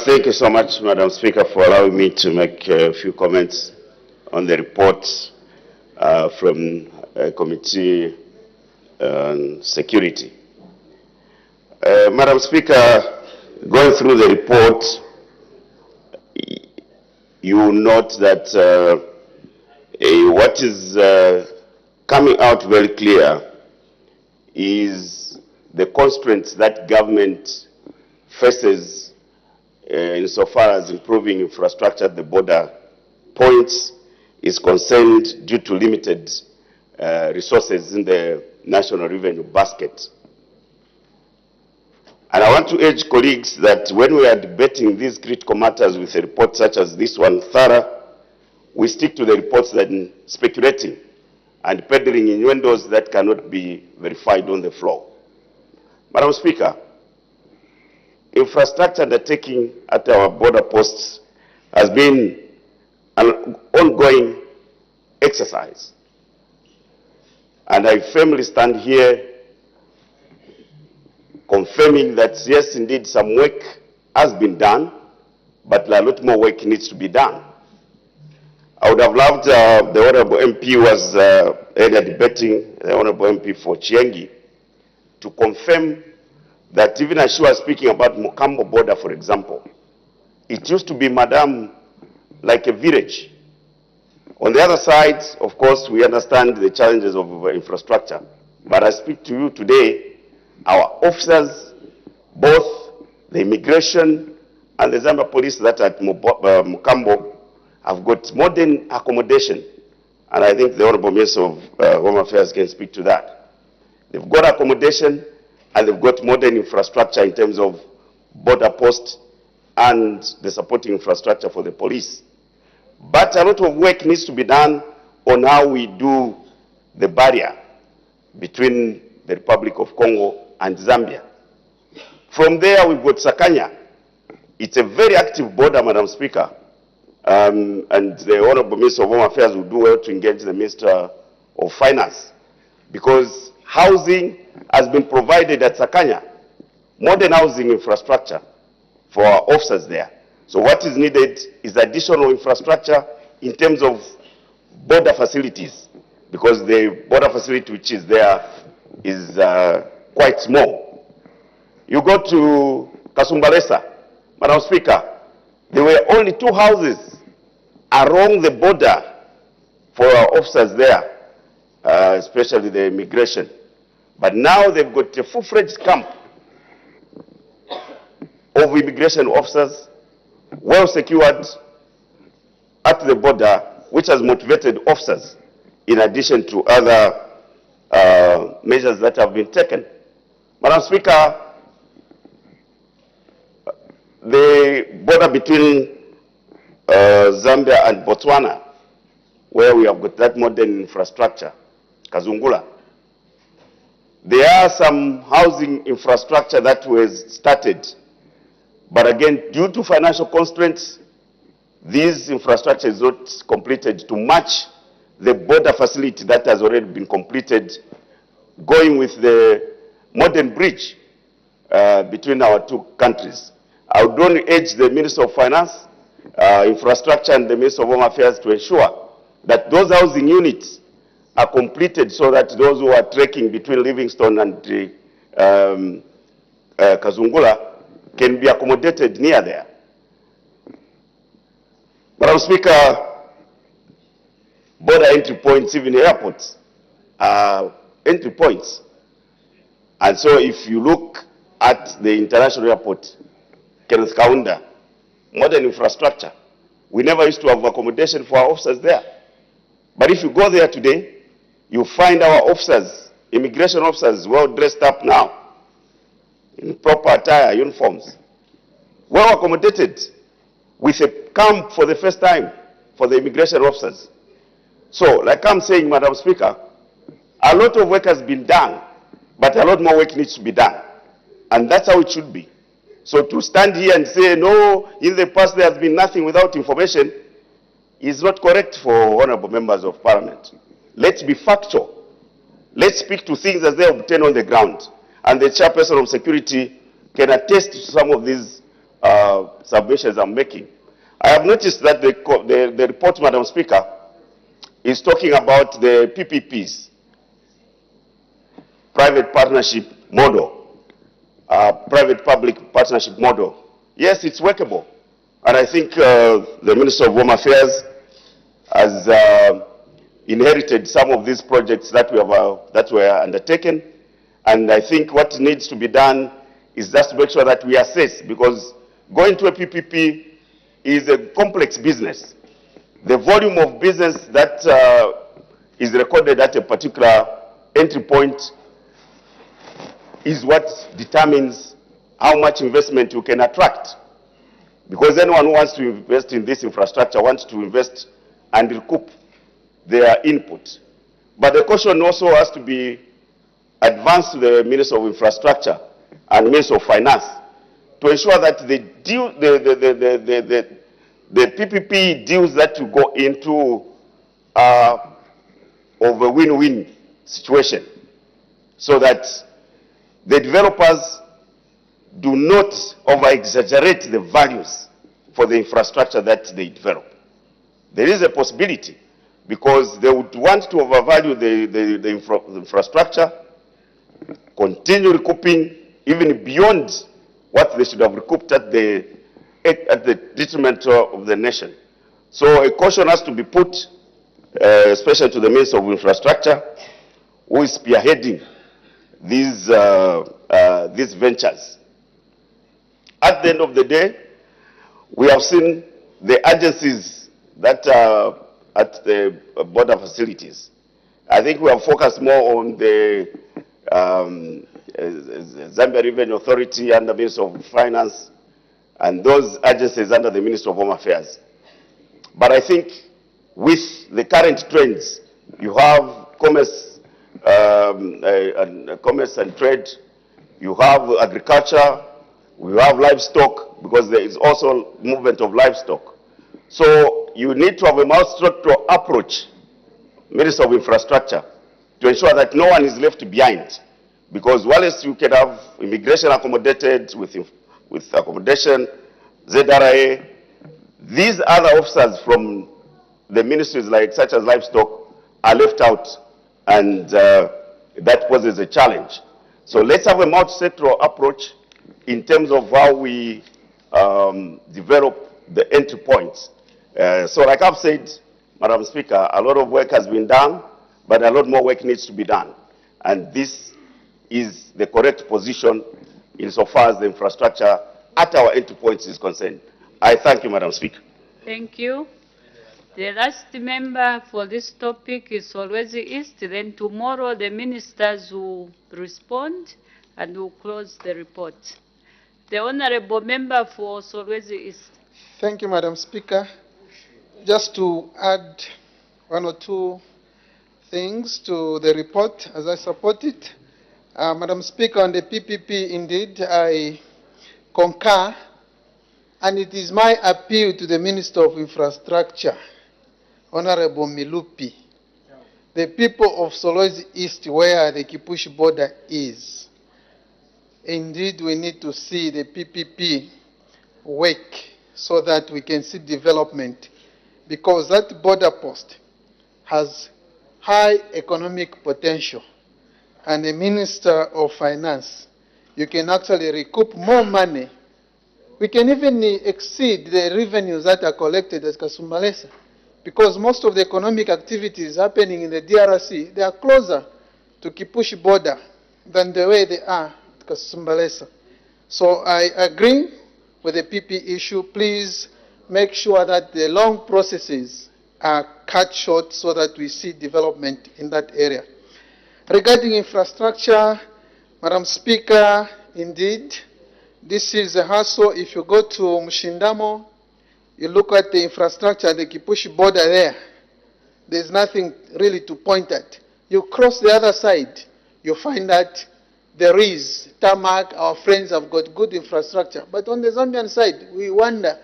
O: Thank you so much, Madam Speaker, for allowing me to make a few comments on the report from Committee on Security. Madam Speaker, going through the report, you will note that what is coming out very clear is the constraints that government faces insofar as improving infrastructure at the border points is concerned due to limited resources in the national revenue basket. And I want to urge colleagues that when we are debating these critical matters with a report such as this one thorough, we stick to the reports than speculating and peddling innuendos that cannot be verified on the floor. Madam Speaker, infrastructure undertaking at our border posts has been an ongoing exercise. And I firmly stand here confirming that yes, indeed, some work has been done, but a lot more work needs to be done. I would have loved the Honorable MP who was earlier debating, the Honorable MP for Chiengi, to confirm that even as she was speaking about Mukambo border, for example, it used to be, Madam, like a village. On the other side, of course, we understand the challenges of infrastructure. But I speak to you today, our officers, both the immigration and the Zambia police that are at Mukambo, have got modern accommodation. And I think the Honorable Minister of Home Affairs can speak to that. They've got accommodation and they've got modern infrastructure in terms of border posts and the supporting infrastructure for the police. But a lot of work needs to be done on how we do the barrier between the Republic of Congo and Zambia. From there, we've got Sakanya. It's a very active border, Madam Speaker. And the Honorable Minister of Home Affairs will do well to engage the Minister of Finance, because housing has been provided at Sakanya, modern housing infrastructure for our officers there. So what is needed is additional infrastructure in terms of border facilities, because the border facility which is there is quite small. You go to Kasumbalesa, Madam Speaker, there were only 2 houses along the border for our officers there, especially the immigration. But now they've got a full-fledged camp of immigration officers, well secured at the border, which has motivated officers in addition to other measures that have been taken. Madam Speaker, the border between Zambia and Botswana, where we have got that modern infrastructure, Kazungula, there are some housing infrastructure that was started, but again, due to financial constraints, this infrastructure is not completed to match the border facility that has already been completed, going with the modern bridge between our 2 countries. I would only urge the Minister of Finance Infrastructure and the Minister of Home Affairs to ensure that those housing units are completed so that those who are trekking between Livingstone and Kazungula can be accommodated near there. Madam Speaker, border entry points, even airports, are entry points. And so if you look at the international airport, Kenneth Kaunda, modern infrastructure, we never used to have accommodation for our officers there. But if you go there today, you find our officers, immigration officers, well dressed up now, in proper attire, uniforms, well accommodated, with a camp for the first time for the immigration officers. So, like I'm saying, Madam Speaker, a lot of work has been done, but a lot more work needs to be done. And that's how it should be. So to stand here and say, no, in the past there has been nothing without information, is not correct for honorable members of parliament. Let's be factual. Let's speak to things as they obtain on the ground. And the chairperson of security can attest to some of these submissions I'm making. I have noticed that the report, Madam Speaker, is talking about the PPPs, private partnership model, private-public partnership model. Yes, it's workable. And I think the Minister of Home Affairs has inherited some of these projects that were undertaken. And I think what needs to be done is just to make sure that we assess, because going to a PPP is a complex business. The volume of business that is recorded at a particular entry point is what determines how much investment you can attract. Because anyone who wants to invest in this infrastructure wants to invest and recoup their input. But the caution also has to be advanced to the Minister of Infrastructure and Minister of Finance to ensure that the PPP deals that you go into are of a win-win situation, so that the developers do not over-exaggerate the values for the infrastructure that they develop. There is a possibility, because they would want to overvalue the infrastructure, continue recouping even beyond what they should have recouped at the detriment of the nation. So a caution has to be put, especially to the Minister of Infrastructure, who is spearheading these ventures. At the end of the day, we have seen the agencies that are at the border facilities. I think we have focused more on the Zambia Revenue Authority under the Minister of Finance and those agencies under the Minister of Home Affairs. But I think with the current trends, you have commerce and trade, you have agriculture, you have livestock, because there is also movement of livestock. So you need to have a more structural approach, Minister of Infrastructure, to ensure that no one is left behind. Because while you can have immigration accommodated with accommodation, ZRA, these other officers from the ministries such as livestock are left out, and that poses a challenge. So let's have a multi-sectoral approach in terms of how we develop the entry points. So like I've said, Madam Speaker, a lot of work has been done, but a lot more work needs to be done. And this is the correct position insofar as the infrastructure at our entry points is concerned. I thank you, Madam Speaker.
S: Thank you. The last member for this topic is Solwezi East. Then tomorrow the ministers will respond and will close the report. The honorable member for Solwezi East.
J: Thank you, Madam Speaker. Just to add one or two things to the report as I support it. Madam Speaker, on the PPP, indeed, I concur, and it is my appeal to the Minister of Infrastructure, Honorable Milupi, the people of Solwezi East, where the Kipushi border is. Indeed, we need to see the PPP work so that we can see development, because that border post has high economic potential. And the Minister of Finance, you can actually recoup more money. We can even exceed the revenues that are collected at Kasumbalesa, because most of the economic activities happening in the DRC, they are closer to Kipushi border than the way they are at Kasumbalesa. So I agree with the PP issue. Please make sure that the long processes are cut short so that we see development in that area. Regarding infrastructure, Madam Speaker, indeed, this is a hassle. If you go to Mshindamo, you look at the infrastructure at the Kipushi border there, there's nothing really to point at. You cross the other side, you find that there is tarmac. Our friends have got good infrastructure. But on the Zambian side, we wonder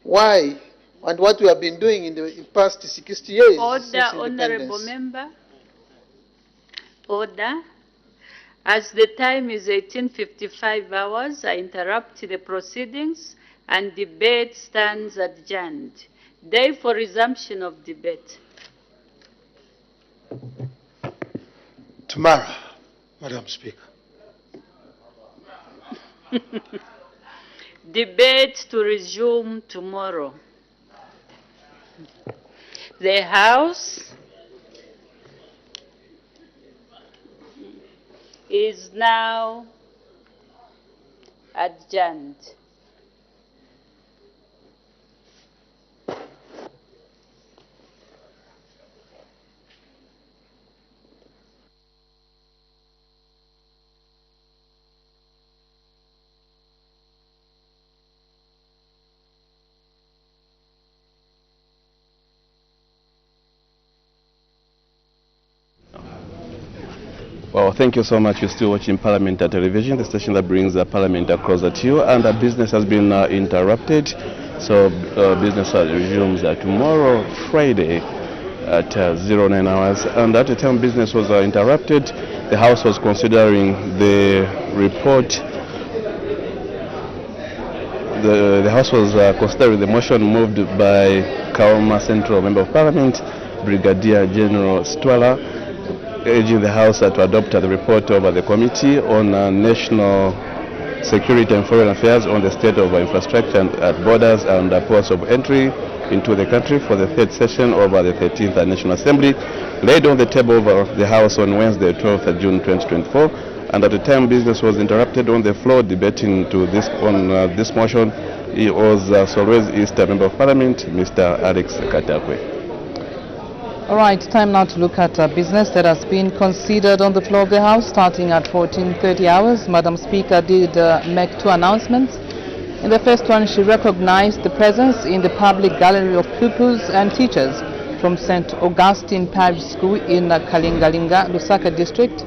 J: why and what we have been doing in the past 60 years.
S: Order, Honorable Member. Order. As the time is 18:55 hours, I interrupt the proceedings and debate stands adjourned. Day for resumption of debate.
R: Tomorrow, Madam Speaker.
S: Debate to resume tomorrow. The House is now adjourned.
V: Well, thank you so much. You're still watching Parliament Television, the station that brings Parliament across to you. And business has been interrupted. So business resumes tomorrow, Friday, at 09 hours. And at the time business was interrupted, the House was considering the report. The House was considering the motion moved by Kaoma Central Member of Parliament, Brigadier General Stwala, urging the House to adopt the report of the Committee on National Security and Foreign Affairs on the state of infrastructure at borders and ports of entry into the country for the third session of the 13th National Assembly, laid on the table of the House on Wednesday, 12th June 2024. And at the time business was interrupted on the floor debating on this motion, he was Solwezi East Member of Parliament, Mr. Alex Katakwe.
W: All right, time now to look at business that has been considered on the floor of the House starting at 14:30 hours. Madam Speaker did make two announcements. In the first one, she recognized the presence in the public gallery of pupils and teachers from St. Augustine Parish School in Kalingalinga, Lusaka district.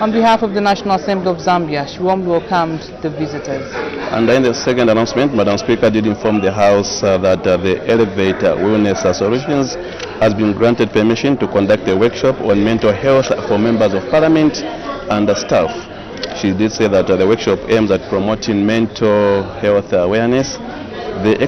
W: On behalf of the National Assembly of Zambia, she warmly welcomed the visitors.
V: And in the second announcement, Madam Speaker did inform the House that the Elevate Wellness Solutions has been granted permission to conduct a workshop on mental health for members of Parliament and staff. She did say that the workshop aims at promoting mental health awareness. The